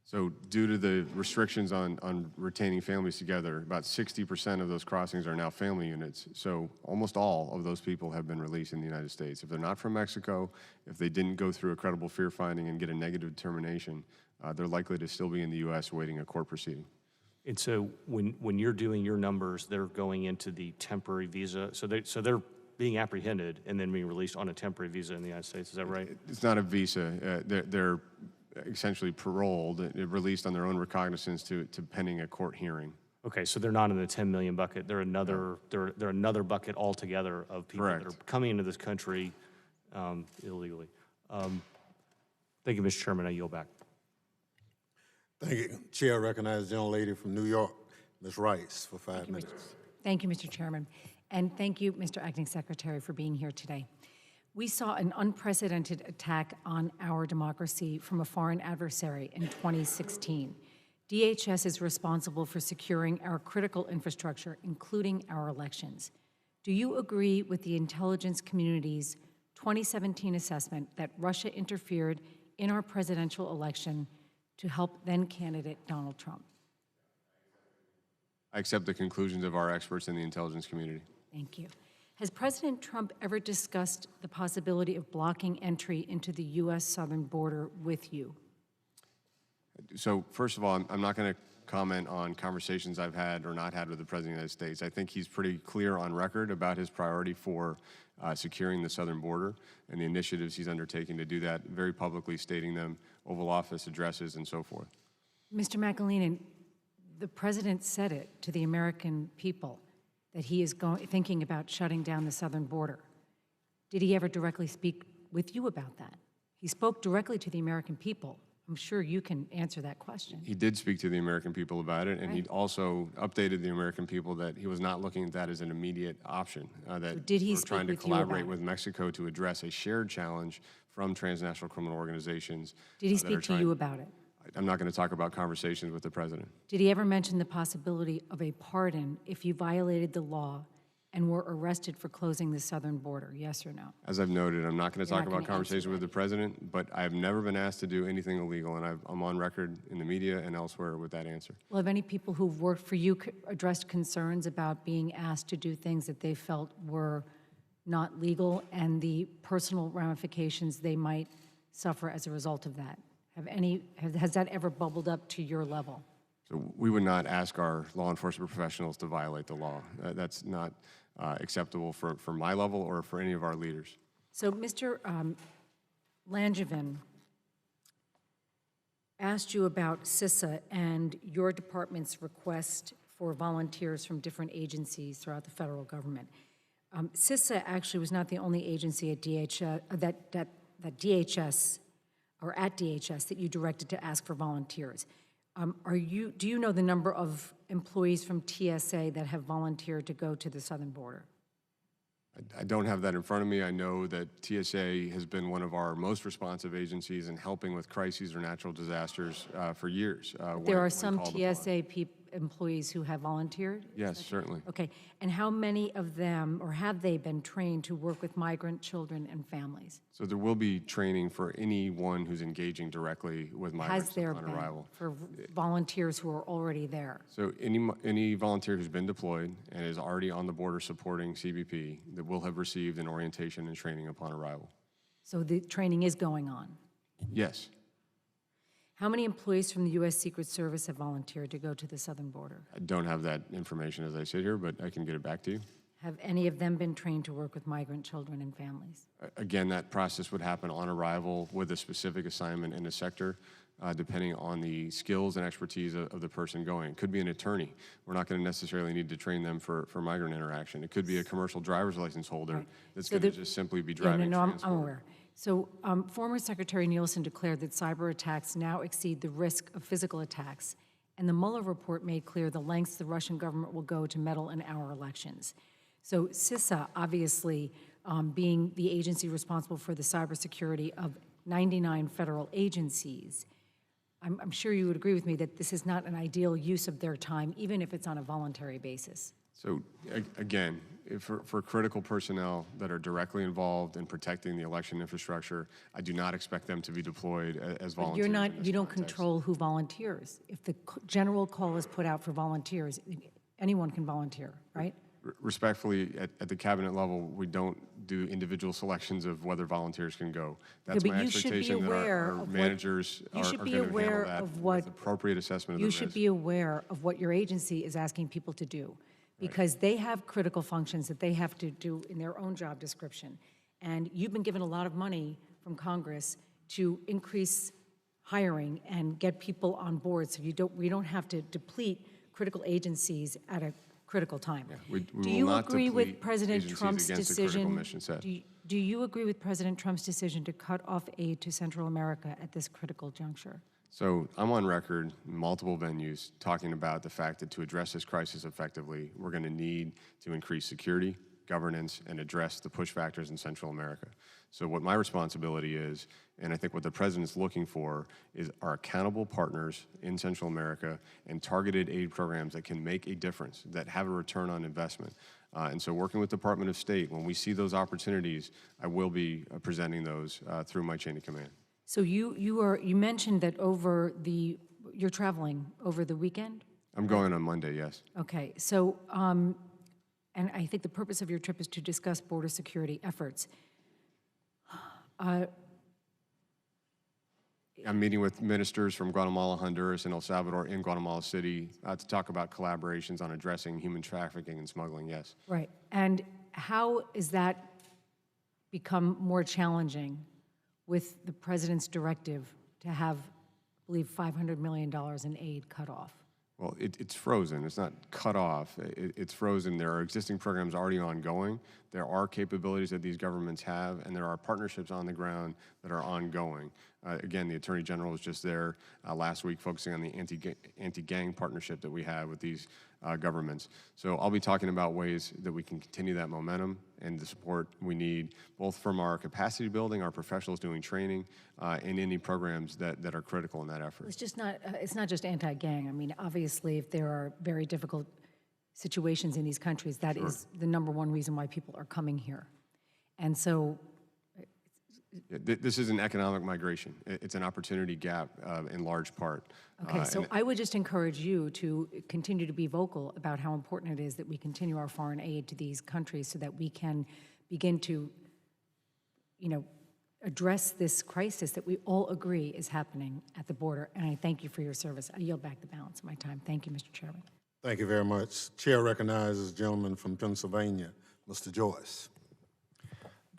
So due to the restrictions on retaining families together, about 60% of those crossings are now family units. So almost all of those people have been released in the United States. If they're not from Mexico, if they didn't go through a credible fear finding and get a negative determination, they're likely to still be in the U.S. awaiting a court proceeding. And so when you're doing your numbers, they're going into the temporary visa. So they're being apprehended and then being released on a temporary visa in the United States. Is that right? It's not a visa. They're essentially paroled, released on their own recognizance to pending a court hearing. Okay, so they're not in the 10 million bucket. They're another. They're another bucket altogether of people that are coming into this country illegally. Thank you, Mr. Chairman. I yield back. Thank you. Chair recognizes the young lady from New York, Ms. Rice, for 5 minutes. Thank you, Mr. Chairman. And thank you, Mr. Acting Secretary, for being here today. We saw an unprecedented attack on our democracy from a foreign adversary in 2016. DHS is responsible for securing our critical infrastructure, including our elections. Do you agree with the intelligence community's 2017 assessment that Russia interfered in our presidential election to help then-candidate Donald Trump? I accept the conclusions of our experts in the intelligence community. Thank you. Has President Trump ever discussed the possibility of blocking entry into the U.S. southern border with you? So first of all, I'm not going to comment on conversations I've had or not had with the President of the United States. I think he's pretty clear on record about his priority for securing the southern border and the initiatives he's undertaking to do that, very publicly stating them, Oval Office addresses and so forth. Mr. McAleenan, the President said it to the American people that he is thinking about shutting down the southern border. Did he ever directly speak with you about that? He spoke directly to the American people. I'm sure you can answer that question. He did speak to the American people about it, and he also updated the American people that he was not looking at that as an immediate option, that did he we're trying to speak with you about collaborate it? with Mexico to address a shared challenge from transnational criminal organizations. Did he speak to you about it? I'm not going to talk about conversations with the President. Did he ever mention the possibility of a pardon if you violated the law and were arrested for closing the southern border, yes or no? As I've noted, I'm not going to You're talk not gonna about conversations with the President, but I've never been asked to do anything illegal, and I'm on record in the media and elsewhere with that answer. Well, have any people who've worked for you addressed concerns about being asked to do things that they felt were not legal and the personal ramifications they might suffer as a result of that? Has that ever bubbled up to your level? So we would not ask our law enforcement professionals to violate the law. That's not acceptable for my level or for any of our leaders. So Mr. Langevin asked you about CISA and your department's request for volunteers from different agencies throughout the federal government. CISA actually was not the only agency at DHS, that DHS, or at DHS, that you directed to ask for volunteers. Do you know the number of employees from TSA that have volunteered to go to the southern border? I don't have that in front of me. I know that TSA has been one of our most responsive agencies in helping with crises or natural disasters for years. There are some TSA employees who have volunteered? Yes, certainly. Okay, and how many of them, or have they been trained to work with migrant children and families? So there will be training for anyone who's engaging directly with migrants Has there upon been arrival. for volunteers who are already there? So any volunteer who's been deployed and is already on the border supporting CBP that will have received an orientation and training upon arrival. So the training is going on? Yes. How many employees from the U.S. Secret Service have volunteered to go to the southern border? I don't have that information as I sit here, but I can get it back to you. Have any of them been trained to work with migrant children and families? Again, that process would happen on arrival with a specific assignment in a sector, depending on the skills and expertise of the person going. It could be an attorney. We're not going to necessarily need to train them for migrant interaction. It could be a commercial driver's license holder that's going to just simply be driving. Yeah, I'm aware. So former Secretary Nielsen declared that cyber attacks now exceed the risk of physical attacks, and the Mueller report made clear the lengths the Russian government will go to meddle in our elections. So CISA, obviously, being the agency responsible for the cybersecurity of 99 federal agencies, I'm sure you would agree with me that this is not an ideal use of their time, even if it's on a voluntary basis. So again, for critical personnel that are directly involved in protecting the election infrastructure, I do not expect them to be deployed as volunteers. But you don't control who volunteers. If the general call is put out for volunteers, anyone can volunteer, right? Respectfully, at the cabinet level, we don't do individual selections of whether volunteers can go. That's my expectation that our managers are going to handle that with appropriate assessment of the risk. You should be aware of what your agency is asking people to do. because they have critical functions that they have to do in their own job description. And you've been given a lot of money from Congress to increase hiring and get people on board, so we don't have to deplete critical agencies at a critical time. We Do will you not agree with deplete President agencies Trump's against a critical decision? mission set. Do you agree with President Trump's decision to cut off aid to Central America at this critical juncture? So I'm on record in multiple venues talking about the fact that to address this crisis effectively, we're going to need to increase security, governance, and address the push factors in Central America. So what my responsibility is, and I think what the President's looking for, is our accountable partners in Central America and targeted aid programs that can make a difference, that have a return on investment. And so working with the Department of State, when we see those opportunities, I will be presenting those through my chain of command. So you mentioned that you're traveling over the weekend? I'm going on Monday, yes. Okay, so, and I think the purpose of your trip is to discuss border security efforts. I'm meeting with ministers from Guatemala, Honduras, and El Salvador in Guatemala City to talk about collaborations on addressing human trafficking and smuggling, yes. Right, and how is that become more challenging with the President's directive to have, I believe, $500 million in aid cut off? Well, it's frozen. It's not cut off. It's frozen. There are existing programs already ongoing. There are capabilities that these governments have, and there are partnerships on the ground that are ongoing. Again, the Attorney General was just there last week focusing on the anti-gang partnership that we have with these governments. So I'll be talking about ways that we can continue that momentum and the support we need, both from our capacity building, our professionals doing training, and any programs that are critical in that effort. It's not just anti-gang. I mean, obviously, if there are very difficult situations in these countries, that is the #1 reason why people are coming here. And so, this is an economic migration. It's an opportunity gap in large part. okay, so I would just encourage you to continue to be vocal about how important it is that we continue our foreign aid to these countries so that we can begin to, address this crisis that we all agree is happening at the border. And I thank you for your service. I yield back the balance of my time. Thank you, Mr. Chairman. Thank you very much. Chair recognizes the gentleman from Pennsylvania, Mr. Joyce.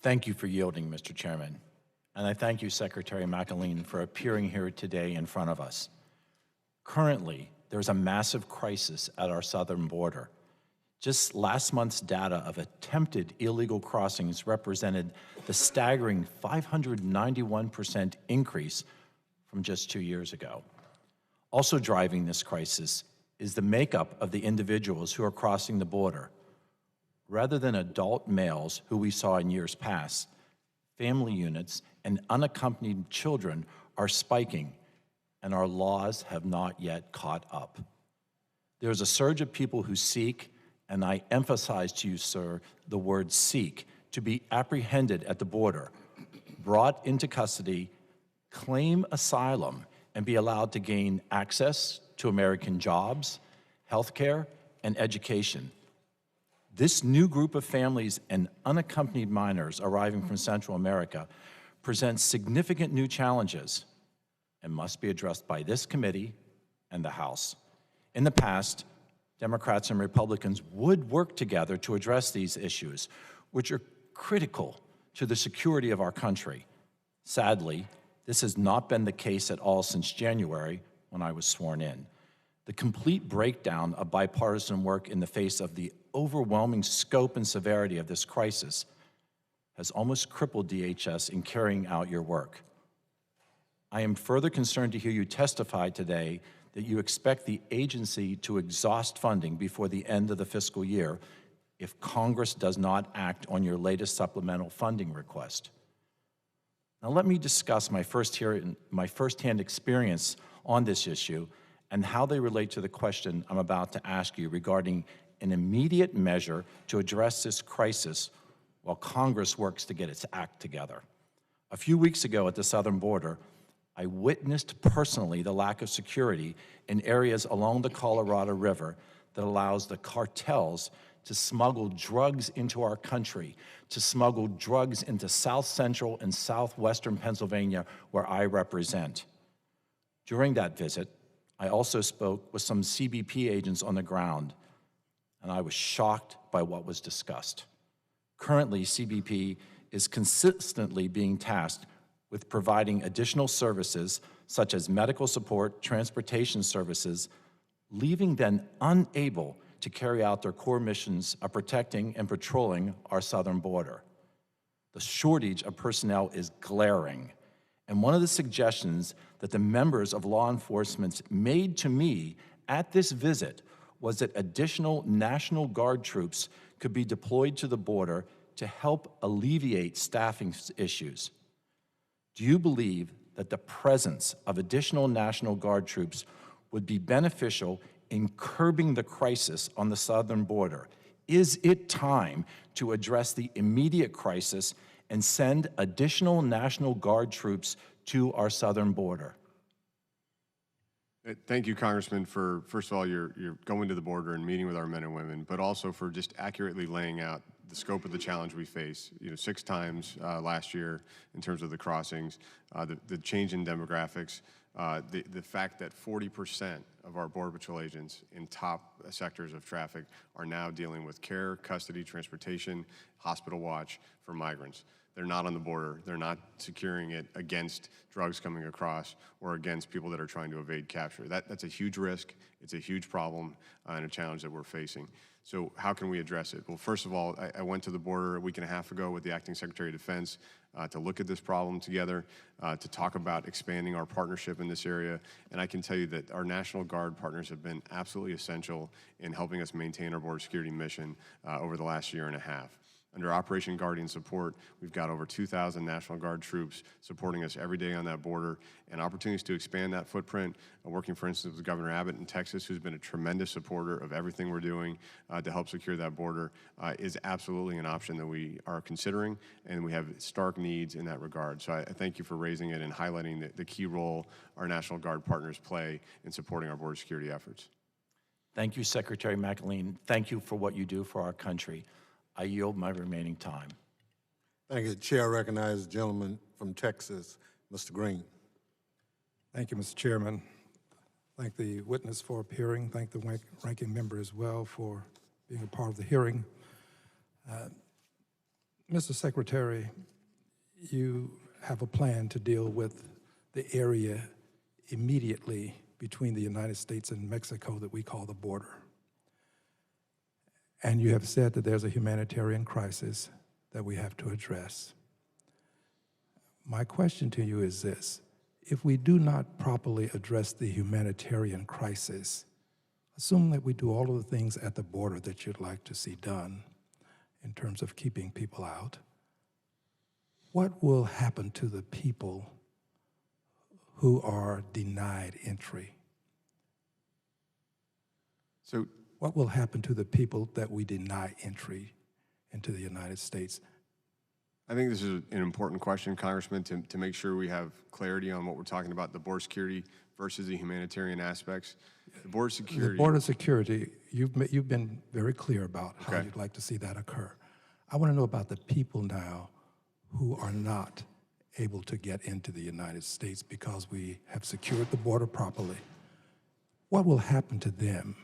Thank you for yielding, Mr. Chairman. And I thank you, Secretary McAleenan, for appearing here today in front of us. Currently, there's a massive crisis at our southern border. Just last month's data of attempted illegal crossings represented the staggering 591% increase from just 2 years ago. Also driving this crisis is the makeup of the individuals who are crossing the border. Rather than adult males who we saw in years past, family units and unaccompanied children are spiking, and our laws have not yet caught up. There's a surge of people who seek, and I emphasize to you, sir, the word seek, to be apprehended at the border, brought into custody, claim asylum, and be allowed to gain access to American jobs, health care, and education. This new group of families and unaccompanied minors arriving from Central America presents significant new challenges and must be addressed by this committee and the House. In the past, Democrats and Republicans would work together to address these issues, which are critical to the security of our country. Sadly, this has not been the case at all since January, when I was sworn in. The complete breakdown of bipartisan work in the face of the overwhelming scope and severity of this crisis has almost crippled DHS in carrying out your work. I am further concerned to hear you testify today that you expect the agency to exhaust funding before the end of the fiscal year if Congress does not act on your latest supplemental funding request. Now let me discuss my firsthand experience on this issue and how they relate to the question I'm about to ask you regarding an immediate measure to address this crisis while Congress works to get its act together. A few weeks ago at the southern border, I witnessed personally the lack of security in areas along the Colorado River that allows the cartels to smuggle drugs into our country, to smuggle drugs into South Central and Southwestern Pennsylvania, where I represent. During that visit, I also spoke with some CBP agents on the ground, and I was shocked by what was discussed. Currently, CBP is consistently being tasked with providing additional services such as medical support, transportation services, leaving them unable to carry out their core missions of protecting and patrolling our southern border. The shortage of personnel is glaring, and one of the suggestions that the members of law enforcement made to me at this visit was that additional National Guard troops could be deployed to the border to help alleviate staffing issues. Do you believe that the presence of additional National Guard troops would be beneficial in curbing the crisis on the southern border? Is it time to address the immediate crisis and send additional National Guard troops to our southern border? Thank you, Congressman, for, first of all, you're going to the border and meeting with our men and women, but also for just accurately laying out the scope of the challenge we face. 6 times last year in terms of the crossings, the change in demographics, the fact that 40% of our Border Patrol agents in top sectors of traffic are now dealing with care, custody, transportation, hospital watch for migrants. They're not on the border. They're not securing it against drugs coming across or against people that are trying to evade capture. That's a huge risk. It's a huge problem and a challenge that we're facing. So how can we address it? Well, first of all, I went to the border a week and a half ago with the Acting Secretary of Defense to look at this problem together, to talk about expanding our partnership in this area. And I can tell you that our National Guard partners have been absolutely essential in helping us maintain our border security mission over the last year and a half. Under Operation Guardian Support, we've got over 2,000 National Guard troops supporting us every day on that border, and opportunities to expand that footprint, working, for instance, with Governor Abbott in Texas, who's been a tremendous supporter of everything we're doing to help secure that border, is absolutely an option that we are considering, and we have stark needs in that regard. So I thank you for raising it and highlighting the key role our National Guard partners play in supporting our border security efforts. Thank you, Secretary McAleenan. Thank you for what you do for our country. I yield my remaining time. Thank you. Chair, I recognize the gentleman from Texas, Mr. Green. Thank you, Mr. Chairman. Thank the witness for appearing. Thank the ranking member as well for being a part of the hearing. Mr. Secretary, you have a plan to deal with the area immediately between the United States and Mexico that we call the border. And you have said that there's a humanitarian crisis that we have to address. My question to you is this: if we do not properly address the humanitarian crisis, assume that we do all of the things at the border that you'd like to see done in terms of keeping people out, what will happen to the people who are denied entry? So, what will happen to the people that we deny entry into the United States? I think this is an important question, Congressman, to make sure we have clarity on what we're talking about, the border security versus the humanitarian aspects. The border security. The border security, you've been very clear about how you'd like to see that occur. I want to know about the people now who are not able to get into the United States because we have secured the border properly. What will happen to them?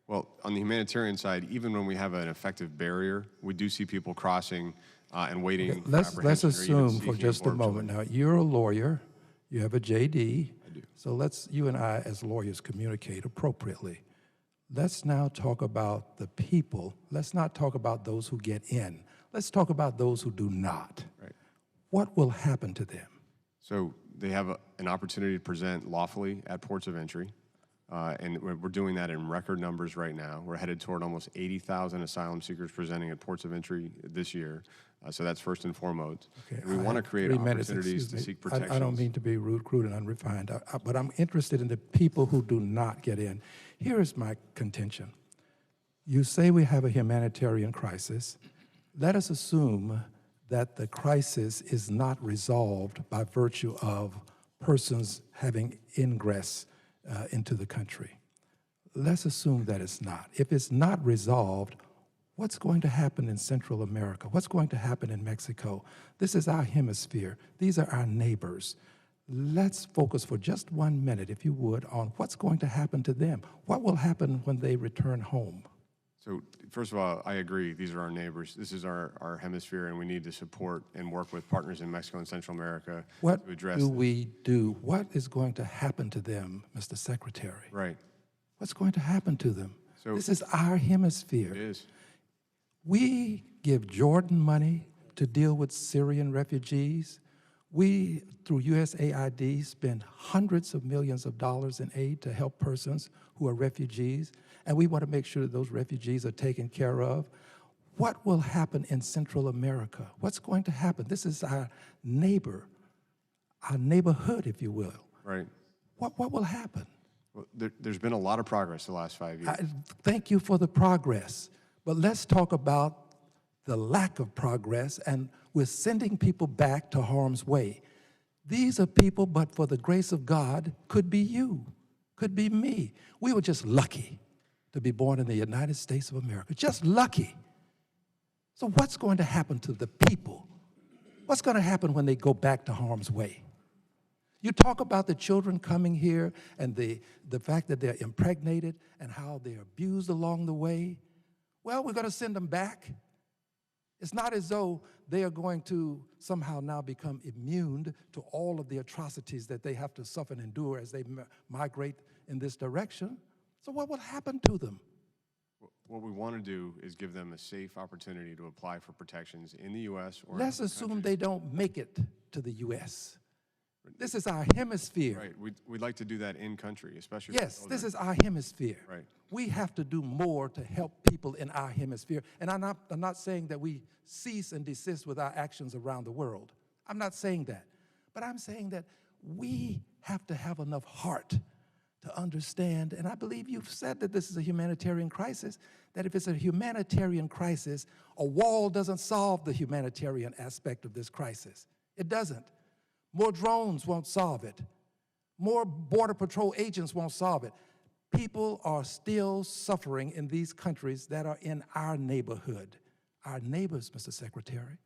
Well, on the humanitarian side, even when we have an effective barrier, we do see people crossing and waiting for Let's apprehension or even assume for seeking just a border moment. patrol. Now, you're a lawyer, you have a JD. I do. So you and I as lawyers communicate appropriately. Let's now talk about the people. Let's not talk about those who get in. Let's talk about those who do not. Right. What will happen to them? So they have an opportunity to present lawfully at ports of entry. And we're doing that in record numbers right now. We're headed toward almost 80,000 asylum seekers presenting at ports of entry this year. So that's first and foremost. Okay, And we want to create opportunities to seek protection. I don't mean to be rude, crude, and unrefined, but I'm interested in the people who do not get in. Here is my contention. You say we have a humanitarian crisis. Let us assume that the crisis is not resolved by virtue of persons having ingress into the country. Let's assume that it's not. If it's not resolved, what's going to happen in Central America? What's going to happen in Mexico? This is our hemisphere. These are our neighbors. Let's focus for just 1 minute, if you would, on what's going to happen to them. What will happen when they return home? So first of all, I agree. These are our neighbors. This is our hemisphere, and we need to support and work with partners in Mexico and Central America What to address do we do? What is going to happen to them, Mr. Secretary? Right. What's going to happen to them? So this is our hemisphere. It is. We give Jordan money to deal with Syrian refugees. We, through USAID, spend hundreds of millions of dollars in aid to help persons who are refugees, and we want to make sure that those refugees are taken care of. What will happen in Central America? What's going to happen? This is our neighbor, our neighborhood, if you will. Right. What will happen? Well, there's been a lot of progress the last 5 years. Thank you for the progress, but let's talk about the lack of progress, and we're sending people back to harm's way. These are people, but for the grace of God, could be you, could be me. We were just lucky to be born in the United States of America, just lucky. So what's going to happen to the people? What's going to happen when they go back to harm's way? You talk about the children coming here and the fact that they're impregnated and how they're abused along the way. Well, we're going to send them back. It's not as though they are going to somehow now become immune to all of the atrocities that they have to suffer and endure as they migrate in this direction. So what will happen to them? What we want to do is give them a safe opportunity to apply for protections in the U.S. or Let's in other assume countries. they don't make it to the U.S. This is our hemisphere. Right. We'd like to do that in country, especially. Yes, this is our hemisphere. Right. We have to do more to help people in our hemisphere. And I'm not saying that we cease and desist with our actions around the world. I'm not saying that. But I'm saying that we have to have enough heart to understand, and I believe you've said that this is a humanitarian crisis, that if it's a humanitarian crisis, a wall doesn't solve the humanitarian aspect of this crisis. It doesn't. More drones won't solve it. More Border Patrol agents won't solve it. People are still suffering in these countries that are in our neighborhood, our neighbors, Mr. Secretary.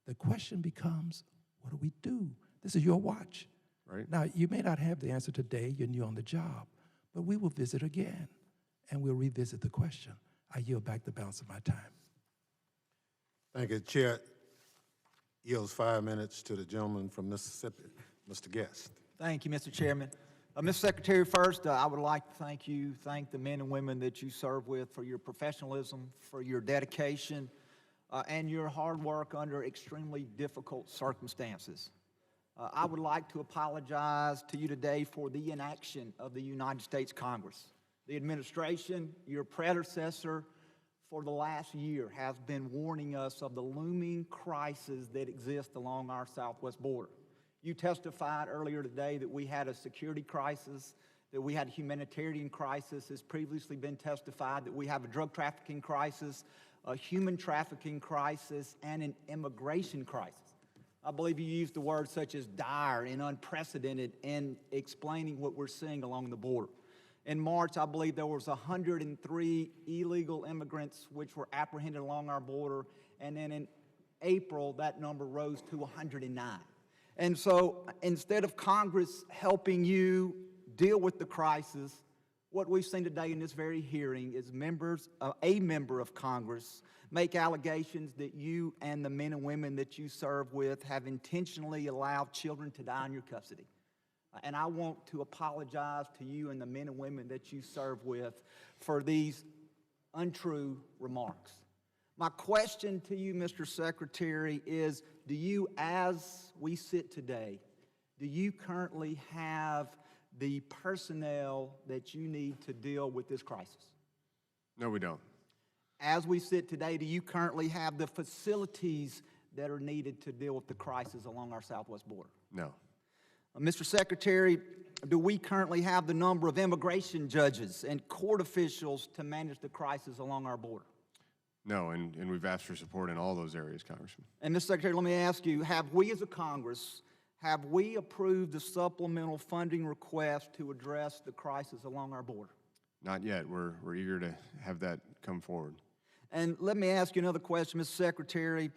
The question becomes, what do we do? This is your watch. Right. Now, you may not have the answer today, you're new on the job, but we will visit again, and we'll revisit the question. I yield back the balance of my time. Thank you. Chair yields 5 minutes to the gentleman from Mississippi, Mr. Guest. Thank you, Mr. Chairman. Mr. Secretary, first, I would like to thank the men and women that you serve with for your professionalism, for your dedication, and your hard work under extremely difficult circumstances. I would like to apologize to you today for the inaction of the United States Congress. The administration, your predecessor, for the last year has been warning us of the looming crisis that exists along our southwest border. You testified earlier today that we had a security crisis, that we had a humanitarian crisis. It's previously been testified that we have a drug trafficking crisis, a human trafficking crisis, and an immigration crisis. I believe you used the words such as dire and unprecedented in explaining what we're seeing along the border. In March, I believe there was 103 illegal immigrants which were apprehended along our border, and then in April, that number rose to 109. And so instead of Congress helping you deal with the crisis, what we've seen today in this very hearing is a member of Congress make allegations that you and the men and women that you serve with have intentionally allowed children to die in your custody. And I want to apologize to you and the men and women that you serve with for these untrue remarks. My question to you, Mr. Secretary, is do you, as we sit today, do you currently have the personnel that you need to deal with this crisis? No, we don't. As we sit today, do you currently have the facilities that are needed to deal with the crisis along our southwest border? No. Mr. Secretary, do we currently have the number of immigration judges and court officials to manage the crisis along our border? No, and we've asked for support in all those areas, Congressman. And Mr. Secretary, let me ask you, have we as a Congress, have we approved the supplemental funding request to address the crisis along our border? Not yet. We're eager to have that come forward. And let me ask you another question, Mr. Secretary.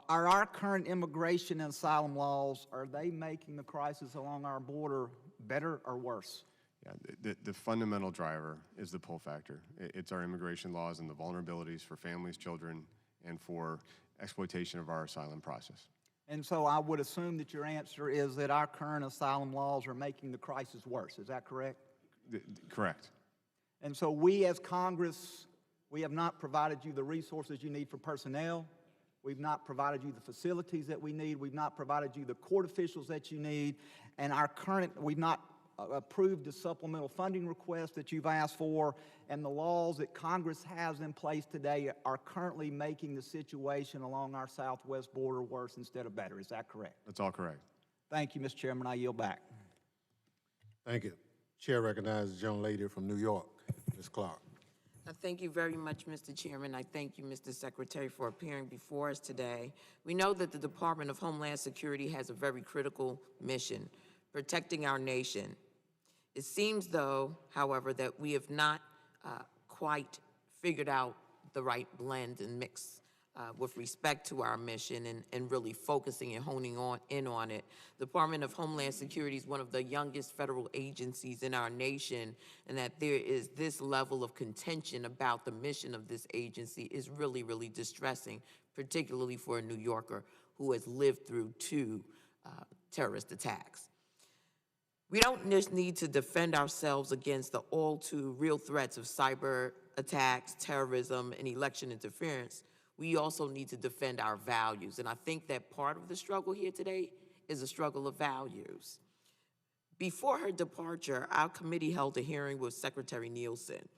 Are our current immigration and asylum laws, are they making the crisis along our border better or worse? Yeah, the fundamental driver is the pull factor. It's our immigration laws and the vulnerabilities for families, children, and for exploitation of our asylum process. And so I would assume that your answer is that our current asylum laws are making the crisis worse. Is that correct? Correct. And so we as Congress, we have not provided you the resources you need for personnel. We've not provided you the facilities that we need. We've not provided you the court officials that you need. And we've not approved the supplemental funding request that you've asked for. And the laws that Congress has in place today are currently making the situation along our southwest border worse instead of better. Is that correct? That's all correct. Thank you, Mr. Chairman. I yield back. Thank you. Chair recognizes the young lady from New York, Ms. Clark. Thank you very much, Mr. Chairman. I thank you, Mr. Secretary, for appearing before us today. We know that the Department of Homeland Security has a very critical mission, protecting our nation. It seems, though, however, that we have not quite figured out the right blend and mix with respect to our mission and really focusing and honing in on it. The Department of Homeland Security is one of the youngest federal agencies in our nation, and that there is this level of contention about the mission of this agency is really, really distressing, particularly for a New Yorker who has lived through 2 terrorist attacks. We don't just need to defend ourselves against the all too real threats of cyber attacks, terrorism, and election interference. We also need to defend our values. And I think that part of the struggle here today is a struggle of values. Before her departure, our committee held a hearing with Secretary Nielsen.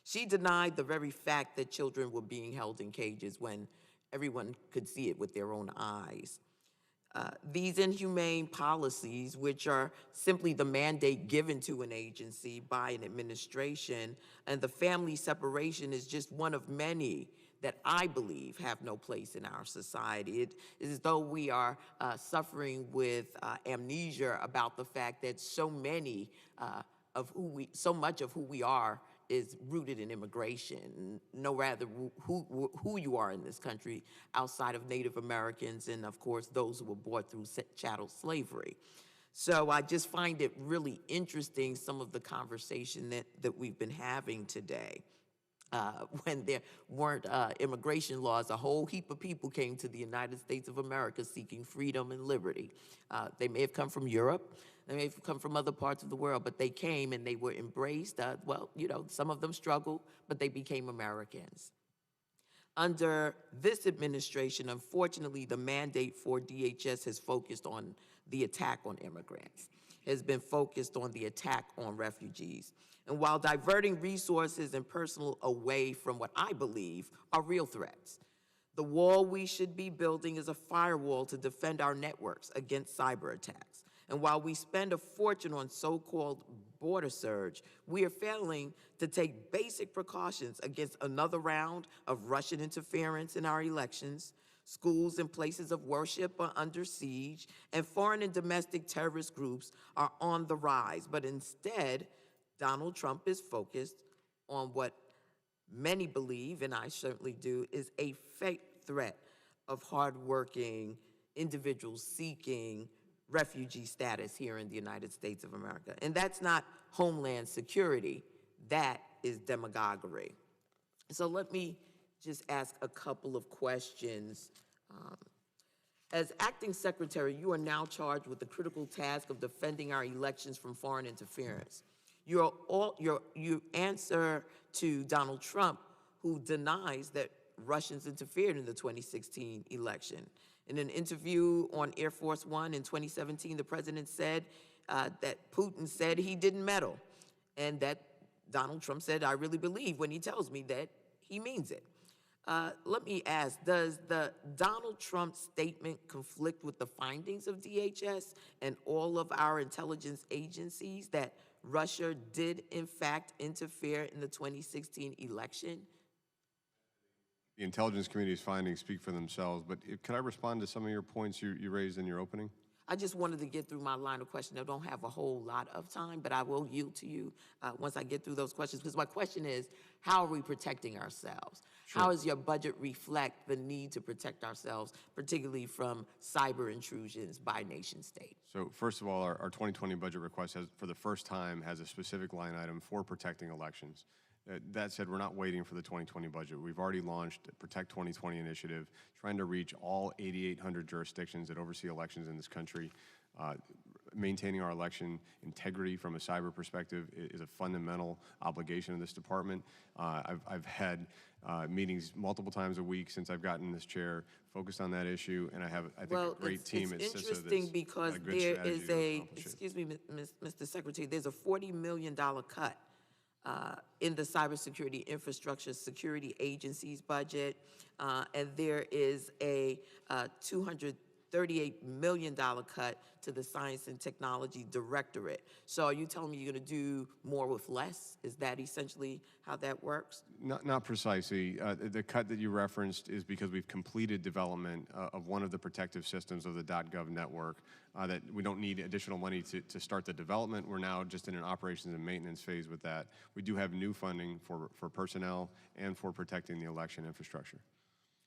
She denied the very fact that children were being held in cages when everyone could see it with their own eyes. These inhumane policies, which are simply the mandate given to an agency by an administration, and the family separation is just one of many that I believe have no place in our society. It is as though we are suffering with amnesia about the fact that so much of who we are is rooted in immigration, no matter who you are in this country outside of Native Americans and, of course, those who were brought through chattel slavery. So I just find it really interesting, some of the conversation that we've been having today. When there weren't immigration laws, a whole heap of people came to the United States of America seeking freedom and liberty. They may have come from Europe, they may have come from other parts of the world, but they came and they were embraced. Well, you know, some of them struggled, but they became Americans. Under this administration, unfortunately, the mandate for DHS has focused on the attack on immigrants, has been focused on the attack on refugees. And while diverting resources and personnel away from what I believe are real threats, the wall we should be building is a firewall to defend our networks against cyber attacks. And while we spend a fortune on so-called border surge, we are failing to take basic precautions against another round of Russian interference in our elections. Schools and places of worship are under siege, and foreign and domestic terrorist groups are on the rise. But instead, Donald Trump is focused on what many believe, and I certainly do, is a fake threat of hardworking individuals seeking refugee status here in the United States of America. And that's not Homeland Security, that is demagoguery. So let me just ask a couple of questions. As acting secretary, you are now charged with the critical task of defending our elections from foreign interference. You answer to Donald Trump, who denies that Russians interfered in the 2016 election. In an interview on Air Force One in 2017, the president said that Putin said he didn't meddle, and that Donald Trump said, I really believe when he tells me that he means it. Let me ask, does the Donald Trump statement conflict with the findings of DHS and all of our intelligence agencies that Russia did, in fact, interfere in the 2016 election? The Intelligence Committee's findings speak for themselves, but could I respond to some of your points you raised in your opening? I just wanted to get through my line of questioning. I don't have a whole lot of time, but I will yield to you once I get through those questions, because my question is, how are we protecting ourselves? How does your budget reflect the need to protect ourselves, particularly from cyber intrusions by nation state? So first of all, our 2020 budget request has, for the first time, has a specific line item for protecting elections. That said, we're not waiting for the 2020 budget. We've already launched a Protect 2020 initiative, trying to reach all 8,800 jurisdictions that oversee elections in this country. Maintaining our election integrity from a cyber perspective is a fundamental obligation of this department. I've had meetings multiple times a week since I've gotten this chair focused on that issue, and I have, I think, a great team at CISA It's interesting because got a good there strategy is to accomplish it. excuse me, Mr. Secretary, there's a $40 million cut in the cybersecurity infrastructure security agency's budget, and there is a $238 million cut to the Science and Technology Directorate. So are you telling me you're going to do more with less? Is that essentially how that works? Not precisely. The cut that you referenced is because we've completed development of one of the protective systems of the .gov network, that we don't need additional money to start the development. We're now just in an operations and maintenance phase with that. We do have new funding for personnel and for protecting the election infrastructure.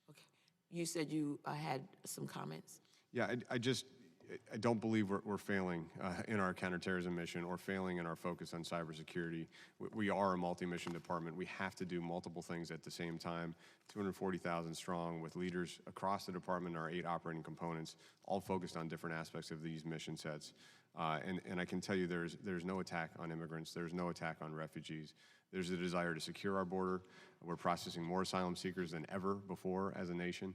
Okay. You said you had some comments. Yeah, I don't believe we're failing in our counterterrorism mission or failing in our focus on cybersecurity. We are a multi-mission department. We have to do multiple things at the same time, 240,000 strong, with leaders across the department, our 8 operating components, all focused on different aspects of these mission sets. And I can tell you there's no attack on immigrants. There's no attack on refugees. There's a desire to secure our border. We're processing more asylum seekers than ever before as a nation.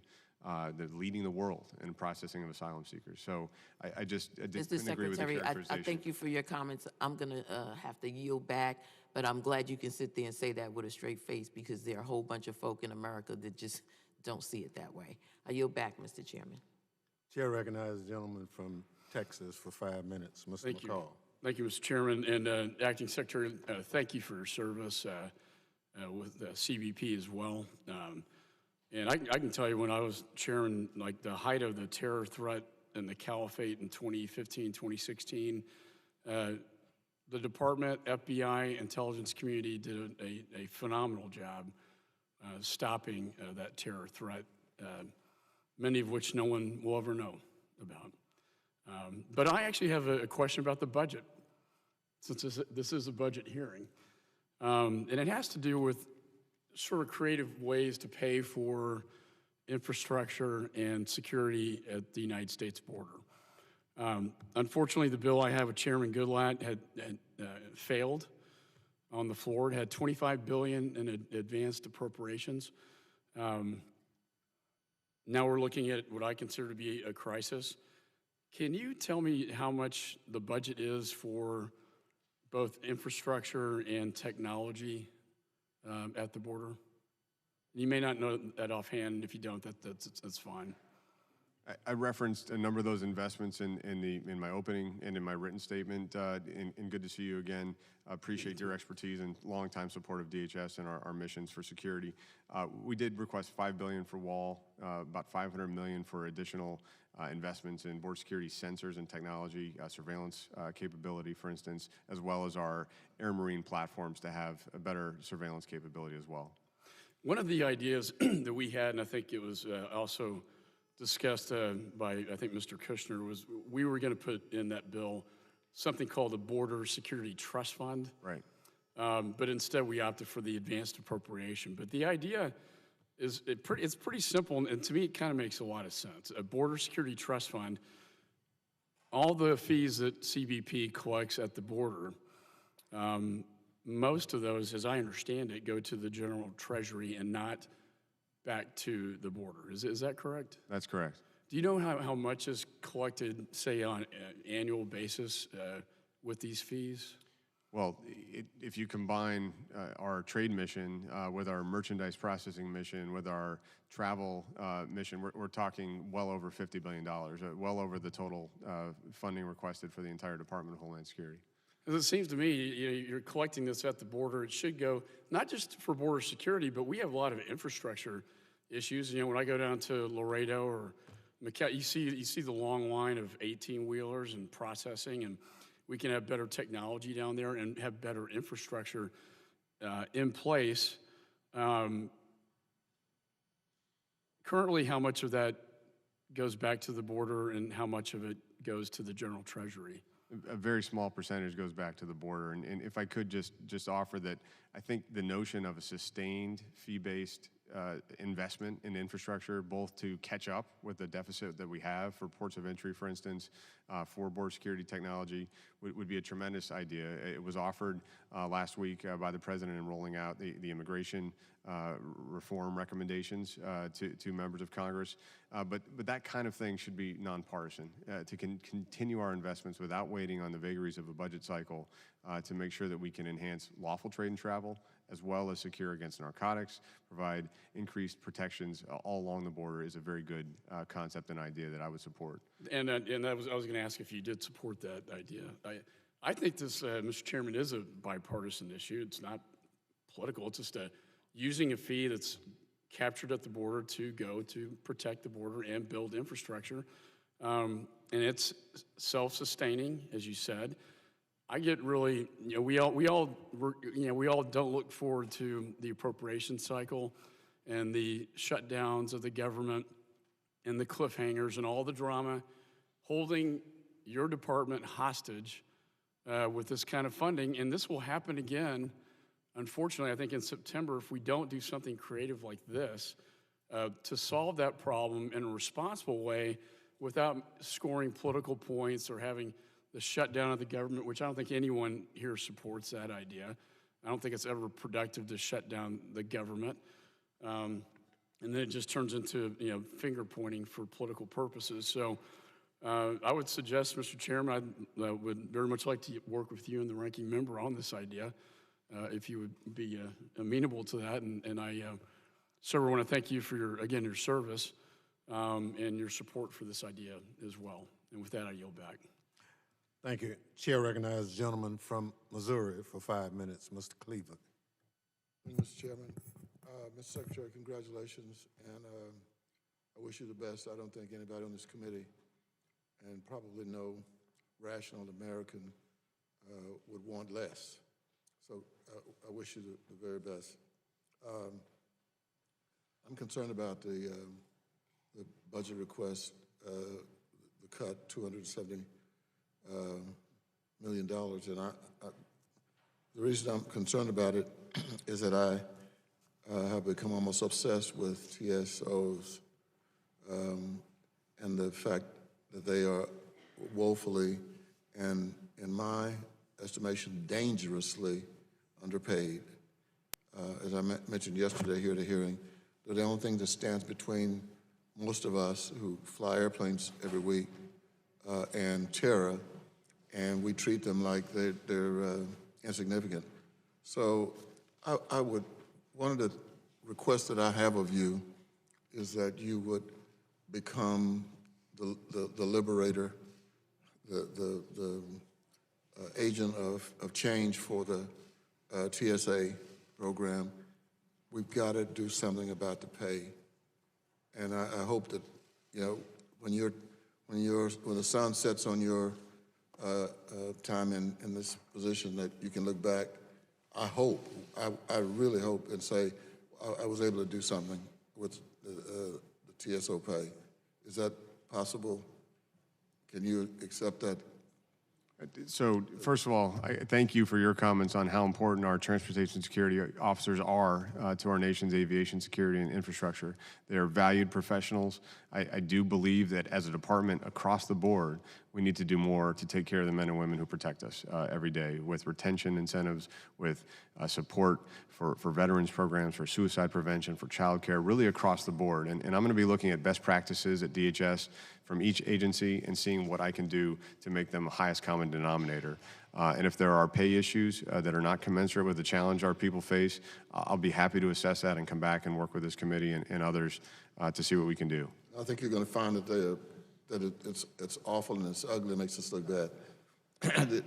They're leading the world in processing of asylum seekers. So I didn't agree with the Secretary, characterization. I thank you for your comments. I'm going to have to yield back, but I'm glad you can sit there and say that with a straight face, because there are a whole bunch of folk in America that just don't see it that way. I yield back, Mr. Chairman. Chair recognizes the gentleman from Texas for 5 minutes, Mr. Thank you. McCall. Thank you, Mr. Chairman. And Acting Secretary, thank you for your service with CBP as well. And I can tell you, when I was chairman, like the height of the terror threat and the caliphate in 2015, 2016, the department, FBI, intelligence community did a phenomenal job stopping that terror threat, many of which no one will ever know about. But I actually have a question about the budget, since this is a budget hearing. And it has to do with sort of creative ways to pay for infrastructure and security at the United States border. Unfortunately, the bill I have with Chairman Goodlatte had failed on the floor. It had $25 billion in advanced appropriations. Now we're looking at what I consider to be a crisis. Can you tell me how much the budget is for both infrastructure and technology at the border? You may not know that offhand. If you don't, that's fine. I referenced a number of those investments in my opening and in my written statement. And good to see you again. Appreciate your expertise and longtime support of DHS and our missions for security. We did request $5 billion for wall, about $500 million for additional investments in border security sensors and technology, surveillance capability, for instance, as well as our air marine platforms to have a better surveillance capability as well. One of the ideas that we had, and I think it was also discussed by, I think, Mr. Kushner, was we were going to put in that bill something called the Border Security Trust Fund. Right. But instead we opted for the advanced appropriation. But the idea is it's pretty simple, and to me it kind of makes a lot of sense. A Border Security Trust Fund, all the fees that CBP collects at the border, most of those, as I understand it, go to the General Treasury and not back to the border. Is that correct? That's correct. Do you know how much is collected, say, on an annual basis with these fees? Well, if you combine our trade mission with our merchandise processing mission, with our travel mission, we're talking well over $50 billion, well over the total funding requested for the entire Department of Homeland Security. As it seems to me, you're collecting this at the border. It should go not just for border security, but we have a lot of infrastructure issues. When I go down to Laredo or McAleenan, you see the long line of 18-wheelers and processing, and we can have better technology down there and have better infrastructure in place. Currently, how much of that goes back to the border and how much of it goes to the general treasury? A very small percentage goes back to the border. And if I could just offer that, I think the notion of a sustained fee-based investment in infrastructure, both to catch up with the deficit that we have for ports of entry, for instance, for border security technology, would be a tremendous idea. It was offered last week by the president in rolling out the immigration reform recommendations to members of Congress. But that kind of thing should be nonpartisan, to continue our investments without waiting on the vagaries of a budget cycle to make sure that we can enhance lawful trade and travel, as well as secure against narcotics, provide increased protections all along the border is a very good concept and idea that I would support. And I was going to ask if you did support that idea. I think this, Mr. Chairman, is a bipartisan issue. It's not political. It's just using a fee that's captured at the border to go to protect the border and build infrastructure. And it's self-sustaining, as you said. I get really, we all don't look forward to the appropriation cycle and the shutdowns of the government and the cliffhangers and all the drama, holding your department hostage with this kind of funding. And this will happen again, unfortunately, I think in September, if we don't do something creative like this to solve that problem in a responsible way without scoring political points or having the shutdown of the government, which I don't think anyone here supports that idea. I don't think it's ever productive to shut down the government. And then it just turns into finger pointing for political purposes. So I would suggest, Mr. Chairman, I would very much like to work with you and the ranking member on this idea, if you would be amenable to that. And I, sir, I want to thank you for your service and your support for this idea as well. And with that, I yield back. Thank you. Chair recognizes the gentleman from Missouri for 5 minutes, Mr. Cleveland. Mr. Chairman, Mr. Secretary, congratulations, and I wish you the best. I don't think anybody on this committee, and probably no rational American, would want less. So I wish you the very best. I'm concerned about the budget request, the cut, $270 million, and the reason I'm concerned about it is that I have become almost obsessed with TSOs and the fact that they are woefully and, in my estimation, dangerously underpaid. As I mentioned yesterday here at a hearing, they're the only thing that stands between most of us who fly airplanes every week and terror, and we treat them like they're insignificant. So one of the requests that I have of you is that you would become the liberator, the agent of change for the TSA program. We've got to do something about the pay, and I hope that when the sun sets on your time in this position, that you can look back. I really hope and say I was able to do something with the TSO pay. Is that possible? Can you accept that? So first of all, I thank you for your comments on how important our transportation security officers are to our nation's aviation security and infrastructure. They are valued professionals. I do believe that as a department across the board, we need to do more to take care of the men and women who protect us every day, with retention incentives, with support for veterans programs, for suicide prevention, for child care, really across the board. And I'm going to be looking at best practices at DHS from each agency and seeing what I can do to make them the highest common denominator. And if there are pay issues that are not commensurate with the challenge our people face, I'll be happy to assess that and come back and work with this committee and others to see what we can do. I think you're going to find that it's awful and it's ugly and makes us look bad.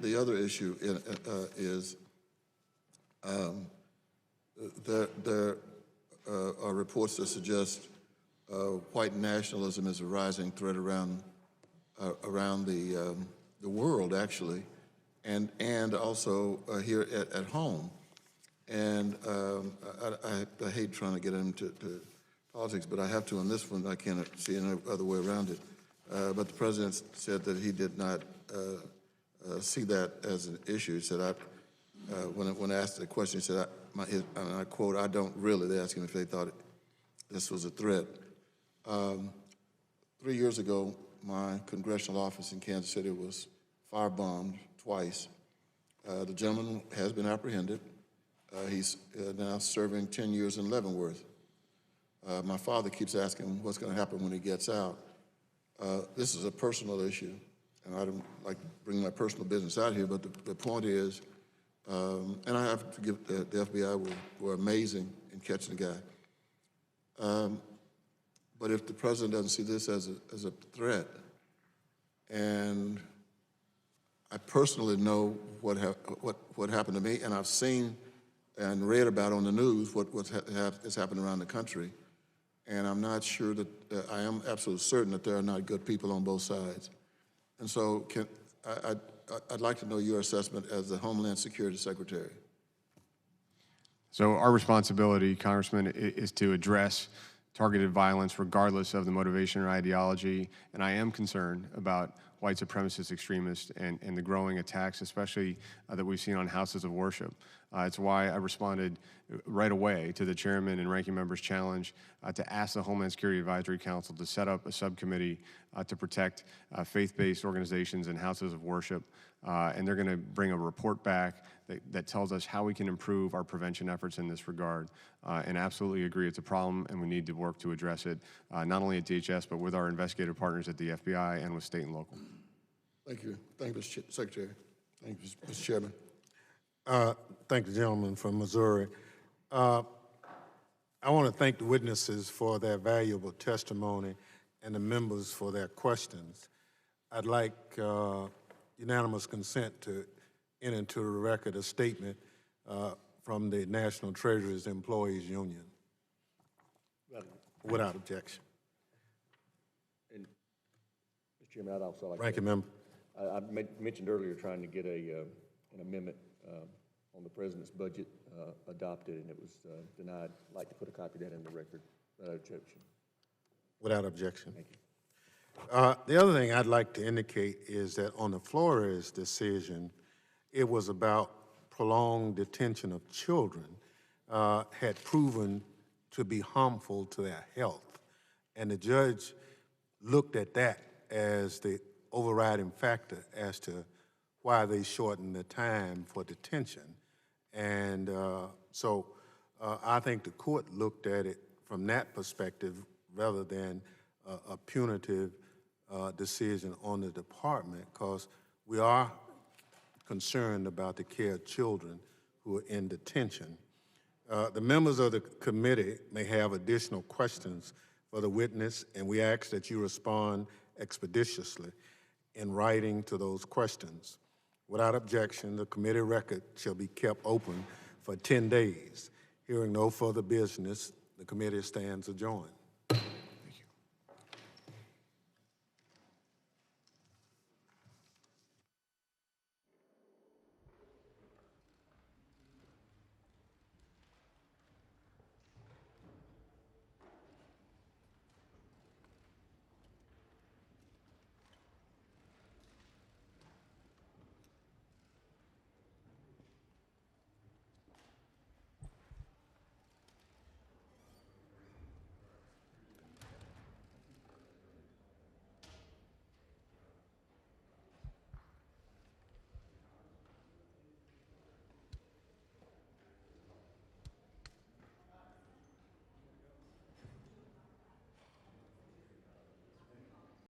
The other issue is there are reports that suggest white nationalism is a rising threat around the world, actually, and also here at home. And I hate trying to get into politics, but I have to on this one. I can't see any other way around it. But the president said that he did not see that as an issue. He said, when asked the question, he said, and I quote, "I don't really." They asked him if they thought this was a threat. 3 years ago, my congressional office in Kansas City was firebombed twice. The gentleman has been apprehended. He's now serving 10 years in Leavenworth. My father keeps asking what's going to happen when he gets out. This is a personal issue, and I don't like to bring my personal business out here, but the point is, and I have to give the FBI were amazing in catching the guy. But if the president doesn't see this as a threat, and I personally know what happened to me, and I've seen and read about on the news what has happened around the country, and I'm not sure that I am absolutely certain that there are not good people on both sides. And so I'd like to know your assessment as the Homeland Security Secretary. So our responsibility, Congressman, is to address targeted violence regardless of the motivation or ideology, and I am concerned about white supremacist extremists and the growing attacks, especially that we've seen on houses of worship. It's why I responded right away to the chairman and ranking member's challenge to ask the Homeland Security Advisory Council to set up a subcommittee to protect faith-based organizations and houses of worship. And they're going to bring a report back that tells us how we can improve our prevention efforts in this regard. And absolutely agree it's a problem and we need to work to address it, not only at DHS, but with our investigative partners at the FBI and with state and local. Thank you. Thank you, Mr. Secretary. Thank you, Mr. Chairman. Thank the gentleman from Missouri. I want to thank the witnesses for their valuable testimony and the members for their questions. I'd like unanimous consent to enter into the record a statement from the National Treasurer's Employees Union. Without objection. And, Mr. Chairman, I'd also like Ranking member. I mentioned earlier trying to get an amendment on the president's budget adopted, and it was denied. I'd like to put a copy of that in the record without objection. Without objection. Thank you. The other thing I'd like to indicate is that on the Flores decision, it was about prolonged detention of children had proven to be harmful to their health. And the judge looked at that as the overriding factor as to why they shortened the time for detention. And so I think the court looked at it from that perspective rather than a punitive decision on the department, because we are concerned about the care of children who are in detention. The members of the committee may have additional questions for the witness, and we ask that you respond expeditiously in writing to those questions. Without objection, the committee record shall be kept open for 10 days. Hearing no further business, the committee stands adjourned.